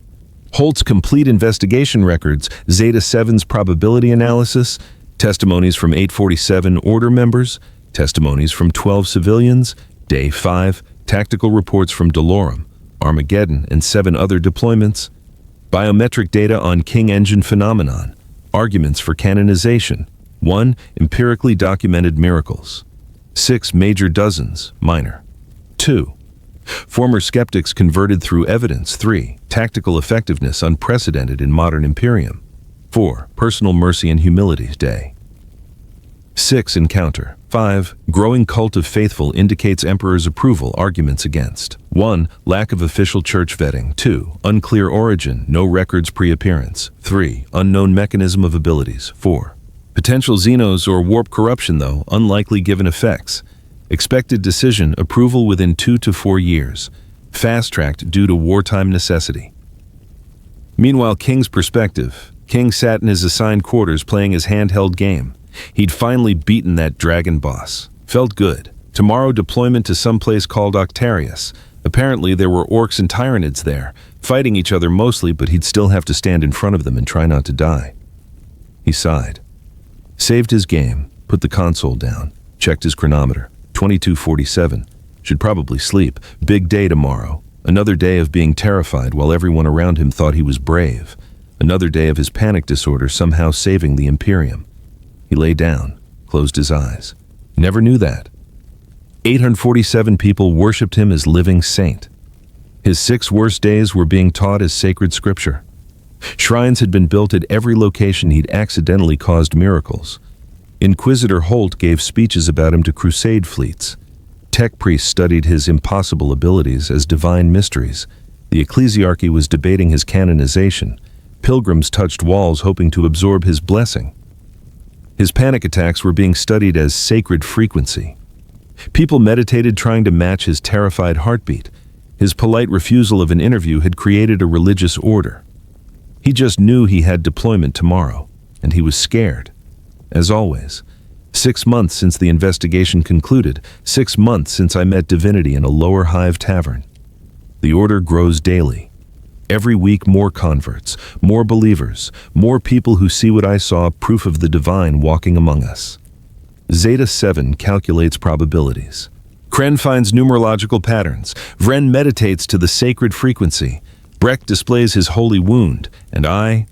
Holt's complete investigation records, Zeta 7's probability analysis, testimonies from 847 Order members, testimonies from 12 civilians, Day 5, tactical reports from Dolorum, Armageddon, and 7 other deployments, biometric data on King Engine phenomenon, arguments for canonization, 1. Empirically documented miracles, 6 major dozens, minor, 2. Former skeptics converted through evidence, 3. Tactical effectiveness unprecedented in modern Imperium, 4. Personal mercy and humility, Day 6. Encounter, 5. Growing cult of faithful indicates Emperor's approval, arguments against, 1. Lack of official church vetting, 2. Unclear origin, no records pre-appearance, 3. Unknown mechanism of abilities, 4. Potential xenos or warp corruption, though unlikely given effects. Expected decision, approval within 2 to 4 years. Fast-tracked due to wartime necessity. Meanwhile, King's perspective. King sat in his assigned quarters playing his handheld game. He'd finally beaten that dragon boss. Felt good. Tomorrow, deployment to some place called Octarius. Apparently, there were orcs and tyrannids there, fighting each other mostly, but he'd still have to stand in front of them and try not to die. He sighed. Saved his game, put the console down, checked his chronometer. 22:47. Should probably sleep. Big day tomorrow. Another day of being terrified while everyone around him thought he was brave. Another day of his panic disorder somehow saving the Imperium. He lay down, closed his eyes. Never knew that. 847 people worshipped him as living saint. His 6 worst days were being taught as sacred scripture. Shrines had been built at every location he'd accidentally caused miracles. Inquisitor Holt gave speeches about him to crusade fleets. Tech priests studied his impossible abilities as divine mysteries. The ecclesiarchy was debating his canonization. Pilgrims touched walls hoping to absorb his blessing. His panic attacks were being studied as sacred frequency. People meditated trying to match his terrified heartbeat. His polite refusal of an interview had created a religious order. He just knew he had deployment tomorrow, and he was scared. As always, 6 months since the investigation concluded, 6 months since I met Divinity in a lower hive tavern. The order grows daily. Every week more converts, more believers, more people who see what I saw, proof of the divine walking among us. Zeta 7 calculates probabilities. Kren finds numerological patterns. Vren meditates to the sacred frequency. Breck displays his holy wound, and I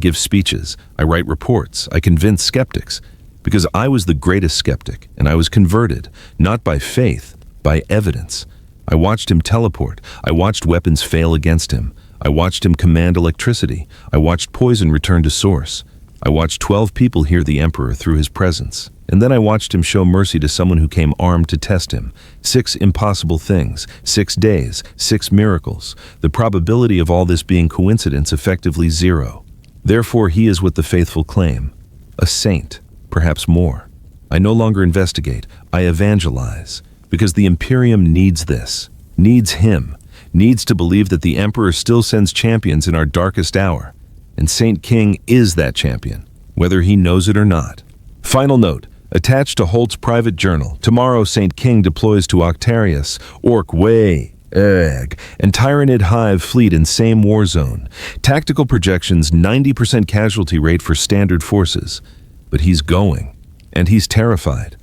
give speeches, I write reports, I convince skeptics, because I was the greatest skeptic, and I was converted, not by faith, by evidence. I watched him teleport, I watched weapons fail against him, I watched him command electricity, I watched poison return to source, I watched 12 people hear the Emperor through his presence, and then I watched him show mercy to someone who came armed to test him. 6 impossible things, 6 days, 6 miracles. The probability of all this being coincidence effectively 0. Therefore, he is what the faithful claim. A saint, perhaps more. I no longer investigate, I evangelize, because the Imperium needs this, needs him, needs to believe that the Emperor still sends champions in our darkest hour, and Saint King is that champion, whether he knows it or not. Final note, attached to Holt's private journal, tomorrow Saint King deploys to Octarius, Orc Way, Egg, and Tyrannid Hive fleet in same war zone. Tactical projections 90% casualty rate for standard forces. But he's going, and he's terrified.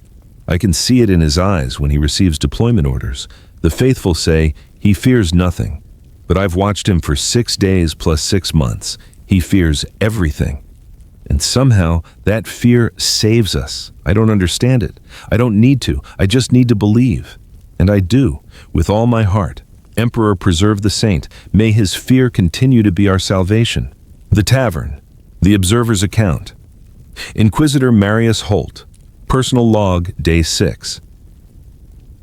I can see it in his eyes when he receives deployment orders. The faithful say he fears nothing, but I've watched him for 6 days plus 6 months. He fears everything. And somehow that fear saves us. I don't understand it. I don't need to. I just need to believe. And I do, with all my heart. Emperor, preserve the saint. May his fear continue to be our salvation. The Tavern. The Observer's Account. Inquisitor Marius Holt. Personal log, day 6.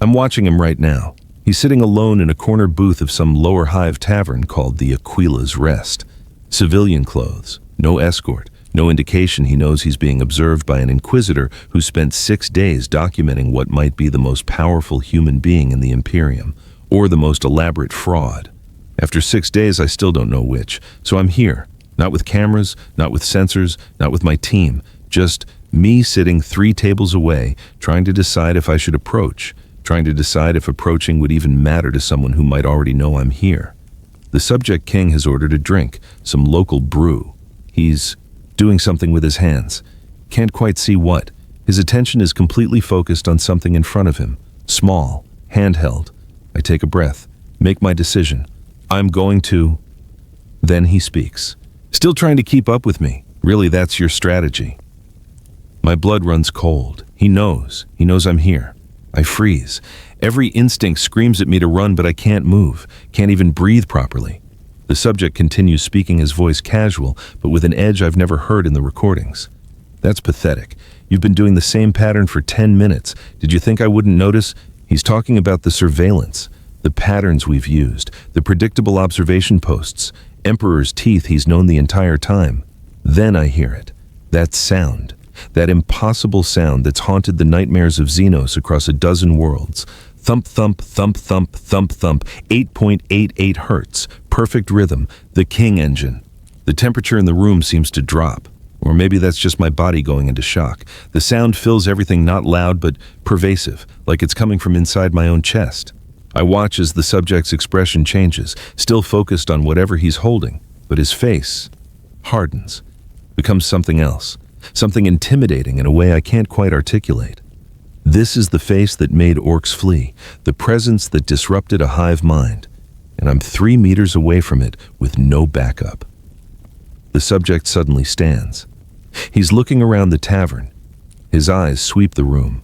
I'm watching him right now. He's sitting alone in a corner booth of some lower hive tavern called the Aquila's Rest. Civilian clothes, no escort, no indication he knows he's being observed by an inquisitor who spent 6 days documenting what might be the most powerful human being in the Imperium, or the most elaborate fraud. After 6 days, I still don't know which, so I'm here. Not with cameras, not with sensors, not with my team, just me sitting 3 tables away, trying to decide if I should approach, trying to decide if approaching would even matter to someone who might already know I'm here. The subject king has ordered a drink, some local brew. He's doing something with his hands. Can't quite see what. His attention is completely focused on something in front of him. Small, handheld. I take a breath, make my decision. I'm going to... Then he speaks. Still trying to keep up with me. Really, that's your strategy. My blood runs cold. He knows I'm here. I freeze. Every instinct screams at me to run, but I can't move, can't even breathe properly. The subject continues speaking, his voice casual, but with an edge I've never heard in the recordings. That's pathetic. You've been doing the same pattern for 10 minutes. Did you think I wouldn't notice? He's talking about the surveillance, the patterns we've used, the predictable observation posts, Emperor's teeth he's known the entire time. Then I hear it. That sound. That impossible sound that's haunted the nightmares of Xenos across a dozen worlds. Thump, thump, thump, thump, thump, thump, 8.88 hertz, perfect rhythm, the King engine. The temperature in the room seems to drop. Or maybe that's just my body going into shock. The sound fills everything, not loud but pervasive, like it's coming from inside my own chest. I watch as the subject's expression changes, still focused on whatever he's holding, but his face hardens, becomes something else. Something intimidating in a way I can't quite articulate. This is the face that made orcs flee, the presence that disrupted a hive mind, and I'm 3 meters away from it with no backup. The subject suddenly stands. He's looking around the tavern. His eyes sweep the room.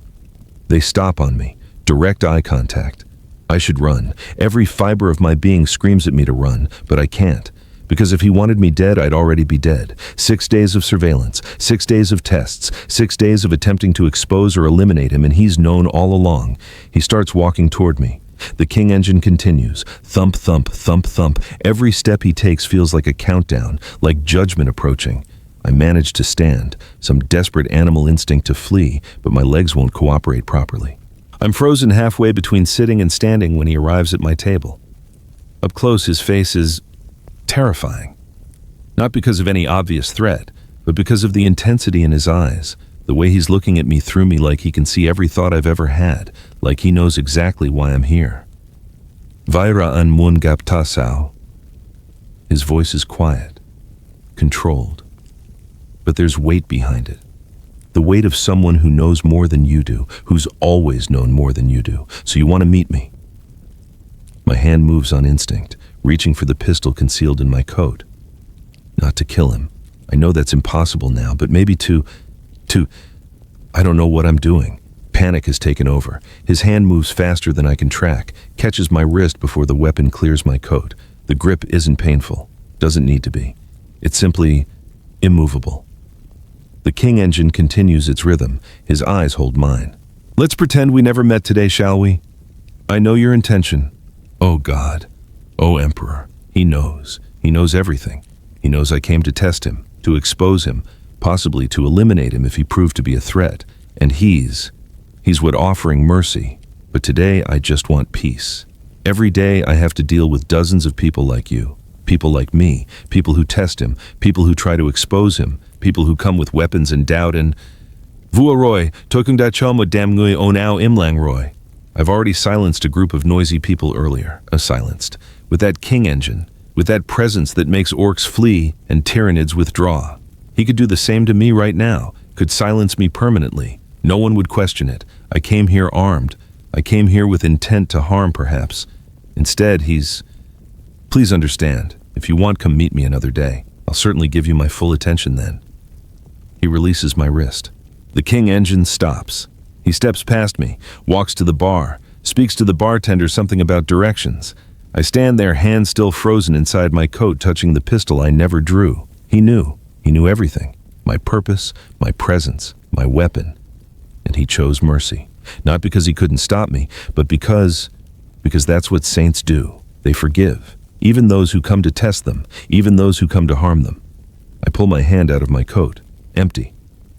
They stop on me, direct eye contact. I should run. Every fiber of my being screams at me to run, but I can't. Because if he wanted me dead, I'd already be dead. 6 days of surveillance, 6 days of tests, 6 days of attempting to expose or eliminate him, and he's known all along. He starts walking toward me. The King engine continues. Thump, thump, thump, thump. Every step he takes feels like a countdown, like judgment approaching. I manage to stand, some desperate animal instinct to flee, but my legs won't cooperate properly. I'm frozen halfway between sitting and standing when he arrives at my table. Up close, his face is terrifying. Not because of any obvious threat, but because of the intensity in his eyes, the way he's looking at me through me like he can see every thought I've ever had, like he knows exactly why I'm here. Vaira an mun gaptasau. His voice is quiet, controlled, but there's weight behind it. The weight of someone who knows more than you do, who's always known more than you do. So you want to meet me? My hand moves on instinct, reaching for the pistol concealed in my coat. Not to kill him. I know that's impossible now, but maybe to... I don't know what I'm doing. Panic has taken over. His hand moves faster than I can track, catches my wrist before the weapon clears my coat. The grip isn't painful. Doesn't need to be. It's simply immovable. The King engine continues its rhythm. His eyes hold mine. Let's pretend we never met today, shall we? I know your intention. Oh God. Oh Emperor. He knows. He knows everything. He knows I came to test him, to expose him, possibly to eliminate him if he proved to be a threat. And he's what offering mercy. But today I just want peace. Every day I have to deal with dozens of people like you, people like me, people who test him, people who try to expose him, people who come with weapons and doubt and... Vuaroy, tokunda chomo damngui onau imlang roy. I've already silenced a group of noisy people earlier, silenced. With that King engine, with that presence that makes orcs flee and Tyranids withdraw. He could do the same to me right now, could silence me permanently. No one would question it. I came here armed. I came here with intent to harm, perhaps. Instead, he's... Please understand. If you want, come meet me another day. I'll certainly give you my full attention then. He releases my wrist. The King engine stops. He steps past me, walks to the bar, speaks to the bartender something about directions. I stand there, hands still frozen inside my coat, touching the pistol I never drew. He knew. He knew everything. My purpose, my presence, my weapon. And he chose mercy. Not because he couldn't stop me, but because that's what saints do. They forgive, even those who come to test them, even those who come to harm them. I pull my hand out of my coat, empty.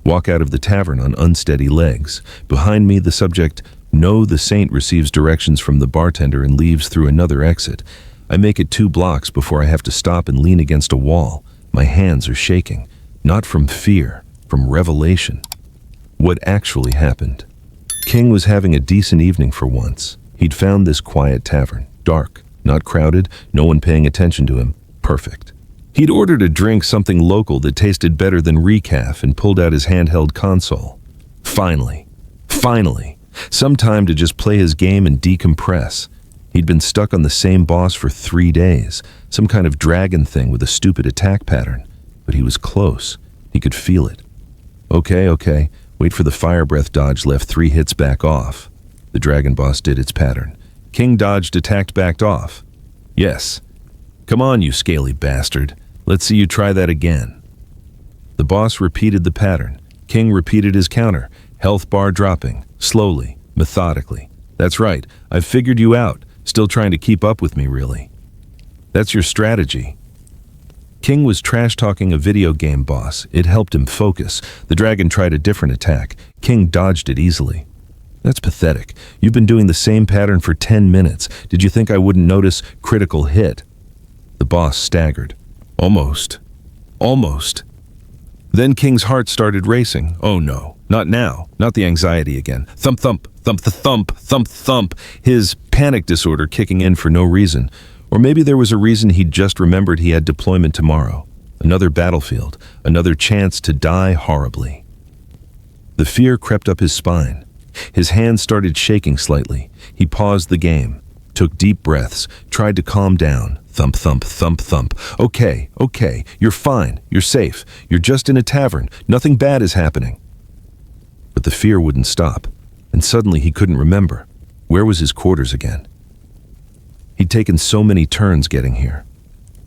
Walk out of the tavern on unsteady legs. Behind me, the subject, "No, the saint," receives directions from the bartender and leaves through another exit. I make it 2 blocks before I have to stop and lean against a wall. My hands are shaking, not from fear, from revelation. What actually happened? King was having a decent evening for once. He'd found this quiet tavern, dark, not crowded, no one paying attention to him. Perfect. He'd ordered a drink, something local that tasted better than recaf, and pulled out his handheld console. Finally, some time to just play his game and decompress. He'd been stuck on the same boss for 3 days, some kind of dragon thing with a stupid attack pattern. But he was close. He could feel it. Okay. Wait for the fire breath dodge, left 3 hits, back off. The dragon boss did its pattern. King dodged, attacked, backed off. Yes. Come on, you scaly bastard. Let's see you try that again. The boss repeated the pattern. King repeated his counter, health bar dropping, slowly, methodically. That's right, I've figured you out. Still trying to keep up with me, really. That's your strategy. King was trash-talking a video game boss. It helped him focus. The dragon tried a different attack. King dodged it easily. That's pathetic. You've been doing the same pattern for 10 minutes. Did you think I wouldn't notice? Critical hit. The boss staggered. Almost. Then King's heart started racing. Oh no, not now. Not the anxiety again. Thump, thump, thump, thump, thump, thump. His panic disorder kicking in for no reason. Or maybe there was a reason he'd just remembered he had deployment tomorrow. Another battlefield. Another chance to die horribly. The fear crept up his spine. His hands started shaking slightly. He paused the game, took deep breaths, tried to calm down. Thump, thump, thump, thump. Okay, you're fine, you're safe, you're just in a tavern, nothing bad is happening. But the fear wouldn't stop, and suddenly he couldn't remember. Where was his quarters again? He'd taken so many turns getting here.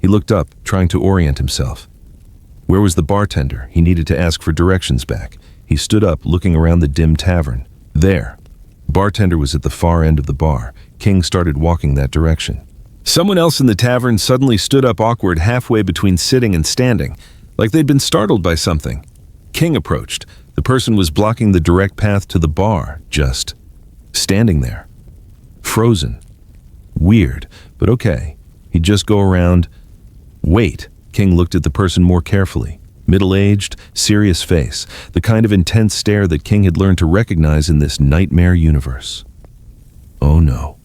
He looked up, trying to orient himself. Where was the bartender? He needed to ask for directions back. He stood up, looking around the dim tavern. There. Bartender was at the far end of the bar. King started walking that direction. Someone else in the tavern suddenly stood up awkward halfway between sitting and standing, like they'd been startled by something. King approached. The person was blocking the direct path to the bar, just standing there. Frozen. Weird, but okay. He'd just go around. Wait. King looked at the person more carefully. Middle-aged, serious face, the kind of intense stare that King had learned to recognize in this nightmare universe. Oh no.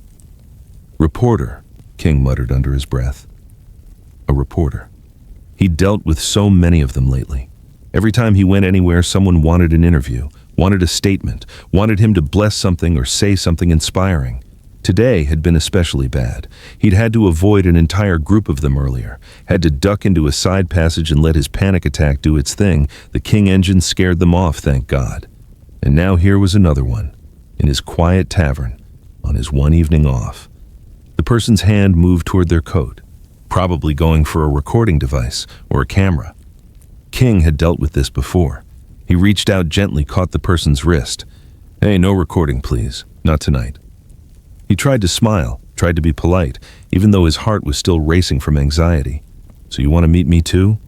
Reporter, King muttered under his breath. A reporter. He'd dealt with so many of them lately. Every time he went anywhere, someone wanted an interview, wanted a statement, wanted him to bless something or say something inspiring. Today had been especially bad. He'd had to avoid an entire group of them earlier, had to duck into a side passage and let his panic attack do its thing. The King engine scared them off, thank God. And now here was another one, in his quiet tavern, on his one evening off. The person's hand moved toward their coat, probably going for a recording device or a camera. King had dealt with this before. He reached out gently, caught the person's wrist. Hey, no recording, please. Not tonight. He tried to smile, tried to be polite, even though his heart was still racing from anxiety. So you want to meet me too?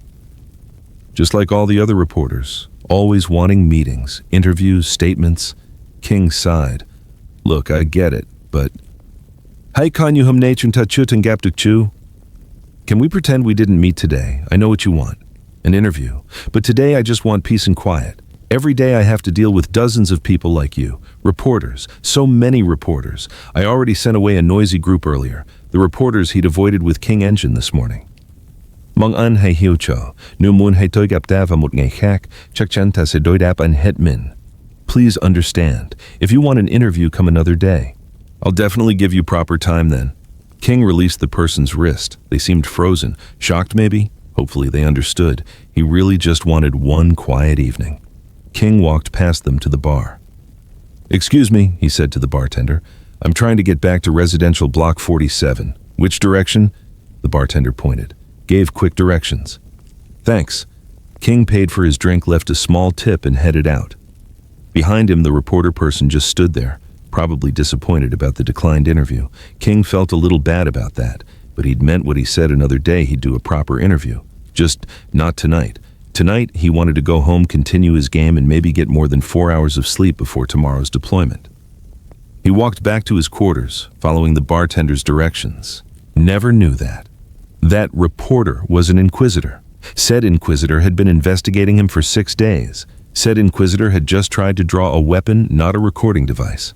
Just like all the other reporters, always wanting meetings, interviews, statements. King sighed. Look, I get it, but... Hey, kan you hum nachun ta chut and gaptuk chu? Can we pretend we didn't meet today? I know what you want. An interview. But today I just want peace and quiet. Every day I have to deal with dozens of people like you. Reporters. So many reporters. I already sent away a noisy group earlier. The reporters he'd avoided with King Engine this morning. Mong an hay hiu cho. Nu mun hay toy gap dava mut ngay khak. Chak chan ta se doy dap an het min. Please understand. If you want an interview, come another day. I'll definitely give you proper time then. King released the person's wrist. They seemed frozen. Shocked maybe? Hopefully they understood. He really just wanted one quiet evening. King walked past them to the bar. Excuse me, he said to the bartender. I'm trying to get back to residential block 47. Which direction? The bartender pointed. Gave quick directions. Thanks. King paid for his drink, left a small tip, and headed out. Behind him, the reporter person just stood there, probably disappointed about the declined interview. King felt a little bad about that, but he'd meant what he said. Another day he'd do a proper interview. Just not tonight. Tonight, he wanted to go home, continue his game, and maybe get more than 4 hours of sleep before tomorrow's deployment. He walked back to his quarters, following the bartender's directions. Never knew that. That reporter was an inquisitor. Said inquisitor had been investigating him for 6 days. Said inquisitor had just tried to draw a weapon, not a recording device.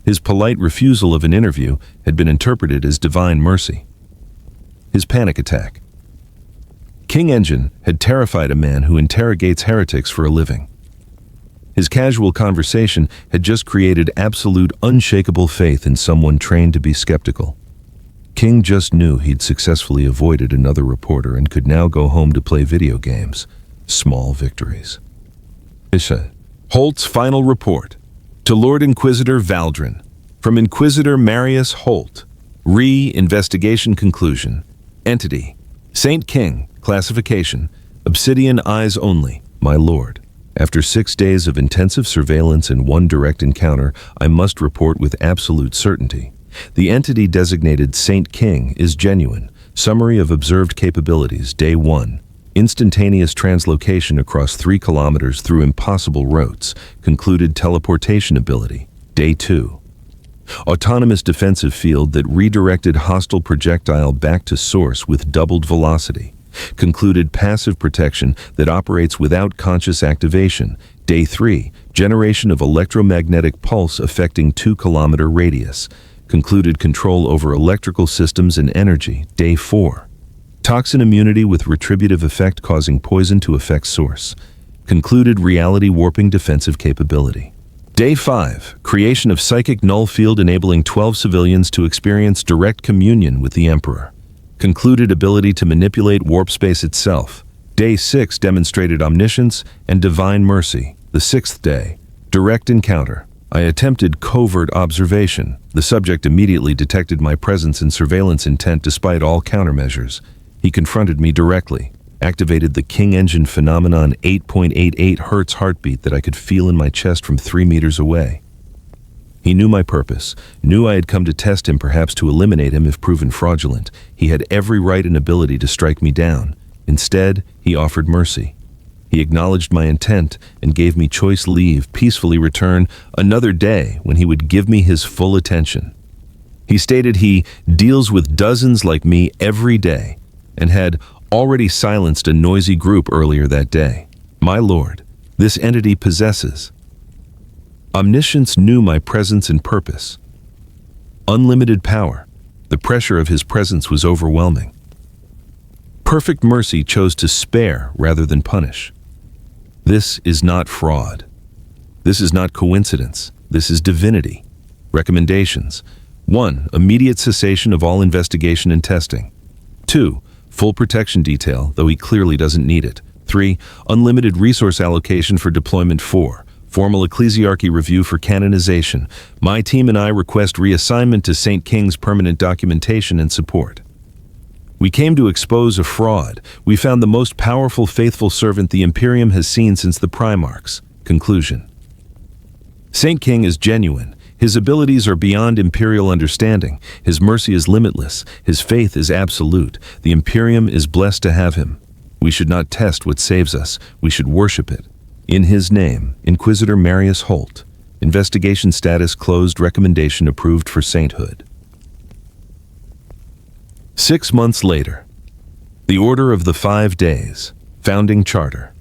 His polite refusal of an interview had been interpreted as divine mercy. His panic attack. King Engine had terrified a man who interrogates heretics for a living. His casual conversation had just created absolute, unshakable faith in someone trained to be skeptical. King just knew he'd successfully avoided another reporter and could now go home to play video games. Small victories. Holt's final report. To Lord Inquisitor Valdrin. From Inquisitor Marius Holt. Investigation conclusion. Entity. Saint King. Classification. Obsidian eyes only. My lord. After 6 days of intensive surveillance and 1 direct encounter, I must report with absolute certainty. The entity designated Saint King is genuine. Summary of observed capabilities. Day 1. Instantaneous translocation across 3 kilometers through impossible routes. Concluded teleportation ability. Day 2. Autonomous defensive field that redirected hostile projectile back to source with doubled velocity. Concluded passive protection that operates without conscious activation. Day 3. Generation of electromagnetic pulse affecting 2-kilometer radius. Concluded control over electrical systems and energy. Day 4. Toxin immunity with retributive effect causing poison to affect source. Concluded reality warping defensive capability. Day 5. Creation of psychic null field enabling 12 civilians to experience direct communion with the Emperor. Concluded ability to manipulate warp space itself. Day 6 demonstrated omniscience and divine mercy. The 6th day. Direct encounter. I attempted covert observation. The subject immediately detected my presence and surveillance intent despite all countermeasures. He confronted me directly, activated the King Engine phenomenon 8.88 Hz heartbeat that I could feel in my chest from 3 meters away. He knew my purpose, knew I had come to test him, perhaps to eliminate him if proven fraudulent. He had every right and ability to strike me down. Instead, he offered mercy. He acknowledged my intent and gave me choice leave, peacefully return another day when he would give me his full attention. He stated he deals with dozens like me every day and had already silenced a noisy group earlier that day. My lord, this entity possesses. Omniscience knew my presence and purpose. Unlimited power. The pressure of his presence was overwhelming. Perfect mercy chose to spare rather than punish. This is not fraud. This is not coincidence. This is divinity. Recommendations. 1. Immediate cessation of all investigation and testing. 2. Full protection detail, though he clearly doesn't need it. 3. Unlimited resource allocation for deployment. 4. Formal ecclesiarchy review for canonization. My team and I request reassignment to St. King's permanent documentation and support. We came to expose a fraud. We found the most powerful faithful servant the Imperium has seen since the Primarchs. Conclusion. St. King is genuine. His abilities are beyond imperial understanding. His mercy is limitless. His faith is absolute. The Imperium is blessed to have him. We should not test what saves us. We should worship it. In his name, Inquisitor Marius Holt. Investigation status closed. Recommendation approved for sainthood. 6 months later. The Order of the 5 Days. Founding Charter.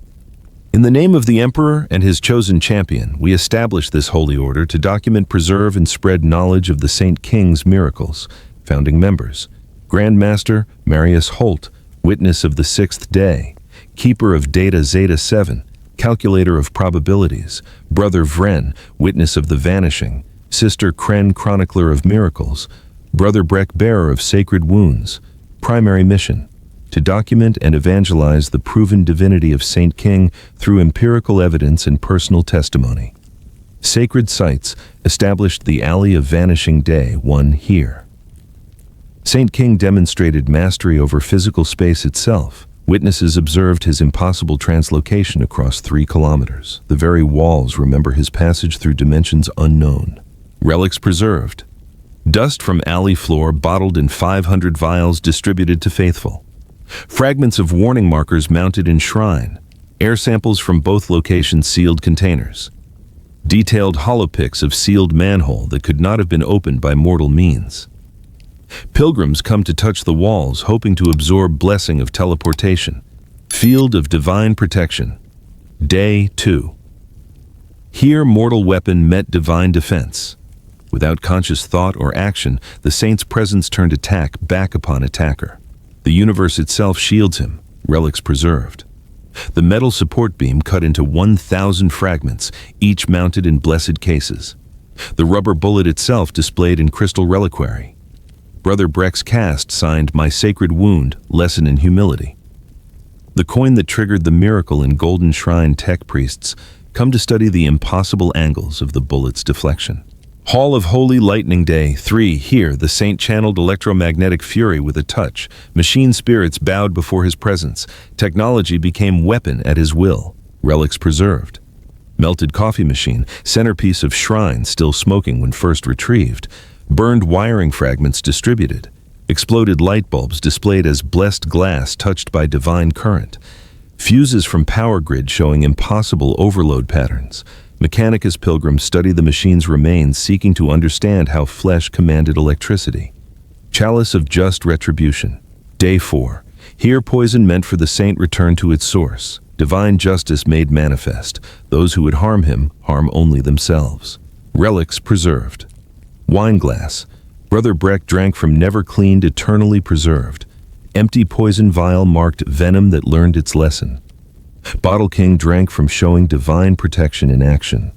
In the name of the Emperor and his chosen champion, we establish this holy order to document, preserve, and spread knowledge of the Saint King's miracles. Founding members. Grand Master Marius Holt, Witness of the 6th Day, Keeper of Data Zeta 7, Calculator of Probabilities, Brother Vren, Witness of the Vanishing, Sister Kren, Chronicler of Miracles, Brother Breck, Bearer of Sacred Wounds. Primary mission: to document and evangelize the proven divinity of Saint King through empirical evidence and personal testimony. Sacred sites established the Alley of Vanishing Day 1 here. Saint King demonstrated mastery over physical space itself. Witnesses observed his impossible translocation across 3 kilometers. The very walls remember his passage through dimensions unknown. Relics preserved. Dust from alley floor bottled in 500 vials distributed to faithful. Fragments of warning markers mounted in shrine. Air samples from both locations sealed containers. Detailed holopics of sealed manhole that could not have been opened by mortal means. Pilgrims come to touch the walls, hoping to absorb blessing of teleportation. Field of divine protection. Day 2. Here mortal weapon met divine defense. Without conscious thought or action, the saint's presence turned attack back upon attacker. The universe itself shields him, relics preserved. The metal support beam cut into 1,000 fragments, each mounted in blessed cases. The rubber bullet itself displayed in crystal reliquary. Brother Breck's cast signed, "My sacred wound, lesson in humility." The coin that triggered the miracle in Golden Shrine tech priests come to study the impossible angles of the bullet's deflection. Hall of Holy Lightning Day 3. Here, the saint channeled electromagnetic fury with a touch. Machine spirits bowed before his presence. Technology became weapon at his will. Relics preserved. Melted coffee machine, centerpiece of shrine still smoking when first retrieved. Burned wiring fragments distributed. Exploded light bulbs displayed as blessed glass touched by divine current. Fuses from power grid showing impossible overload patterns. Mechanicus pilgrims study the machine's remains, seeking to understand how flesh commanded electricity. Chalice of just retribution. Day 4. Here poison meant for the saint returned to its source. Divine justice made manifest. Those who would harm him, harm only themselves. Relics preserved. Wine glass. Brother Breck drank from never cleaned, eternally preserved. Empty poison vial marked venom that learned its lesson. Bottle King drank from showing divine protection in action.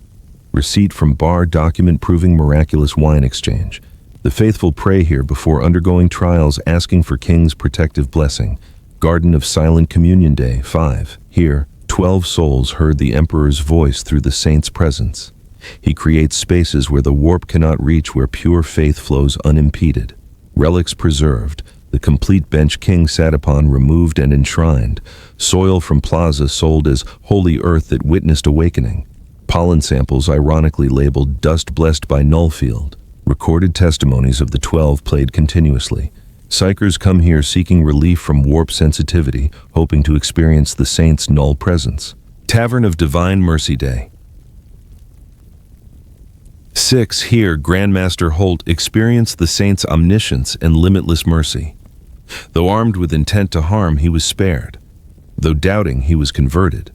Receipt from bar document proving miraculous wine exchange. The faithful pray here before undergoing trials, asking for King's protective blessing. Garden of Silent Communion Day 5. Here, 12 souls heard the Emperor's voice through the saint's presence. He creates spaces where the warp cannot reach, where pure faith flows unimpeded. Relics preserved. The complete bench King sat upon removed and enshrined. Soil from plaza sold as holy earth that witnessed awakening. Pollen samples ironically labeled dust blessed by Nullfield. Recorded testimonies of the 12 played continuously. Psychers come here seeking relief from warp sensitivity, hoping to experience the saint's null presence. Tavern of Divine Mercy Day 6. Here, Grandmaster Holt experienced the saint's omniscience and limitless mercy. Though armed with intent to harm, he was spared. Though doubting, he was converted.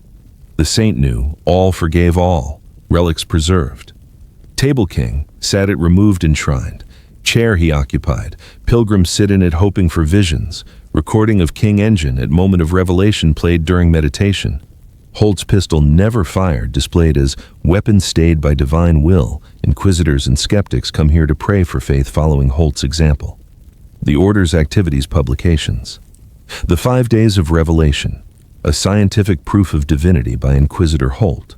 The saint knew, all forgave all. Relics preserved. Table King sat it removed enshrined. Chair he occupied. Pilgrims sit in it hoping for visions. Recording of King Engine at moment of revelation played during meditation. Holt's pistol never fired, displayed as weapon stayed by divine will. Inquisitors and skeptics come here to pray for faith following Holt's example. The Order's activities publications. The 5 Days of Revelation, a scientific proof of divinity by Inquisitor Holt.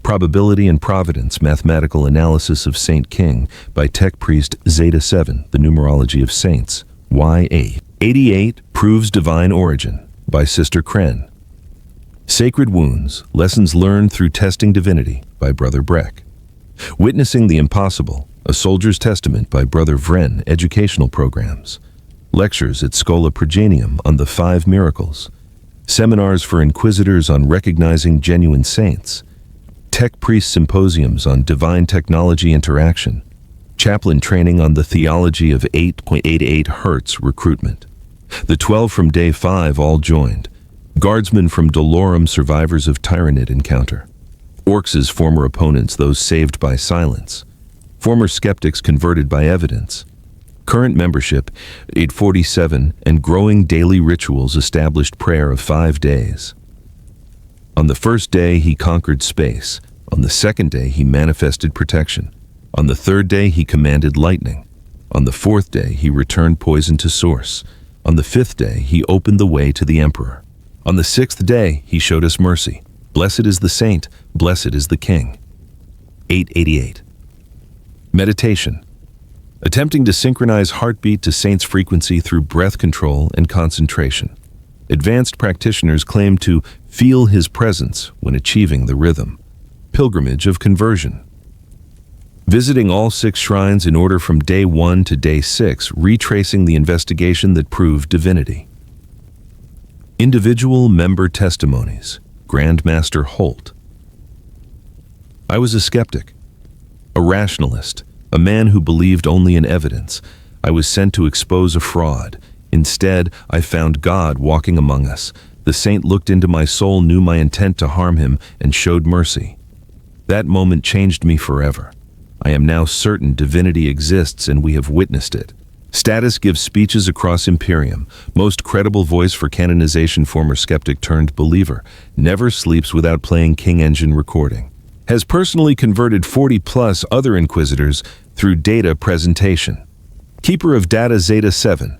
Probability and Providence, mathematical analysis of Saint King by Tech Priest Zeta 7, the numerology of saints, Y8. 88 proves divine origin by Sister Kren. Sacred Wounds, lessons learned through testing divinity by Brother Breck. Witnessing the Impossible, a soldier's testament by Brother Vren, educational programs. Lectures at Schola Progenium on the 5 miracles. Seminars for inquisitors on recognizing genuine saints. Tech priest symposiums on divine technology interaction. Chaplain training on the theology of 8.88 Hertz recruitment. The 12 from Day 5 all joined. Guardsmen from Dolorum, survivors of Tyrannid encounter. Orcs' former opponents, those saved by silence. Former skeptics converted by evidence. Current membership, 847, and growing daily rituals established prayer of 5 days. On the first day, he conquered space. On the second day, he manifested protection. On the third day, he commanded lightning. On the fourth day, he returned poison to source. On the fifth day, he opened the way to the Emperor. On the sixth day, he showed us mercy. Blessed is the saint, blessed is the king. 888. Meditation. Attempting to synchronize heartbeat to saint's frequency through breath control and concentration. Advanced practitioners claim to feel his presence when achieving the rhythm. Pilgrimage of conversion. Visiting all 6 shrines in order from day 1 to day 6, retracing the investigation that proved divinity. Individual member testimonies. Grandmaster Holt. I was a skeptic, a rationalist, a man who believed only in evidence. I was sent to expose a fraud. Instead, I found God walking among us. The saint looked into my soul, knew my intent to harm him, and showed mercy. That moment changed me forever. I am now certain divinity exists and we have witnessed it. Status gives speeches across Imperium. Most credible voice for canonization, former skeptic turned believer. Never sleeps without playing King Engine recording. Has personally converted 40+ other inquisitors through data presentation. Keeper of data Zeta 7.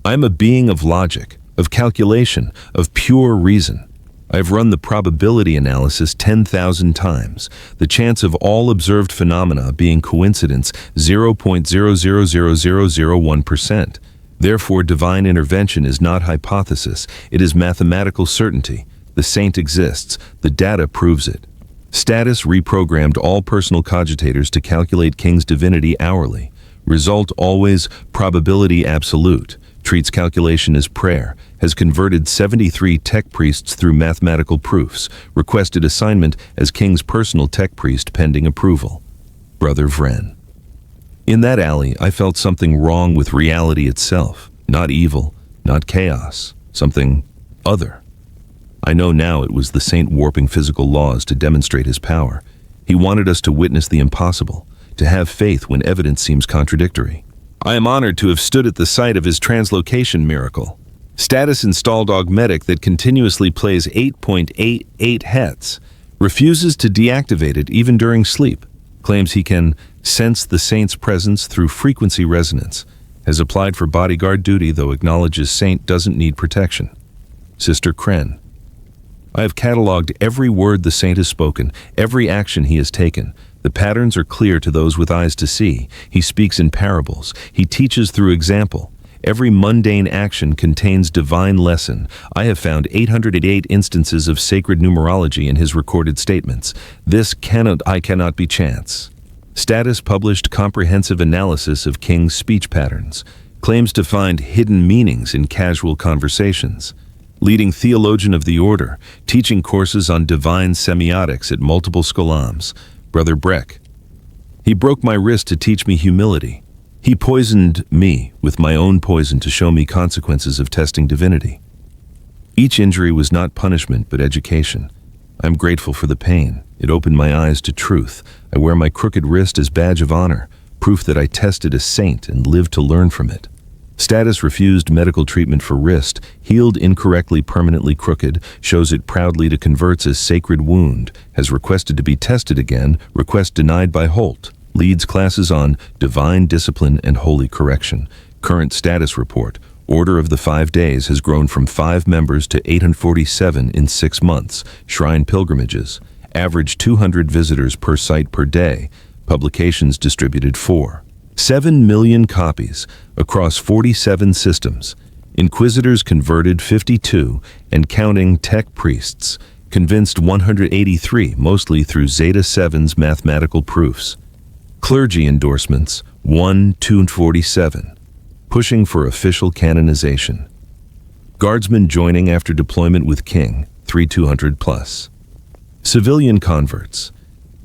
I'm a being of logic, of calculation, of pure reason. I've run the probability analysis 10,000 times. The chance of all observed phenomena being coincidence 0.000001%. Therefore, divine intervention is not hypothesis, it is mathematical certainty. The saint exists, the data proves it. Status reprogrammed all personal cogitators to calculate King's divinity hourly. Result always probability absolute. Treats calculation as prayer, has converted 73 tech priests through mathematical proofs, requested assignment as King's personal tech priest pending approval. Brother Vren. In that alley, I felt something wrong with reality itself. Not evil, not chaos, something other. I know now it was the saint warping physical laws to demonstrate his power. He wanted us to witness the impossible, to have faith when evidence seems contradictory. I am honored to have stood at the site of his translocation miracle. Status installed augmetic that continuously plays 8.88 Hz, refuses to deactivate it even during sleep, claims he can sense the saint's presence through frequency resonance, has applied for bodyguard duty though acknowledges saint doesn't need protection. Sister Kren. I have cataloged every word the saint has spoken, every action he has taken. The patterns are clear to those with eyes to see. He speaks in parables. He teaches through example. Every mundane action contains divine lesson. I have found 808 instances of sacred numerology in his recorded statements. This cannot be chance. Status published comprehensive analysis of King's speech patterns. Claims to find hidden meanings in casual conversations. Leading theologian of the order, teaching courses on divine semiotics at multiple scholams. Brother Breck. He broke my wrist to teach me humility. He poisoned me with my own poison to show me consequences of testing divinity. Each injury was not punishment but education. I'm grateful for the pain. It opened my eyes to truth. I wear my crooked wrist as badge of honor, proof that I tested a saint and lived to learn from it. Status refused medical treatment for wrist, healed incorrectly permanently crooked, shows it proudly to converts as sacred wound, has requested to be tested again, request denied by Holt, leads classes on divine discipline and holy correction. Current status report, Order of the 5 Days has grown from 5 members to 847 in 6 months, shrine pilgrimages, average 200 visitors per site per day, publications distributed 7 million copies across 47 systems. Inquisitors converted 52 and counting tech priests, convinced 183, mostly through Zeta 7's mathematical proofs. Clergy endorsements 247, pushing for official canonization. Guardsmen joining after deployment with King 200+. Civilian converts,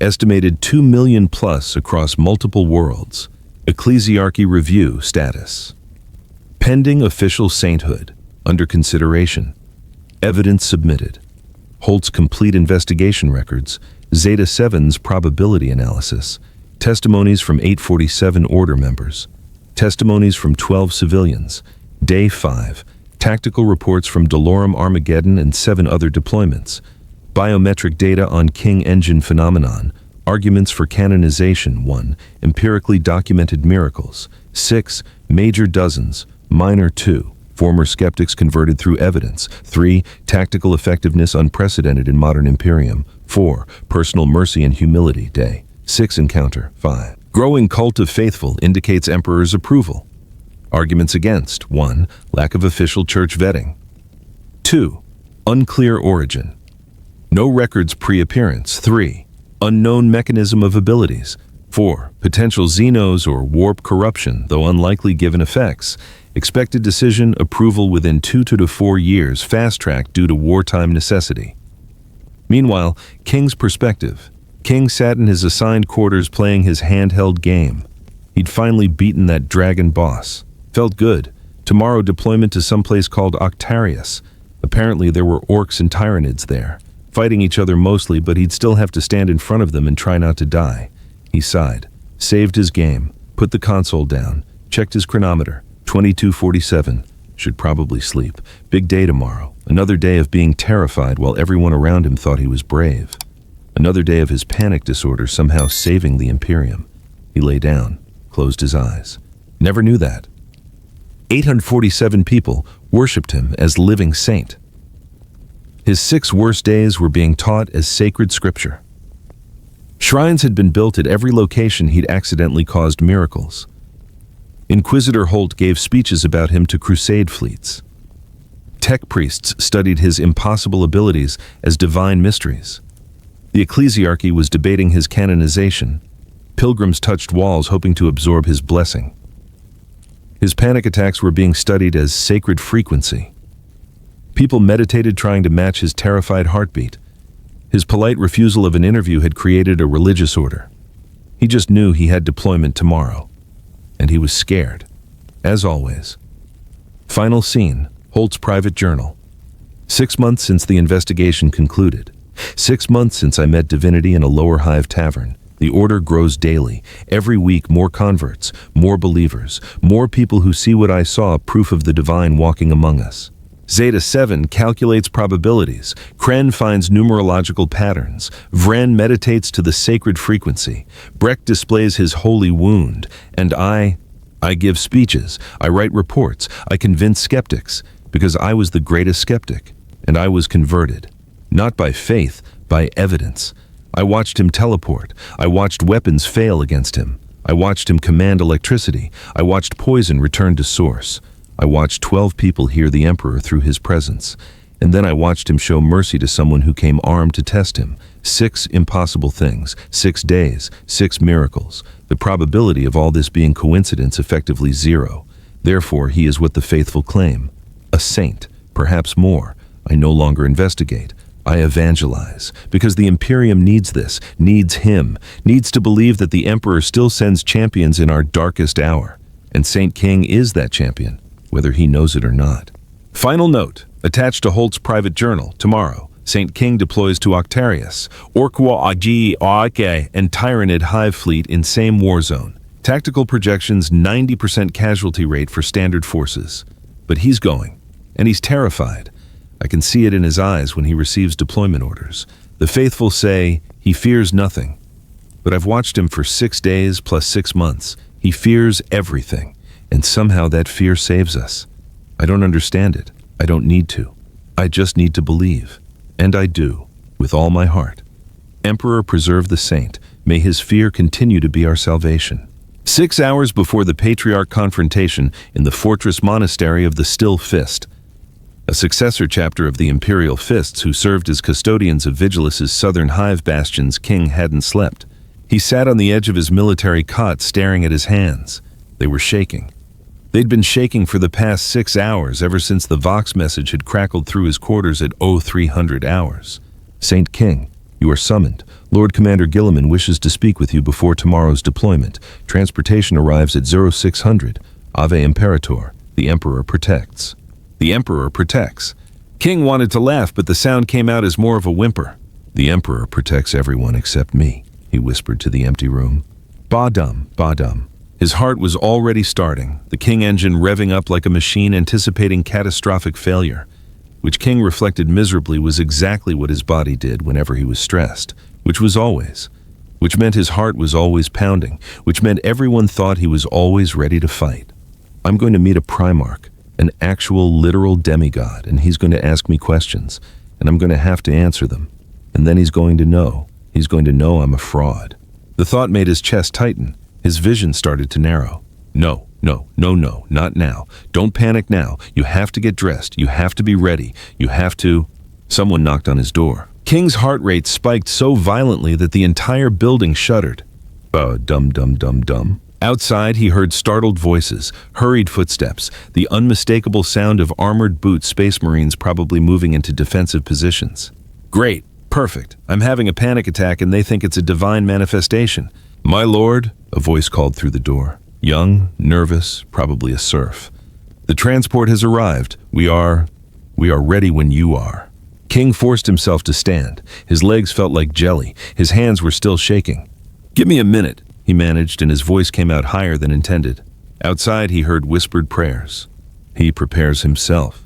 estimated 2 million+ across multiple worlds. Ecclesiarchy review status. Pending official sainthood, under consideration. Evidence submitted. Holt's complete investigation records, Zeta 7's probability analysis, testimonies from 847 order members, testimonies from 12 civilians, Day 5, tactical reports from Dolorum Armageddon and 7 other deployments, biometric data on King Engine phenomenon, arguments for canonization 1, empirically documented miracles, 6, major dozens, minor 2, former skeptics converted through evidence, 3, tactical effectiveness unprecedented in modern Imperium, 4, personal mercy and humility, Day 6 encounter, 5. Growing cult of faithful indicates Emperor's approval. Arguments against 1, lack of official church vetting. 2. Unclear origin. No records pre-appearance. 3. Unknown mechanism of abilities. 4. Potential xenos or warp corruption, though unlikely given effects. Expected decision approval within 2 to 4 years, fast-tracked due to wartime necessity. Meanwhile, King's perspective. King sat in his assigned quarters playing his handheld game. He'd finally beaten that dragon boss. Felt good. Tomorrow deployment to some place called Octarius. Apparently there were orcs and tyranids there, fighting each other mostly, but he'd still have to stand in front of them and try not to die. He sighed, saved his game, put the console down, checked his chronometer. 22:47. Should probably sleep. Big day tomorrow. Another day of being terrified while everyone around him thought he was brave. Another day of his panic disorder somehow saving the Imperium. He lay down, closed his eyes. Never knew that. 847 people worshipped him as living saint. His 6 worst days were being taught as sacred scripture. Shrines had been built at every location he'd accidentally caused miracles. Inquisitor Holt gave speeches about him to crusade fleets. Tech priests studied his impossible abilities as divine mysteries. The ecclesiarchy was debating his canonization. Pilgrims touched walls hoping to absorb his blessing. His panic attacks were being studied as sacred frequency. People meditated trying to match his terrified heartbeat. His polite refusal of an interview had created a religious order. He just knew he had deployment tomorrow. And he was scared, as always. Final scene, Holt's private journal. 6 months since the investigation concluded. 6 months since I met divinity in a lower hive tavern. The order grows daily. Every week, more converts, more believers, more people who see what I saw, proof of the divine walking among us. Zeta 7 calculates probabilities. Kren finds numerological patterns. Vren meditates to the sacred frequency. Breck displays his holy wound. And I give speeches. I write reports. I convince skeptics. Because I was the greatest skeptic. And I was converted. Not by faith, by evidence. I watched him teleport. I watched weapons fail against him. I watched him command electricity. I watched poison return to source. I watched 12 people hear the Emperor through his presence. And then I watched him show mercy to someone who came armed to test him. 6 impossible things, 6 days, 6 miracles. The probability of all this being coincidence effectively 0. Therefore, he is what the faithful claim. A saint, perhaps more. I no longer investigate. I evangelize, because the Imperium needs this, needs him, needs to believe that the Emperor still sends champions in our darkest hour. And Saint King is that champion, whether he knows it or not. Final note, attached to Holt's private journal, tomorrow, Saint King deploys to Octarius, Orkwa Agi Aake, and Tyranid Hive Fleet in same war zone. Tactical projections 90% casualty rate for standard forces. But he's going, and he's terrified. I can see it in his eyes when he receives deployment orders. The faithful say he fears nothing. But I've watched him for 6 days plus 6 months. He fears everything, and somehow that fear saves us. I don't understand it. I don't need to. I just need to believe. And I do, with all my heart. Emperor, preserve the saint. May his fear continue to be our salvation. 6 hours before the Patriarch confrontation in the fortress monastery of the Still Fist, a successor chapter of the Imperial Fists who served as custodians of Vigilus's southern hive bastions, King hadn't slept. He sat on the edge of his military cot staring at his hands. They were shaking. They'd been shaking for the past 6 hours, ever since the Vox message had crackled through his quarters at 0300 hours. Saint King, you are summoned. Lord Commander Gilliman wishes to speak with you before tomorrow's deployment. Transportation arrives at 0600. Ave Imperator. The Emperor protects. The Emperor protects. King wanted to laugh, but the sound came out as more of a whimper. The Emperor protects everyone except me, he whispered to the empty room. Ba-dum, ba-dum. His heart was already starting, the King engine revving up like a machine anticipating catastrophic failure, which King reflected miserably was exactly what his body did whenever he was stressed, which meant his heart was always pounding, which meant everyone thought he was always ready to fight. I'm going to meet a Primarch, an actual literal demigod, and he's going to ask me questions, and I'm going to have to answer them. And then he's going to know I'm a fraud. The thought made his chest tighten. His vision started to narrow. No, No, no, no, not now. Don't panic now. You have to get dressed. You have to be ready. You have to... Someone knocked on his door. King's heart rate spiked so violently that the entire building shuddered. Dum. Outside, he heard startled voices, hurried footsteps, the unmistakable sound of armored boots, Space Marines probably moving into defensive positions. Great. Perfect. I'm having a panic attack and they think it's a divine manifestation. My lord, a voice called through the door. Young, nervous, probably a serf. The transport has arrived. We are ready when you are. King forced himself to stand. His legs felt like jelly. His hands were still shaking. Give me a minute, he managed, and his voice came out higher than intended. Outside, he heard whispered prayers. He prepares himself.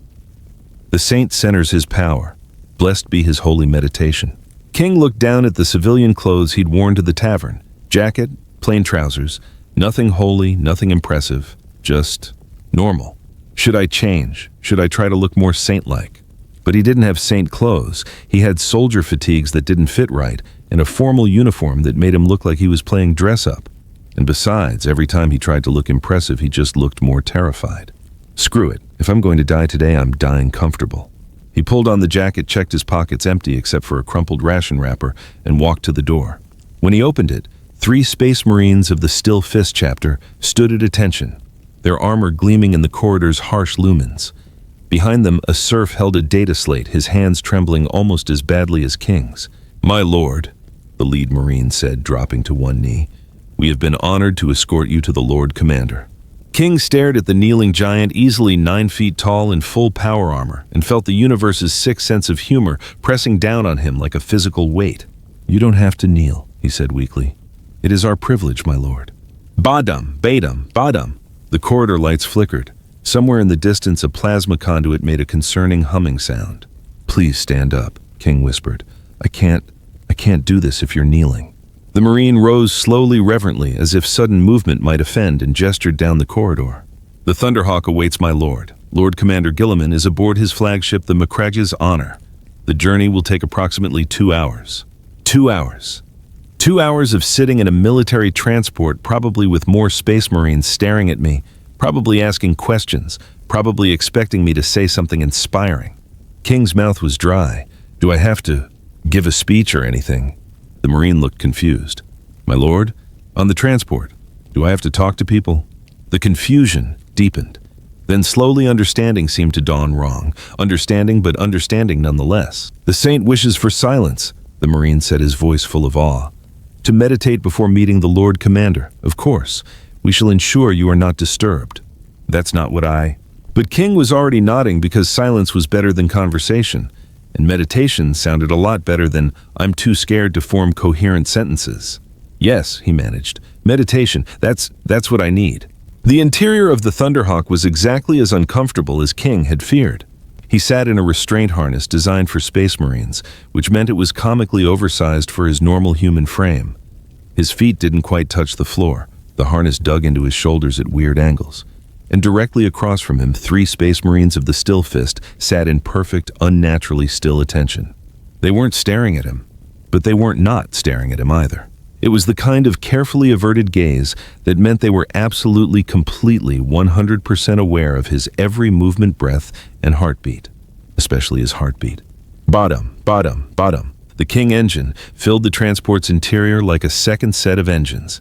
The saint centers his power. Blessed be his holy meditation. King looked down at the civilian clothes he'd worn to the tavern. Jacket, plain trousers, nothing holy, nothing impressive, just normal. Should I change? Should I try to look more saint-like? But he didn't have saint clothes. He had soldier fatigues that didn't fit right, and a formal uniform that made him look like he was playing dress-up. And besides, every time he tried to look impressive, he just looked more terrified. Screw it. If I'm going to die today, I'm dying comfortable. He pulled on the jacket, checked his pockets empty except for a crumpled ration wrapper, and walked to the door. When he opened it, 3 Space Marines of the Still Fist chapter stood at attention, their armor gleaming in the corridor's harsh lumens. Behind them, a serf held a data slate, his hands trembling almost as badly as King's. My lord, the lead Marine said, dropping to one knee, we have been honored to escort you to the Lord Commander. King stared at the kneeling giant, easily 9 feet tall in full power armor, and felt the universe's sick sense of humor pressing down on him like a physical weight. You don't have to kneel, he said weakly. It is our privilege, my lord. Badum, badum, badum. The corridor lights flickered. Somewhere in the distance, a plasma conduit made a concerning humming sound. Please stand up, King whispered. I can't do this if you're kneeling. The Marine rose slowly, reverently, as if sudden movement might offend, and gestured down the corridor. The Thunderhawk awaits my lord. Lord Commander Gilliman is aboard his flagship, the Macrage's Honor. The journey will take approximately 2 hours. 2 hours. 2 hours of sitting in a military transport, probably with more Space Marines staring at me, probably asking questions, probably expecting me to say something inspiring. King's mouth was dry. Do I have to give a speech or anything? The Marine looked confused. My lord, on the transport, do I have to talk to people? The confusion deepened. Then slowly understanding seemed to dawn wrong. Understanding, but understanding nonetheless. The saint wishes for silence, the Marine said, his voice full of awe. To meditate before meeting the Lord Commander, of course. We shall ensure you are not disturbed. That's not what I... But King was already nodding because silence was better than conversation, and meditation sounded a lot better than I'm too scared to form coherent sentences. Yes, he managed. Meditation, that's what I need. The interior of the Thunderhawk was exactly as uncomfortable as King had feared. He sat in a restraint harness designed for Space Marines, which meant it was comically oversized for his normal human frame. His feet didn't quite touch the floor. The harness dug into his shoulders at weird angles. And directly across from him, 3 Space Marines of the Still Fist sat in perfect, unnaturally still attention. They weren't staring at him, but they weren't not staring at him either. It was the kind of carefully averted gaze that meant they were absolutely, completely, 100% aware of his every movement, breath, and heartbeat, especially his heartbeat. Bottom, bottom, bottom. The King engine filled the transport's interior like a second set of engines.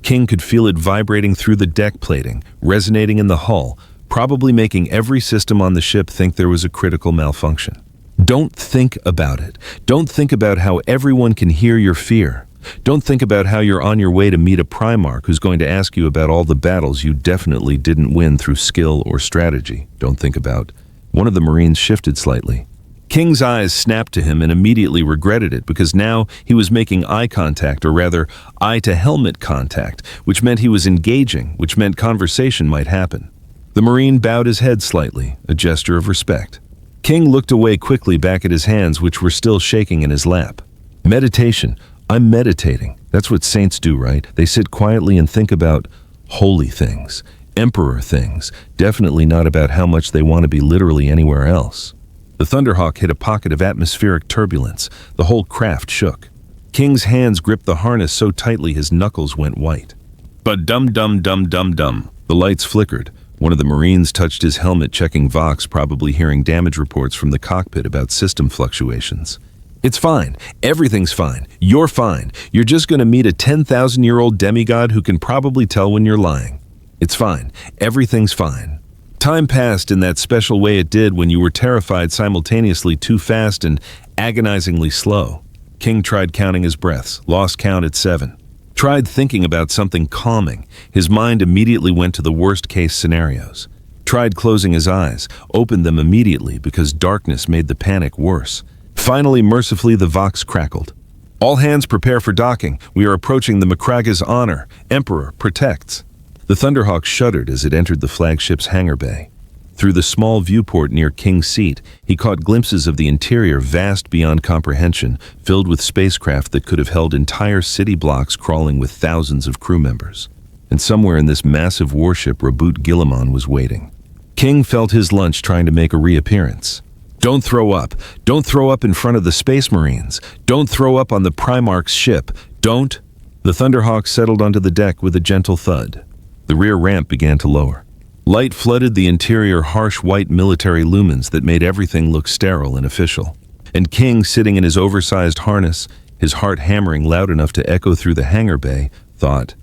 King could feel it vibrating through the deck plating, resonating in the hull, probably making every system on the ship think there was a critical malfunction. Don't think about it. Don't think about how everyone can hear your fear. Don't think about how you're on your way to meet a Primarch who's going to ask you about all the battles you definitely didn't win through skill or strategy. Don't think about... One of the Marines shifted slightly. King's eyes snapped to him and immediately regretted it because now he was making eye contact, or rather, eye-to-helmet contact, which meant he was engaging, which meant conversation might happen. The Marine bowed his head slightly, a gesture of respect. King looked away quickly back at his hands, which were still shaking in his lap. Meditation. I'm meditating. That's what saints do, right? They sit quietly and think about holy things, emperor things, definitely not about how much they want to be literally anywhere else. The Thunderhawk hit a pocket of atmospheric turbulence. The whole craft shook. King's hands gripped the harness so tightly his knuckles went white. But dum-dum-dum-dum-dum. The lights flickered. One of the Marines touched his helmet, checking Vox, probably hearing damage reports from the cockpit about system fluctuations. "It's fine. Everything's fine. You're fine. You're just going to meet a 10,000-year-old demigod who can probably tell when you're lying. It's fine. Everything's fine." Time passed in that special way it did when you were terrified simultaneously, too fast and agonizingly slow. King tried counting his breaths, lost count at 7. Tried thinking about something calming. His mind immediately went to the worst-case scenarios. Tried closing his eyes, opened them immediately because darkness made the panic worse. Finally, mercifully, the Vox crackled. "All hands prepare for docking. We are approaching the Macraga's Honor. Emperor protects." The Thunderhawk shuddered as it entered the flagship's hangar bay. Through the small viewport near King's seat, he caught glimpses of the interior vast beyond comprehension, filled with spacecraft that could have held entire city blocks crawling with thousands of crew members. And somewhere in this massive warship, Reboot Guilliman was waiting. King felt his lunch trying to make a reappearance. "Don't throw up. Don't throw up in front of the Space Marines. Don't throw up on the Primarch's ship. Don't." The Thunderhawk settled onto the deck with a gentle thud. The rear ramp began to lower. Light flooded the interior, harsh white military lumens that made everything look sterile and official. And King, sitting in his oversized harness, his heart hammering loud enough to echo through the hangar bay, thought,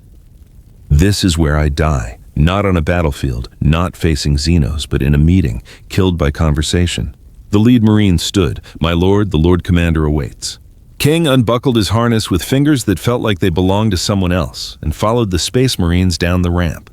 "This is where I die. Not on a battlefield, not facing Xenos, but in a meeting, killed by conversation." The lead Marine stood. "My lord, the Lord Commander awaits." King unbuckled his harness with fingers that felt like they belonged to someone else and followed the Space Marines down the ramp.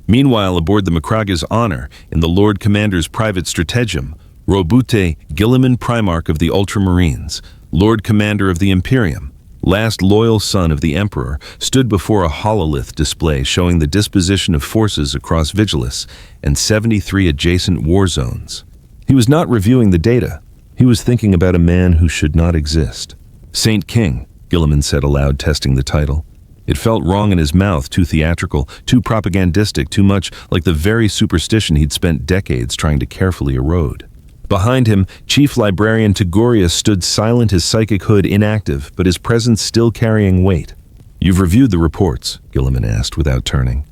Meanwhile, aboard the Macraga's Honor, in the Lord Commander's private stratagem, Robute Guilliman, Primarch of the Ultramarines, Lord Commander of the Imperium, last loyal son of the Emperor, stood before a hololith display showing the disposition of forces across Vigilis and 73 adjacent war zones. He was not reviewing the data. He was thinking about a man who should not exist. "Saint King," Guilliman said aloud, testing the title. It felt wrong in his mouth, too theatrical, too propagandistic, too much like the very superstition he'd spent decades trying to carefully erode. Behind him, Chief Librarian Tagorius stood silent, his psychic hood inactive, but his presence still carrying weight. "You've reviewed the reports?" Guilliman asked without turning.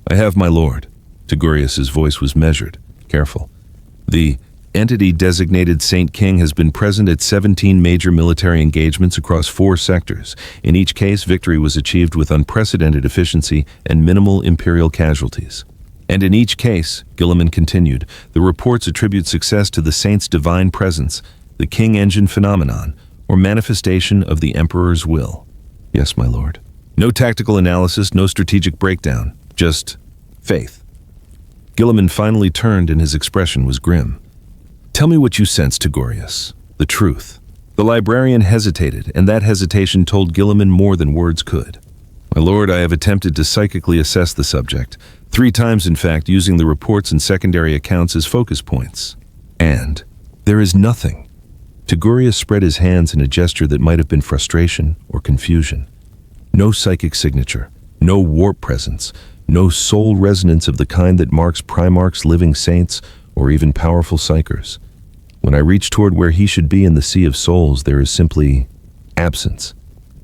"I have, my lord." Tagorius's voice was measured, careful. "The entity designated Saint King has been present at 17 major military engagements across 4 sectors. In each case, victory was achieved with unprecedented efficiency and minimal Imperial casualties. And in each case," Guilliman continued, "the reports attribute success to the Saint's divine presence, the King Engine phenomenon, or manifestation of the Emperor's will." "Yes, my lord." No tactical analysis, no strategic breakdown, just faith. Guilliman finally turned and his expression was grim. "Tell me what you sense, Tagorius. The truth." The librarian hesitated, and that hesitation told Guilliman more than words could. "My lord, I have attempted to psychically assess the subject, 3 times in fact, using the reports and secondary accounts as focus points. And there is nothing." Tagorius spread his hands in a gesture that might have been frustration or confusion. "No psychic signature, no warp presence, no soul resonance of the kind that marks Primarchs, living saints, or even powerful psychers. When I reach toward where he should be in the Sea of Souls, there is simply absence.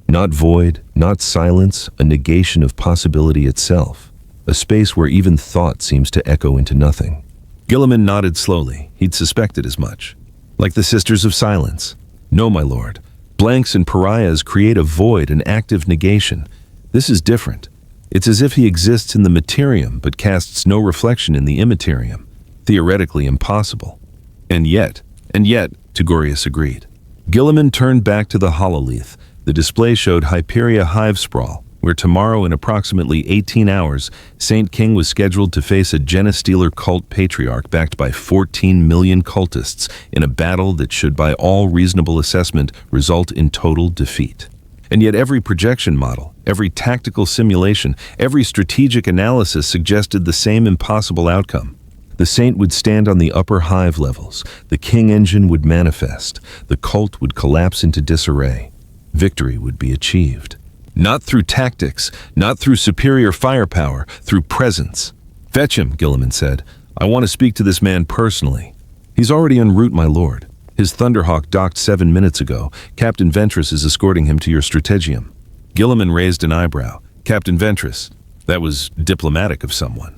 Not void, not silence, a negation of possibility itself. A space where even thought seems to echo into nothing." Guilliman nodded slowly. He'd suspected as much. "Like the Sisters of Silence." "No, my lord. Blanks and pariahs create a void, an active negation. This is different. It's as if he exists in the materium but casts no reflection in the immaterium. Theoretically impossible. And yet, Tagorius agreed. Guilliman turned back to the hololith. The display showed Hyperia Hive Sprawl, where tomorrow in approximately 18 hours, Saint King was scheduled to face a Genestealer cult patriarch backed by 14 million cultists in a battle that should, by all reasonable assessment, result in total defeat. And yet every projection model, every tactical simulation, every strategic analysis suggested the same impossible outcome. The Saint would stand on the upper hive levels, the King Engine would manifest, the cult would collapse into disarray. Victory would be achieved. Not through tactics, not through superior firepower, through presence. "Fetch him," Guilliman said. "I want to speak to this man personally." "He's already en route, my lord. His Thunderhawk docked 7 minutes ago. Captain Ventress is escorting him to your stratagem." Guilliman raised an eyebrow. "Captain Ventress? That was diplomatic of someone."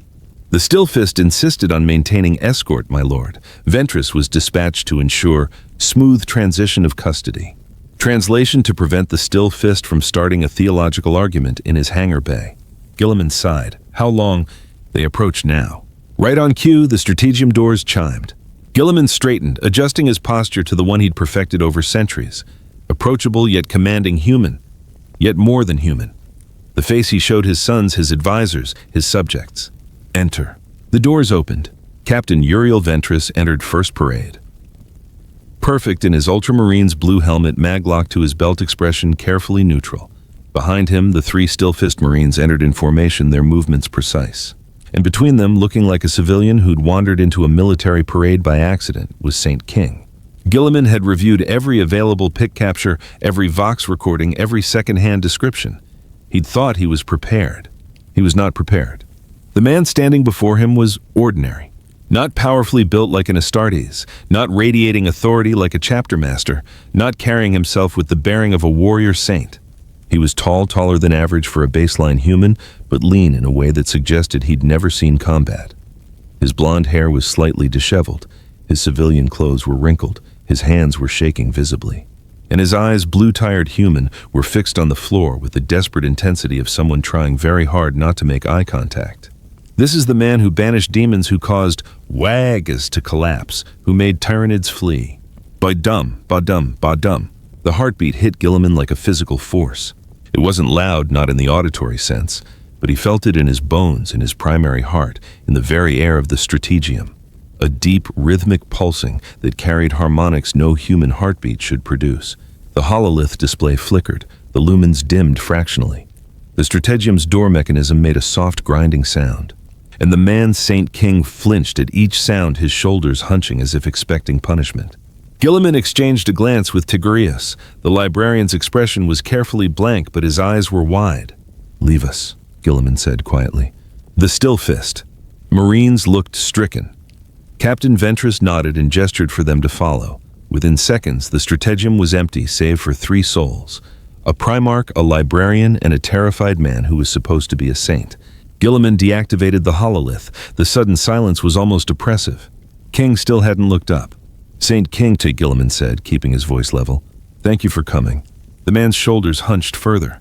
The Stillfist insisted on maintaining escort, my lord. Ventress was dispatched to ensure smooth transition of custody. Translation: to prevent the Stillfist from starting a theological argument in his hangar bay. Gilliman sighed. How long? They approached now. Right on cue, the strategium doors chimed. Gilliman straightened, adjusting his posture to the one he'd perfected over centuries. Approachable yet commanding, human, yet more than human. The face he showed his sons, his advisors, his subjects. Enter. The doors opened. Captain Uriel Ventress entered first parade. Perfect in his Ultramarine's blue helmet, maglock to his belt, expression carefully neutral. Behind him, the three Stillfist Marines entered in formation, their movements precise. And between them, looking like a civilian who'd wandered into a military parade by accident, was Saint King. Gilliman had reviewed every available pic capture, every Vox recording, every second-hand description. He'd thought he was prepared. He was not prepared. The man standing before him was ordinary. Not powerfully built like an Astartes, not radiating authority like a chapter master, not carrying himself with the bearing of a warrior saint. He was tall, taller than average for a baseline human, but lean in a way that suggested he'd never seen combat. His blonde hair was slightly disheveled, his civilian clothes were wrinkled, his hands were shaking visibly. And his eyes, blue-tired human, were fixed on the floor with the desperate intensity of someone trying very hard not to make eye contact. This is the man who banished demons, who caused wagas to collapse, who made tyrannids flee. Ba-dum, ba-dum, ba-dum. The heartbeat hit Gilliman like a physical force. It wasn't loud, not in the auditory sense, but he felt it in his bones, in his primary heart, in the very air of the strategium. A deep, rhythmic pulsing that carried harmonics no human heartbeat should produce. The hololith display flickered, the lumens dimmed fractionally. The strategium's door mechanism made a soft grinding sound. And the man Saint King flinched at each sound, his shoulders hunching as if expecting punishment. Gilliman exchanged a glance with Tigurius. The librarian's expression was carefully blank, but his eyes were wide. "Leave us," Gilliman said quietly. The Stillfist. Marines looked stricken. Captain Ventress nodded and gestured for them to follow. Within seconds, the strategium was empty save for three souls. A Primarch, a librarian, and a terrified man who was supposed to be a saint. Gilliman deactivated the hololith. The sudden silence was almost oppressive. King still hadn't looked up. "Saint King," Gilliman said, keeping his voice level. "Thank you for coming." The man's shoulders hunched further.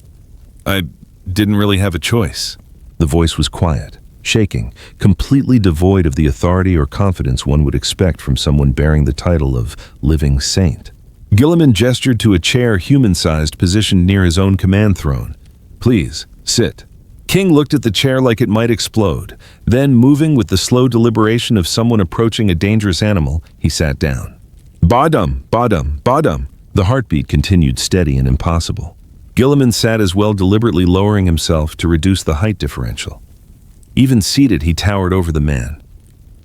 "I didn't really have a choice." The voice was quiet, shaking, completely devoid of the authority or confidence one would expect from someone bearing the title of living saint. Gilliman gestured to a chair human-sized positioned near his own command throne. "Please, sit." King looked at the chair like it might explode. Then, moving with the slow deliberation of someone approaching a dangerous animal, he sat down. "Badum, badum, badum." The heartbeat continued steady and impossible. Gilliman sat as well, deliberately lowering himself to reduce the height differential. Even seated, he towered over the man.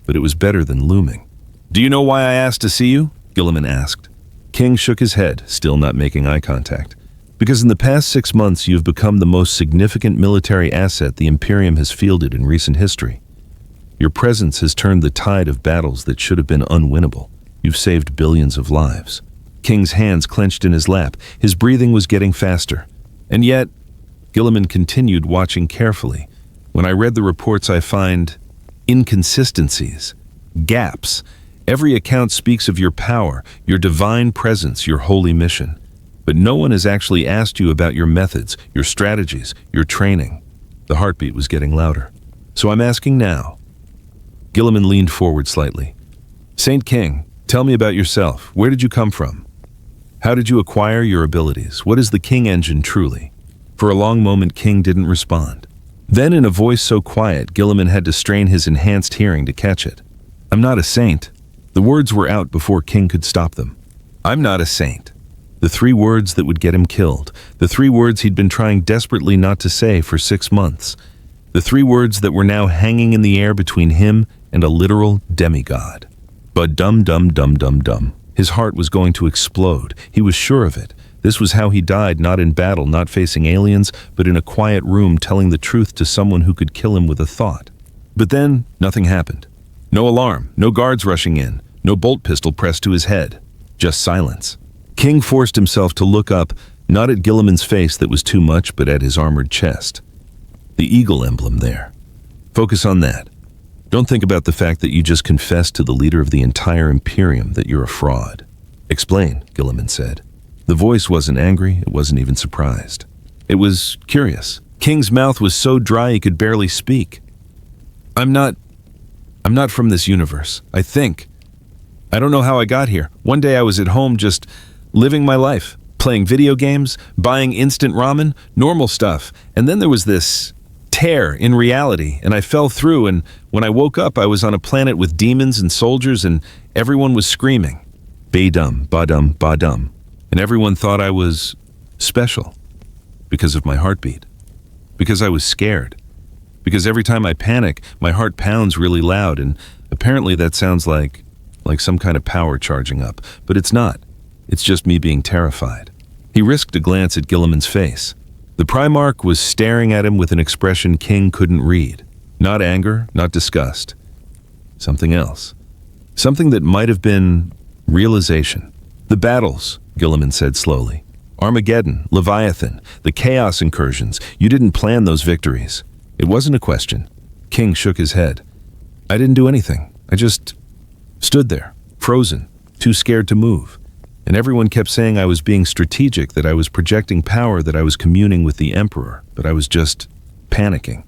But it was better than looming. "Do you know why I asked to see you?" Gilliman asked. King shook his head, still not making eye contact. "Because in the past 6 months you've become the most significant military asset the Imperium has fielded in recent history. Your presence has turned the tide of battles that should have been unwinnable. You've saved billions of lives." King's hands clenched in his lap. His breathing was getting faster. "And yet," Gilliman continued, watching carefully, "when I read the reports I find inconsistencies, gaps. Every account speaks of your power, your divine presence, your holy mission. But no one has actually asked you about your methods, your strategies, your training." The heartbeat was getting louder. "So I'm asking now." Gilliman leaned forward slightly. "Saint King, tell me about yourself. Where did you come from? How did you acquire your abilities? What is the King engine truly?" For a long moment, King didn't respond. Then, in a voice so quiet, Gilliman had to strain his enhanced hearing to catch it. "I'm not a saint." The words were out before King could stop them. "I'm not a saint." The 3 words that would get him killed. The 3 words he'd been trying desperately not to say for 6 months. The 3 words that were now hanging in the air between him and a literal demigod. But dum dum dum dum dum. His heart was going to explode. He was sure of it. This was how he died, not in battle, not facing aliens, but in a quiet room telling the truth to someone who could kill him with a thought. But then, nothing happened. No alarm, no guards rushing in, no bolt pistol pressed to his head. Just silence. King forced himself to look up, not at Gilliman's face that was too much, but at his armored chest. The eagle emblem there. Focus on that. Don't think about the fact that you just confessed to the leader of the entire Imperium that you're a fraud. Explain, Gilliman said. The voice wasn't angry, it wasn't even surprised. It was curious. King's mouth was so dry he could barely speak. I'm not from this universe, I think. I don't know how I got here. One day I was at home just living my life, playing video games, buying instant ramen, normal stuff. And then there was this tear in reality, and I fell through, and when I woke up, I was on a planet with demons and soldiers, and everyone was screaming. Ba-dum, ba-dum, ba-dum. And everyone thought I was special because of my heartbeat, because I was scared, because every time I panic, my heart pounds really loud, and apparently that sounds like some kind of power charging up, but it's not. It's just me being terrified. He risked a glance at Gilliman's face. The Primarch was staring at him with an expression King couldn't read. Not anger, not disgust. Something else. Something that might have been realization. The battles, Gilliman said slowly. Armageddon, Leviathan, the Chaos incursions. You didn't plan those victories. It wasn't a question. King shook his head. I didn't do anything. I just stood there, frozen, too scared to move. And everyone kept saying I was being strategic, that I was projecting power, that I was communing with the Emperor, but I was just panicking.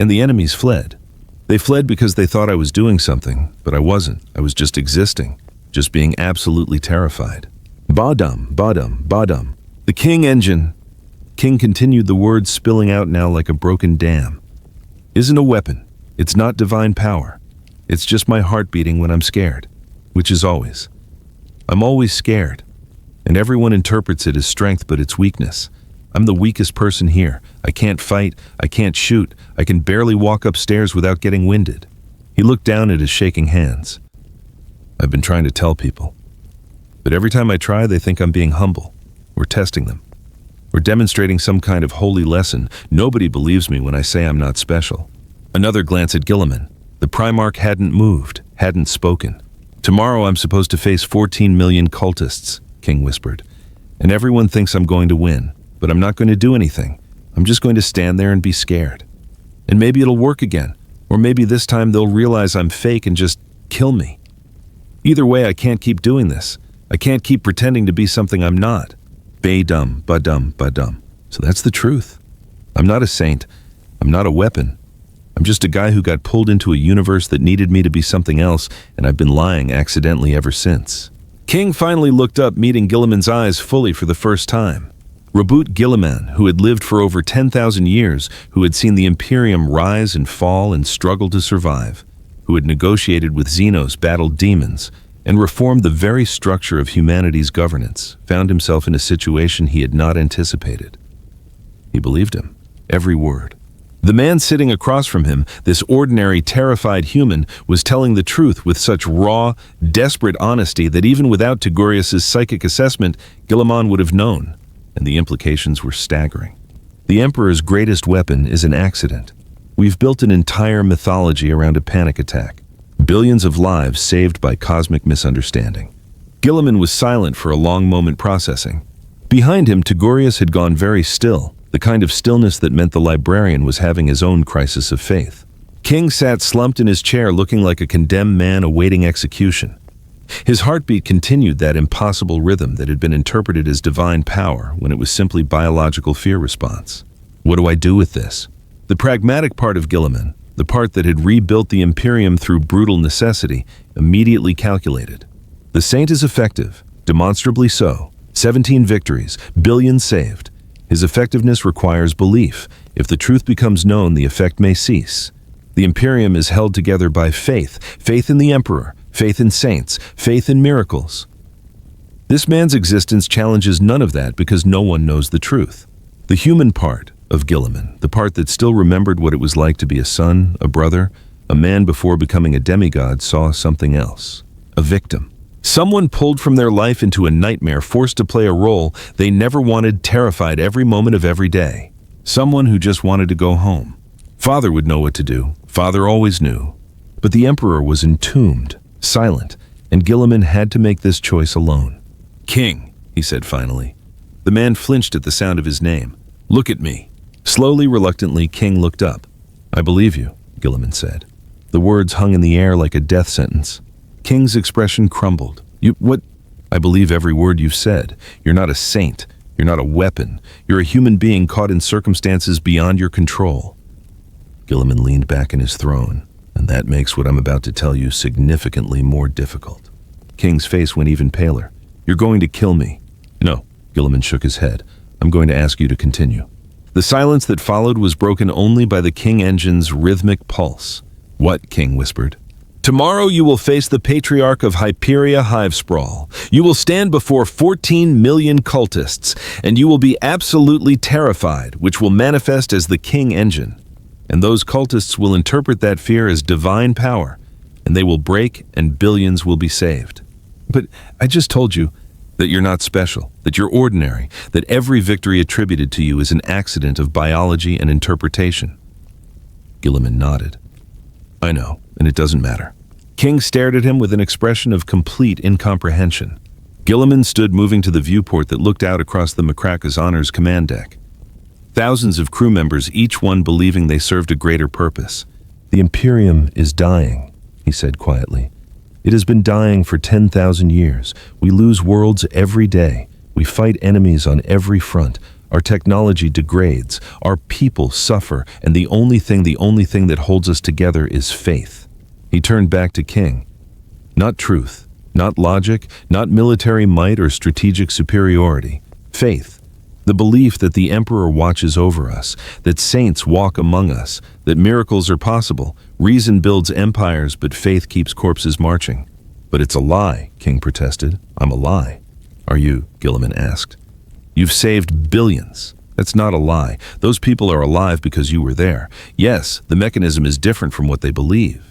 And the enemies fled. They fled because they thought I was doing something, but I wasn't. I was just existing, just being absolutely terrified. Ba-dum, ba-dum, ba-dum. The King engine, King continued, the words spilling out now like a broken dam, isn't a weapon. It's not divine power. It's just my heart beating when I'm scared, which is always. I'm always scared, and everyone interprets it as strength, but it's weakness. I'm the weakest person here. I can't fight, I can't shoot, I can barely walk upstairs without getting winded. He looked down at his shaking hands. I've been trying to tell people, but every time I try, they think I'm being humble. We're testing them. We're demonstrating some kind of holy lesson. Nobody believes me when I say I'm not special. Another glance at Gilliman. The Primarch hadn't moved, hadn't spoken. Tomorrow I'm supposed to face 14 million cultists, King whispered. And everyone thinks I'm going to win, but I'm not going to do anything. I'm just going to stand there and be scared. And maybe it'll work again, or maybe this time they'll realize I'm fake and just kill me. Either way, I can't keep doing this. I can't keep pretending to be something I'm not. Ba-dum, ba-dum, ba-dum. So that's the truth. I'm not a saint. I'm not a weapon. I'm just a guy who got pulled into a universe that needed me to be something else, and I've been lying accidentally ever since. King finally looked up, meeting Gilliman's eyes fully for the first time. Reboot Gilliman, who had lived for over 10,000 years, who had seen the Imperium rise and fall and struggle to survive, who had negotiated with Xenos, battled demons, and reformed the very structure of humanity's governance, found himself in a situation he had not anticipated. He believed him, every word. The man sitting across from him, this ordinary, terrified human, was telling the truth with such raw, desperate honesty that even without Tagorius's psychic assessment, Gilliman would have known, and the implications were staggering. The Emperor's greatest weapon is an accident. We've built an entire mythology around a panic attack. Billions of lives saved by cosmic misunderstanding. Gilliman was silent for a long moment, processing. Behind him, Tagorius had gone very still, the kind of stillness that meant the librarian was having his own crisis of faith. King sat slumped in his chair, looking like a condemned man awaiting execution. His heartbeat continued that impossible rhythm that had been interpreted as divine power when it was simply biological fear response. What do I do with this? The pragmatic part of Gilliman, the part that had rebuilt the Imperium through brutal necessity, immediately calculated. The saint is effective, demonstrably so. 17 victories, billions saved. His effectiveness requires belief. If the truth becomes known, the effect may cease. The Imperium is held together by faith, faith in the Emperor, faith in saints, faith in miracles. This man's existence challenges none of that because no one knows the truth. The human part of Gilliman, the part that still remembered what it was like to be a son, a brother, a man before becoming a demigod, saw something else. A victim. Someone pulled from their life into a nightmare, forced to play a role they never wanted, terrified every moment of every day. Someone who just wanted to go home. Father would know what to do. Father always knew. But the Emperor was entombed, silent, and Gilliman had to make this choice alone. King, he said finally. The man flinched at the sound of his name. Look at me. Slowly, reluctantly, King looked up. I believe you, Gilliman said. The words hung in the air like a death sentence. King's expression crumbled. What? I believe every word you've said. You're not a saint. You're not a weapon. You're a human being caught in circumstances beyond your control. Gilliman leaned back in his throne, and that makes what I'm about to tell you significantly more difficult. King's face went even paler. You're going to kill me. No, Gilliman shook his head. I'm going to ask you to continue. The silence that followed was broken only by the King engine's rhythmic pulse. What? King whispered. Tomorrow you will face the Patriarch of Hyperia Hivesprawl. You will stand before 14 million cultists, and you will be absolutely terrified, which will manifest as the King engine. And those cultists will interpret that fear as divine power, and they will break and billions will be saved. But I just told you that you're not special, that you're ordinary, that every victory attributed to you is an accident of biology and interpretation. Gilliman nodded. I know, and it doesn't matter. King stared at him with an expression of complete incomprehension. Gilliman stood moving to the viewport that looked out across the Macraka's Honor's command deck. Thousands of crew members, each one believing they served a greater purpose. The Imperium is dying, he said quietly. It has been dying for 10,000 years. We lose worlds every day. We fight enemies on every front. Our technology degrades. Our people suffer. And the only thing that holds us together is faith. He turned back to King. Not truth, not logic, not military might or strategic superiority. Faith. The belief that the Emperor watches over us, that saints walk among us, that miracles are possible. Reason builds empires, but faith keeps corpses marching. But it's a lie, King protested. I'm a lie. Are you? Gilliman asked. You've saved billions. That's not a lie. Those people are alive because you were there. Yes, the mechanism is different from what they believe.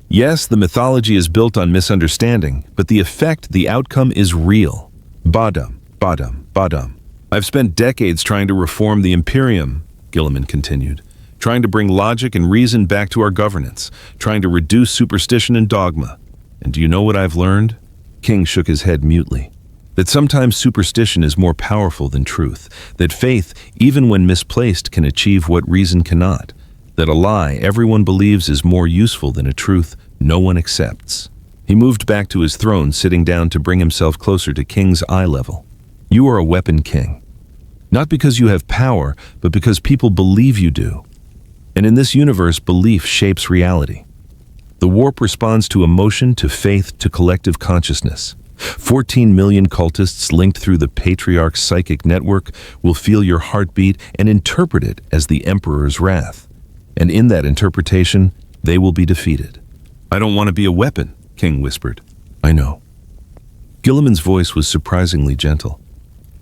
Yes, the mythology is built on misunderstanding, but the effect, the outcome is real. Badum, badum, badum. I've spent decades trying to reform the Imperium, Gilliman continued, trying to bring logic and reason back to our governance, trying to reduce superstition and dogma. And do you know what I've learned? King shook his head mutely. That sometimes superstition is more powerful than truth, that faith, even when misplaced, can achieve what reason cannot, that a lie everyone believes is more useful than a truth no one accepts. He moved back to his throne, sitting down to bring himself closer to King's eye level. You are a weapon, King. Not because you have power, but because people believe you do. And in this universe, belief shapes reality. The warp responds to emotion, to faith, to collective consciousness. 14 million cultists linked through the Patriarch's psychic network will feel your heartbeat and interpret it as the Emperor's wrath. And in that interpretation, they will be defeated. I don't want to be a weapon, King whispered. I know. Gilliman's voice was surprisingly gentle.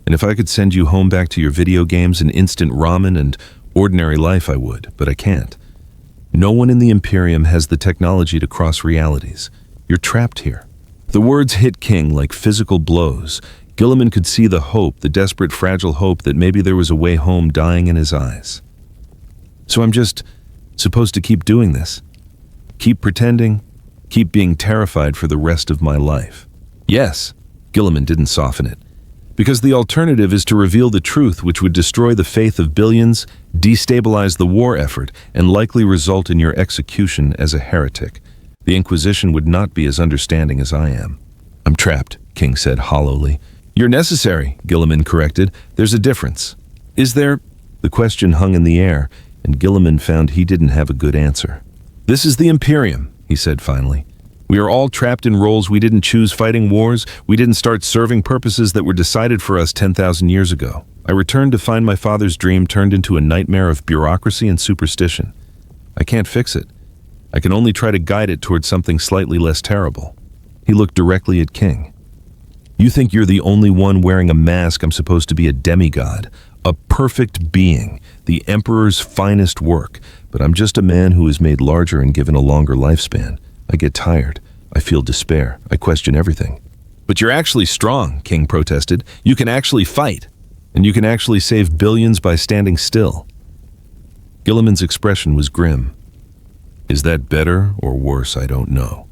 And if I could send you home back to your video games and instant ramen and ordinary life, I would, but I can't. No one in the Imperium has the technology to cross realities. You're trapped here. The words hit King like physical blows. Gilliman could see the hope, the desperate, fragile hope that maybe there was a way home dying in his eyes. So I'm just supposed to keep doing this? Keep pretending? Keep being terrified for the rest of my life? Yes, Gilliman didn't soften it. Because the alternative is to reveal the truth, which would destroy the faith of billions, destabilize the war effort, and likely result in your execution as a heretic. The Inquisition would not be as understanding as I am. I'm trapped, King said hollowly. You're necessary, Gilliman corrected. There's a difference. Is there? The question hung in the air, and Gilliman found he didn't have a good answer. This is the Imperium, he said finally. We are all trapped in roles we didn't choose, fighting wars. We didn't start serving purposes that were decided for us 10,000 years ago. I returned to find my father's dream turned into a nightmare of bureaucracy and superstition. I can't fix it. I can only try to guide it towards something slightly less terrible. He looked directly at King. You think you're the only one wearing a mask. I'm supposed to be a demigod, a perfect being, the Emperor's finest work, but I'm just a man who is made larger and given a longer lifespan. I get tired. I feel despair. I question everything. But you're actually strong, King protested. You can actually fight. And you can actually save billions by standing still. Gilliman's expression was grim. Is that better or worse? I don't know.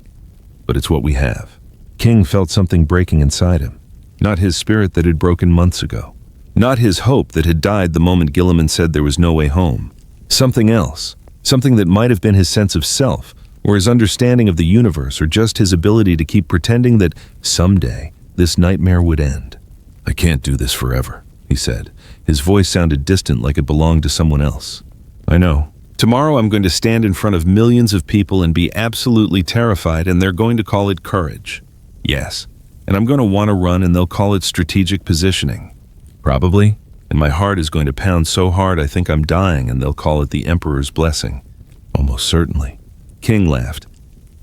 But it's what we have. King felt something breaking inside him. Not his spirit that had broken months ago. Not his hope that had died the moment Gilliman said there was no way home. Something else. Something that might have been his sense of self, or his understanding of the universe, or just his ability to keep pretending that someday this nightmare would end. "I can't do this forever," he said. His voice sounded distant, like it belonged to someone else. "I know. Tomorrow I'm going to stand in front of millions of people and be absolutely terrified, and they're going to call it courage. Yes. And I'm going to want to run, and they'll call it strategic positioning. Probably. And my heart is going to pound so hard I think I'm dying, and they'll call it the Emperor's blessing. Almost certainly." King laughed.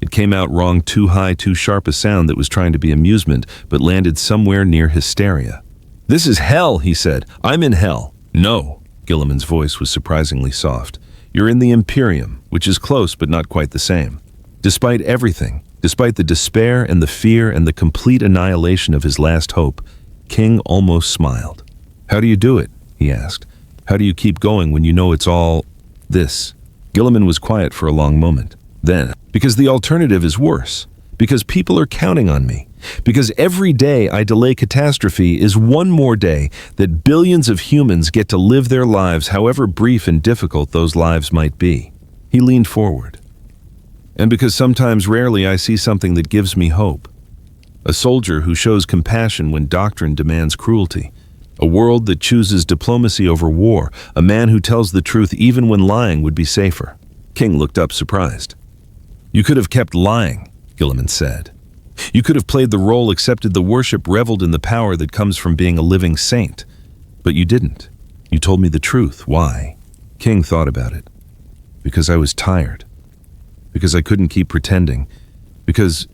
It came out wrong, too high, too sharp a sound that was trying to be amusement, but landed somewhere near hysteria. "This is hell," he said. "I'm in hell." "No." Gilliman's voice was surprisingly soft. "You're in the Imperium, which is close but not quite the same. Despite everything, despite the despair and the fear and the complete annihilation of his last hope, King almost smiled. "How do you do it?" he asked. "How do you keep going when you know it's all this?" Gilliman was quiet for a long moment. Then, "Because the alternative is worse. Because people are counting on me. Because every day I delay catastrophe is one more day that billions of humans get to live their lives, however brief and difficult those lives might be." He leaned forward. "And because sometimes, rarely, I see something that gives me hope. A soldier who shows compassion when doctrine demands cruelty. A world that chooses diplomacy over war. A man who tells the truth even when lying would be safer." King looked up, surprised. "You could have kept lying," Gilliman said. "You could have played the role, accepted the worship, reveled in the power that comes from being a living saint. But you didn't. You told me the truth. Why?" King thought about it. "Because I was tired. Because I couldn't keep pretending. Because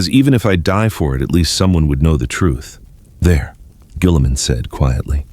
even if I die for it, at least someone would know the truth." "There," Gilliman said quietly.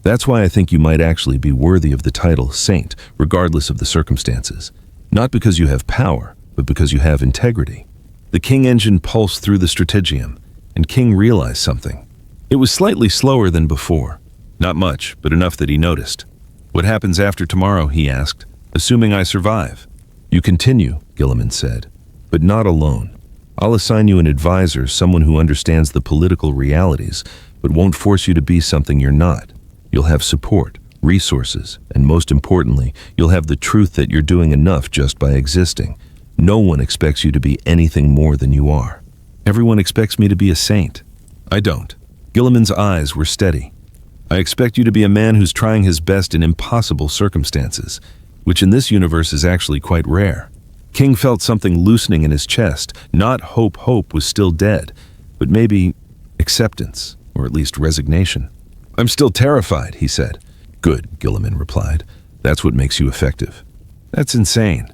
"That's why I think you might actually be worthy of the title saint, regardless of the circumstances. Not because you have power, but because you have integrity." The King engine pulsed through the strategium, and King realized something. It was slightly slower than before. Not much, but enough that he noticed. "What happens after tomorrow?" he asked. "Assuming I survive." "You continue," Gilliman said, "but not alone. I'll assign you an advisor, someone who understands the political realities, but won't force you to be something you're not. You'll have support, resources, and most importantly, you'll have the truth that you're doing enough just by existing. No one expects you to be anything more than you are. Everyone expects me to be a saint. I don't." Gilliman's eyes were steady. "I expect you to be a man who's trying his best in impossible circumstances, which in this universe is actually quite rare." King felt something loosening in his chest. Not hope was still dead, but maybe acceptance, or at least resignation. "I'm still terrified," he said. "Good," Gilliman replied. "That's what makes you effective." "That's insane."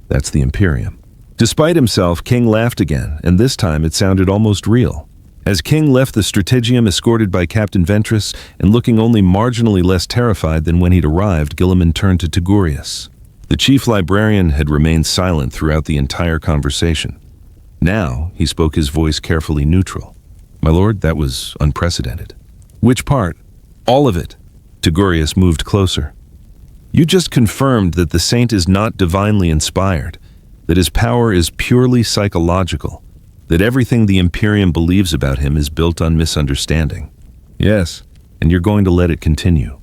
"That's the Imperium." Despite himself, King laughed again, and this time it sounded almost real. As King left the strategium escorted by Captain Ventress and looking only marginally less terrified than when he'd arrived, Gilliman turned to Tugurius. The chief librarian had remained silent throughout the entire conversation. Now, he spoke, his voice carefully neutral. "My lord, that was unprecedented." "Which part?" "All of it." Tugurius moved closer. "You just confirmed that the saint is not divinely inspired, that his power is purely psychological, that everything the Imperium believes about him is built on misunderstanding." "Yes, and you're going to let it continue."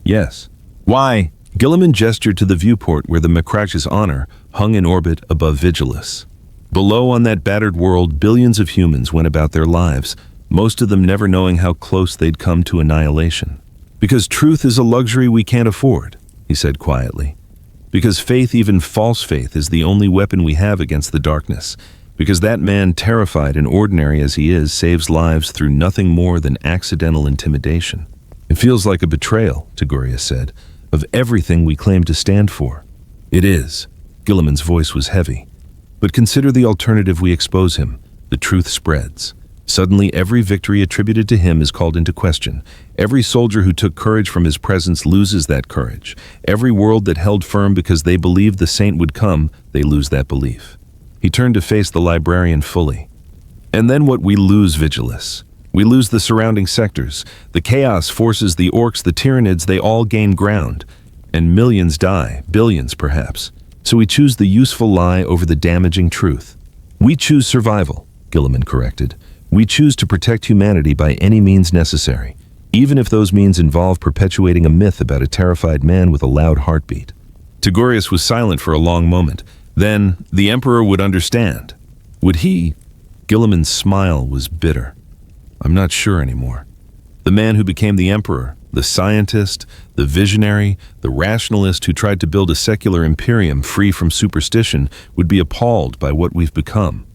"Yes." "Why?" Gilliman gestured to the viewport where the Macrach's honor hung in orbit above Vigilus. Below, on that battered world, billions of humans went about their lives, most of them never knowing how close they'd come to annihilation. "Because truth is a luxury we can't afford," he said quietly. "Because faith, even false faith, is the only weapon we have against the darkness. Because that man, terrified and ordinary as he is, saves lives through nothing more than accidental intimidation." "It feels like a betrayal," Tugurius said, "of everything we claim to stand for." "It is." Gilliman's voice was heavy. "But consider the alternative we expose him. The truth spreads. Suddenly every victory attributed to him is called into question. Every soldier who took courage from his presence loses that courage. Every world that held firm because they believed the saint would come, they lose that belief." He turned to face the librarian fully. "And then what we lose, Vigilus. We lose the surrounding sectors. The chaos forces, the orcs, the Tyranids, they all gain ground. And millions die, billions perhaps. So we choose the useful lie over the damaging truth. We choose survival," Gilliman corrected. "We choose to protect humanity by any means necessary, even if those means involve perpetuating a myth about a terrified man with a loud heartbeat." Tugurius was silent for a long moment, Then the Emperor would understand. Would he? Gilliman's smile was bitter. I'm not sure anymore. The man who became the Emperor, the scientist, the visionary, the rationalist who tried to build a secular imperium free from superstition, would be appalled by what we've become.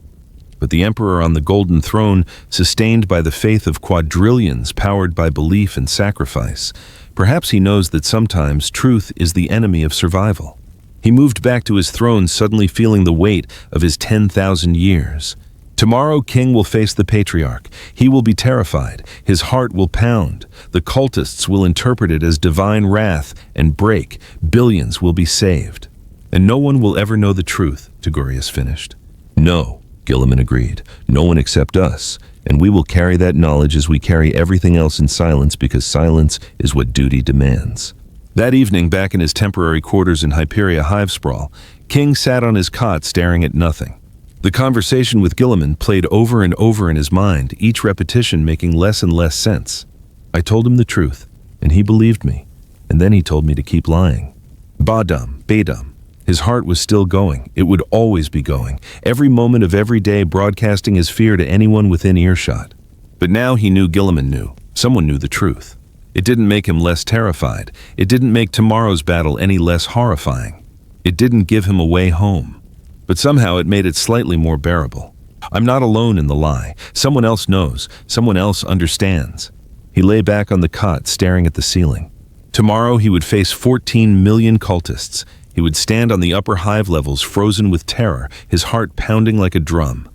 But the Emperor on the golden throne, sustained by the faith of quadrillions powered by belief and sacrifice, perhaps he knows that sometimes truth is the enemy of survival. He moved back to his throne, suddenly feeling the weight of his 10,000 years. Tomorrow, King will face the Patriarch. He will be terrified. His heart will pound. The cultists will interpret it as divine wrath and break. Billions will be saved. And no one will ever know the truth, Tagorius finished. No, Gilliman agreed. No one except us. And we will carry that knowledge as we carry everything else in silence, because silence is what duty demands. That evening, back in his temporary quarters in Hyperia Hivesprawl, King sat on his cot staring at nothing. The conversation with Gilliman played over and over in his mind, each repetition making less and less sense. I told him the truth, and he believed me, and then he told me to keep lying. Badum, Badum. His heart was still going. It would always be going, every moment of every day broadcasting his fear to anyone within earshot. But now he knew Gilliman knew. Someone knew the truth. It didn't make him less terrified. It didn't make tomorrow's battle any less horrifying. It didn't give him a way home. But somehow it made it slightly more bearable. I'm not alone in the lie. Someone else knows. Someone else understands. He lay back on the cot, staring at the ceiling. Tomorrow he would face 14 million cultists. He would stand on the upper hive levels, frozen with terror, his heart pounding like a drum.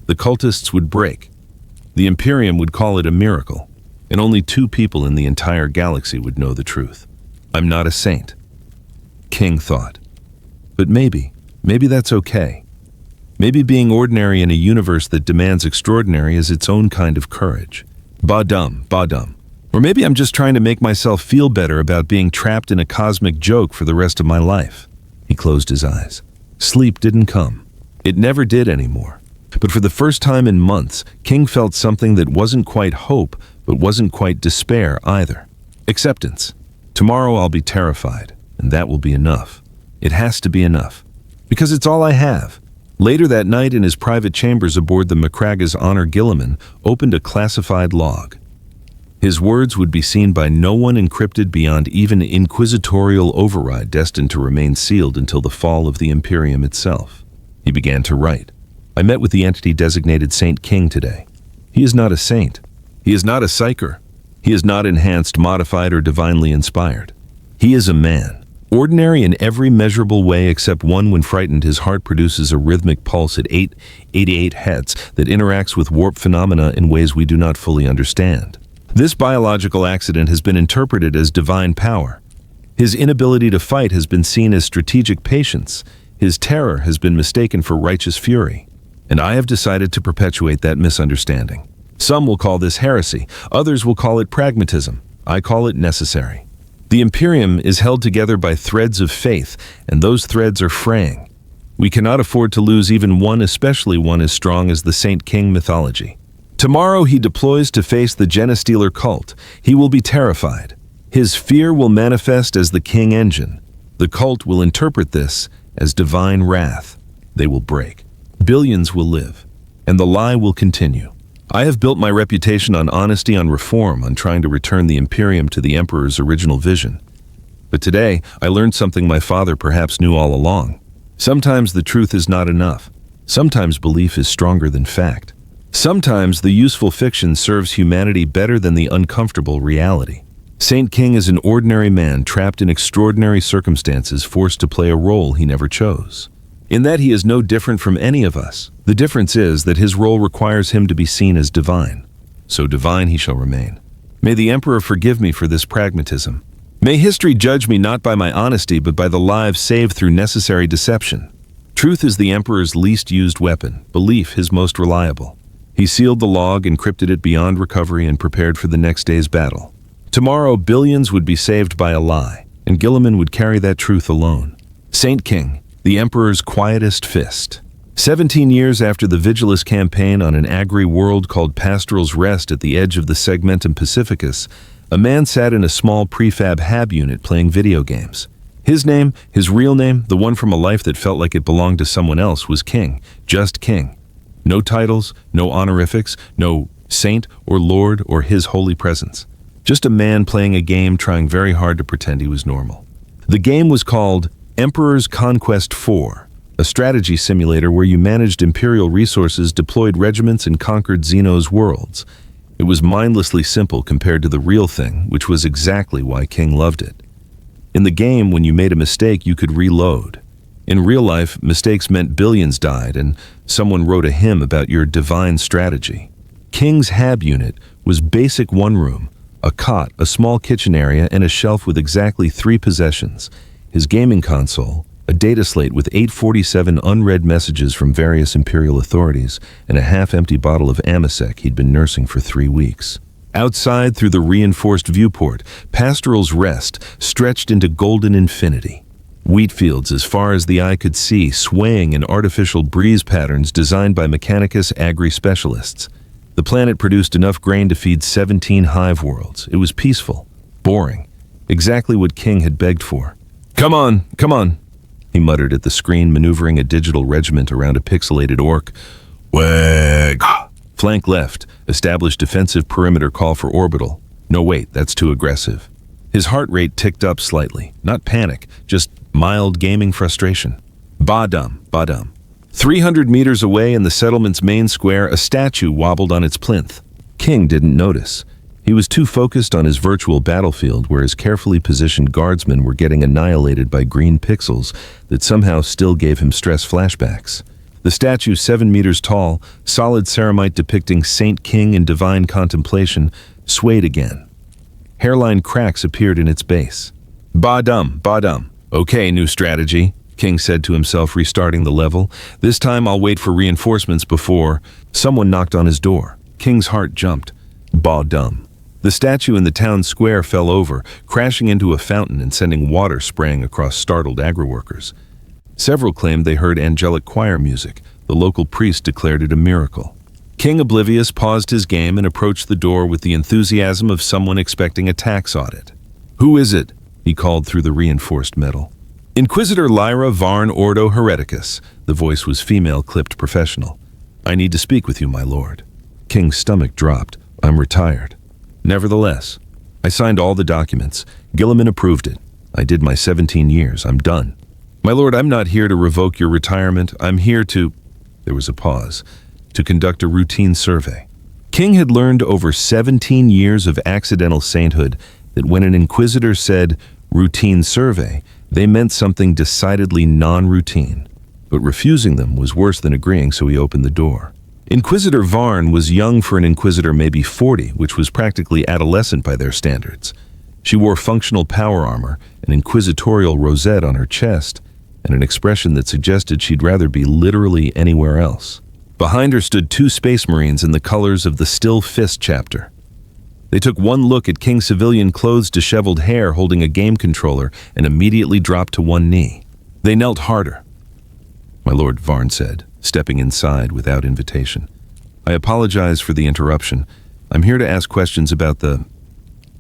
The cultists would break. The Imperium would call it a miracle, and only 2 people in the entire galaxy would know the truth. I'm not a saint, King thought. But maybe that's okay. Maybe being ordinary in a universe that demands extraordinary is its own kind of courage. Badum, Badum. Or maybe I'm just trying to make myself feel better about being trapped in a cosmic joke for the rest of my life. He closed his eyes. Sleep didn't come. It never did anymore. But for the first time in months, King felt something that wasn't quite hope, but wasn't quite despair either. Acceptance. Tomorrow I'll be terrified, and that will be enough. It has to be enough. Because it's all I have. Later that night, in his private chambers aboard the Macraga's Honor, Gilliman opened a classified log. His words would be seen by no one, encrypted beyond even inquisitorial override, destined to remain sealed until the fall of the Imperium itself. He began to write. I met with the entity designated Saint King today. He is not a saint. He is not a psyker. He is not enhanced, modified, or divinely inspired. He is a man. Ordinary in every measurable way except one. When frightened, his heart produces a rhythmic pulse at 888 Hz that interacts with warp phenomena in ways we do not fully understand. This biological accident has been interpreted as divine power. His inability to fight has been seen as strategic patience. His terror has been mistaken for righteous fury. And I have decided to perpetuate that misunderstanding. Some will call this heresy. Others will call it pragmatism. I call it necessary. The Imperium is held together by threads of faith, and those threads are fraying. We cannot afford to lose even one, especially one as strong as the Saint King mythology. Tomorrow he deploys to face the Genestealer cult. He will be terrified. His fear will manifest as the King engine. The cult will interpret this as divine wrath. They will break. Billions will live. And the lie will continue. I have built my reputation on honesty, on reform, on trying to return the Imperium to the Emperor's original vision. But today, I learned something my father perhaps knew all along. Sometimes the truth is not enough. Sometimes belief is stronger than fact. Sometimes the useful fiction serves humanity better than the uncomfortable reality. Saint King is an ordinary man trapped in extraordinary circumstances, forced to play a role he never chose. In that he is no different from any of us. The difference is that his role requires him to be seen as divine. So divine he shall remain. May the Emperor forgive me for this pragmatism. May history judge me not by my honesty, but by the lives saved through necessary deception. Truth is the Emperor's least used weapon, belief his most reliable. He sealed the log, encrypted it beyond recovery, and prepared for the next day's battle. Tomorrow, billions would be saved by a lie, and Gilliman would carry that truth alone. Saint King, the Emperor's quietest fist. 17 years after the Vigilus campaign on an agri-world called Pastoral's Rest at the edge of the Segmentum Pacificus, a man sat in a small prefab hab unit playing video games. His name, his real name, the one from a life that felt like it belonged to someone else, was King, just King. No titles, no honorifics, no saint or lord or his holy presence. Just a man playing a game trying very hard to pretend he was normal. The game was called Emperor's Conquest 4, a strategy simulator where you managed imperial resources, deployed regiments, and conquered Xeno's worlds. It was mindlessly simple compared to the real thing, which was exactly why King loved it. In the game, when you made a mistake, you could reload. In real life, mistakes meant billions died, and someone wrote a hymn about your divine strategy. King's Hab unit was basic one room, a cot, a small kitchen area, and a shelf with exactly 3 possessions. His gaming console, a data slate with 847 unread messages from various imperial authorities, and a half-empty bottle of Amasec he'd been nursing for 3 weeks. Outside, through the reinforced viewport, Pastoral's Rest stretched into golden infinity. Wheat fields as far as the eye could see, swaying in artificial breeze patterns designed by Mechanicus agri-specialists. The planet produced enough grain to feed 17 hive worlds. It was peaceful, boring, exactly what King had begged for. Come on, he muttered at the screen, maneuvering a digital regiment around a pixelated orc. Wag! Flank left, establish defensive perimeter, call for orbital. No, wait, that's too aggressive. His heart rate ticked up slightly, not panic, just mild gaming frustration. Ba-dum. 300 meters away in the settlement's main square, a statue wobbled on its plinth. King didn't notice. He was too focused on his virtual battlefield where his carefully positioned guardsmen were getting annihilated by green pixels that somehow still gave him stress flashbacks. The statue, 7 meters tall, solid ceramite depicting Saint King in divine contemplation, swayed again. Hairline cracks appeared in its base. Ba-dum. Okay, new strategy, King said to himself, restarting the level. This time I'll wait for reinforcements before... Someone knocked on his door. King's heart jumped. Ba-dum. The statue in the town square fell over, crashing into a fountain and sending water spraying across startled agri-workers. Several claimed they heard angelic choir music. The local priest declared it a miracle. King, oblivious, paused his game and approached the door with the enthusiasm of someone expecting a tax audit. Who is it? He called through the reinforced metal. Inquisitor Lyra Varn Ordo Hereticus. The voice was female, clipped professional. I need to speak with you, my lord. King's stomach dropped. I'm retired. Nevertheless, I signed all the documents. Gilliman approved it. I did my 17 years. I'm done. My lord, I'm not here to revoke your retirement. I'm here to... There was a pause. To conduct a routine survey. King had learned over 17 years of accidental sainthood that when an inquisitor said routine survey, they meant something decidedly non-routine. But refusing them was worse than agreeing, so he opened the door. Inquisitor Varn was young for an inquisitor, maybe 40, which was practically adolescent by their standards. She wore functional power armor, an inquisitorial rosette on her chest, and an expression that suggested she'd rather be literally anywhere else. Behind her stood 2 space marines in the colors of the Still Fist chapter. They took one look at King's civilian clothes, disheveled hair, holding a game controller, and immediately dropped to one knee. They knelt harder. My lord, Varn said, stepping inside without invitation. I apologize for the interruption. I'm here to ask questions about the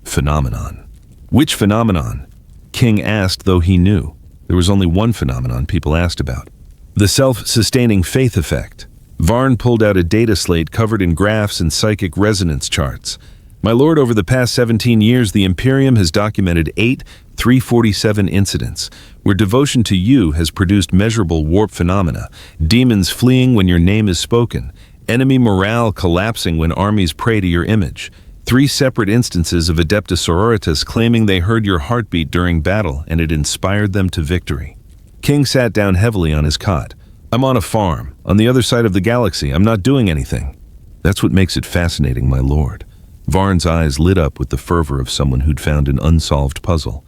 phenomenon. Which phenomenon? King asked, though he knew. There was only one phenomenon people asked about. The self-sustaining faith effect. Varn pulled out a data slate covered in graphs and psychic resonance charts. My lord, over the past 17 years, the Imperium has documented 8 347 incidents, where devotion to you has produced measurable warp phenomena, demons fleeing when your name is spoken, enemy morale collapsing when armies pray to your image, 3 separate instances of Adepta Sororitas claiming they heard your heartbeat during battle and it inspired them to victory. King sat down heavily on his cot. I'm on a farm, on the other side of the galaxy. I'm not doing anything. That's what makes it fascinating, my lord. Varn's eyes lit up with the fervor of someone who'd found an unsolved puzzle.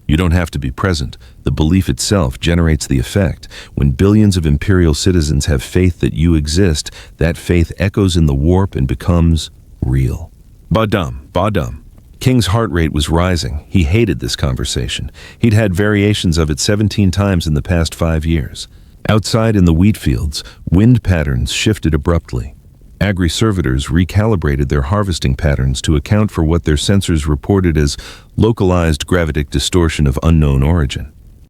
You don't have to be present. The belief itself generates the effect. When billions of Imperial citizens have faith that you exist, that faith echoes in the warp and becomes real. Ba-dum. King's heart rate was rising. He hated this conversation. He'd had variations of it 17 times in the past 5 years. Outside in the wheat fields, wind patterns shifted abruptly. Agri-servitors recalibrated their harvesting patterns to account for what their sensors reported as localized gravitic distortion of unknown origin.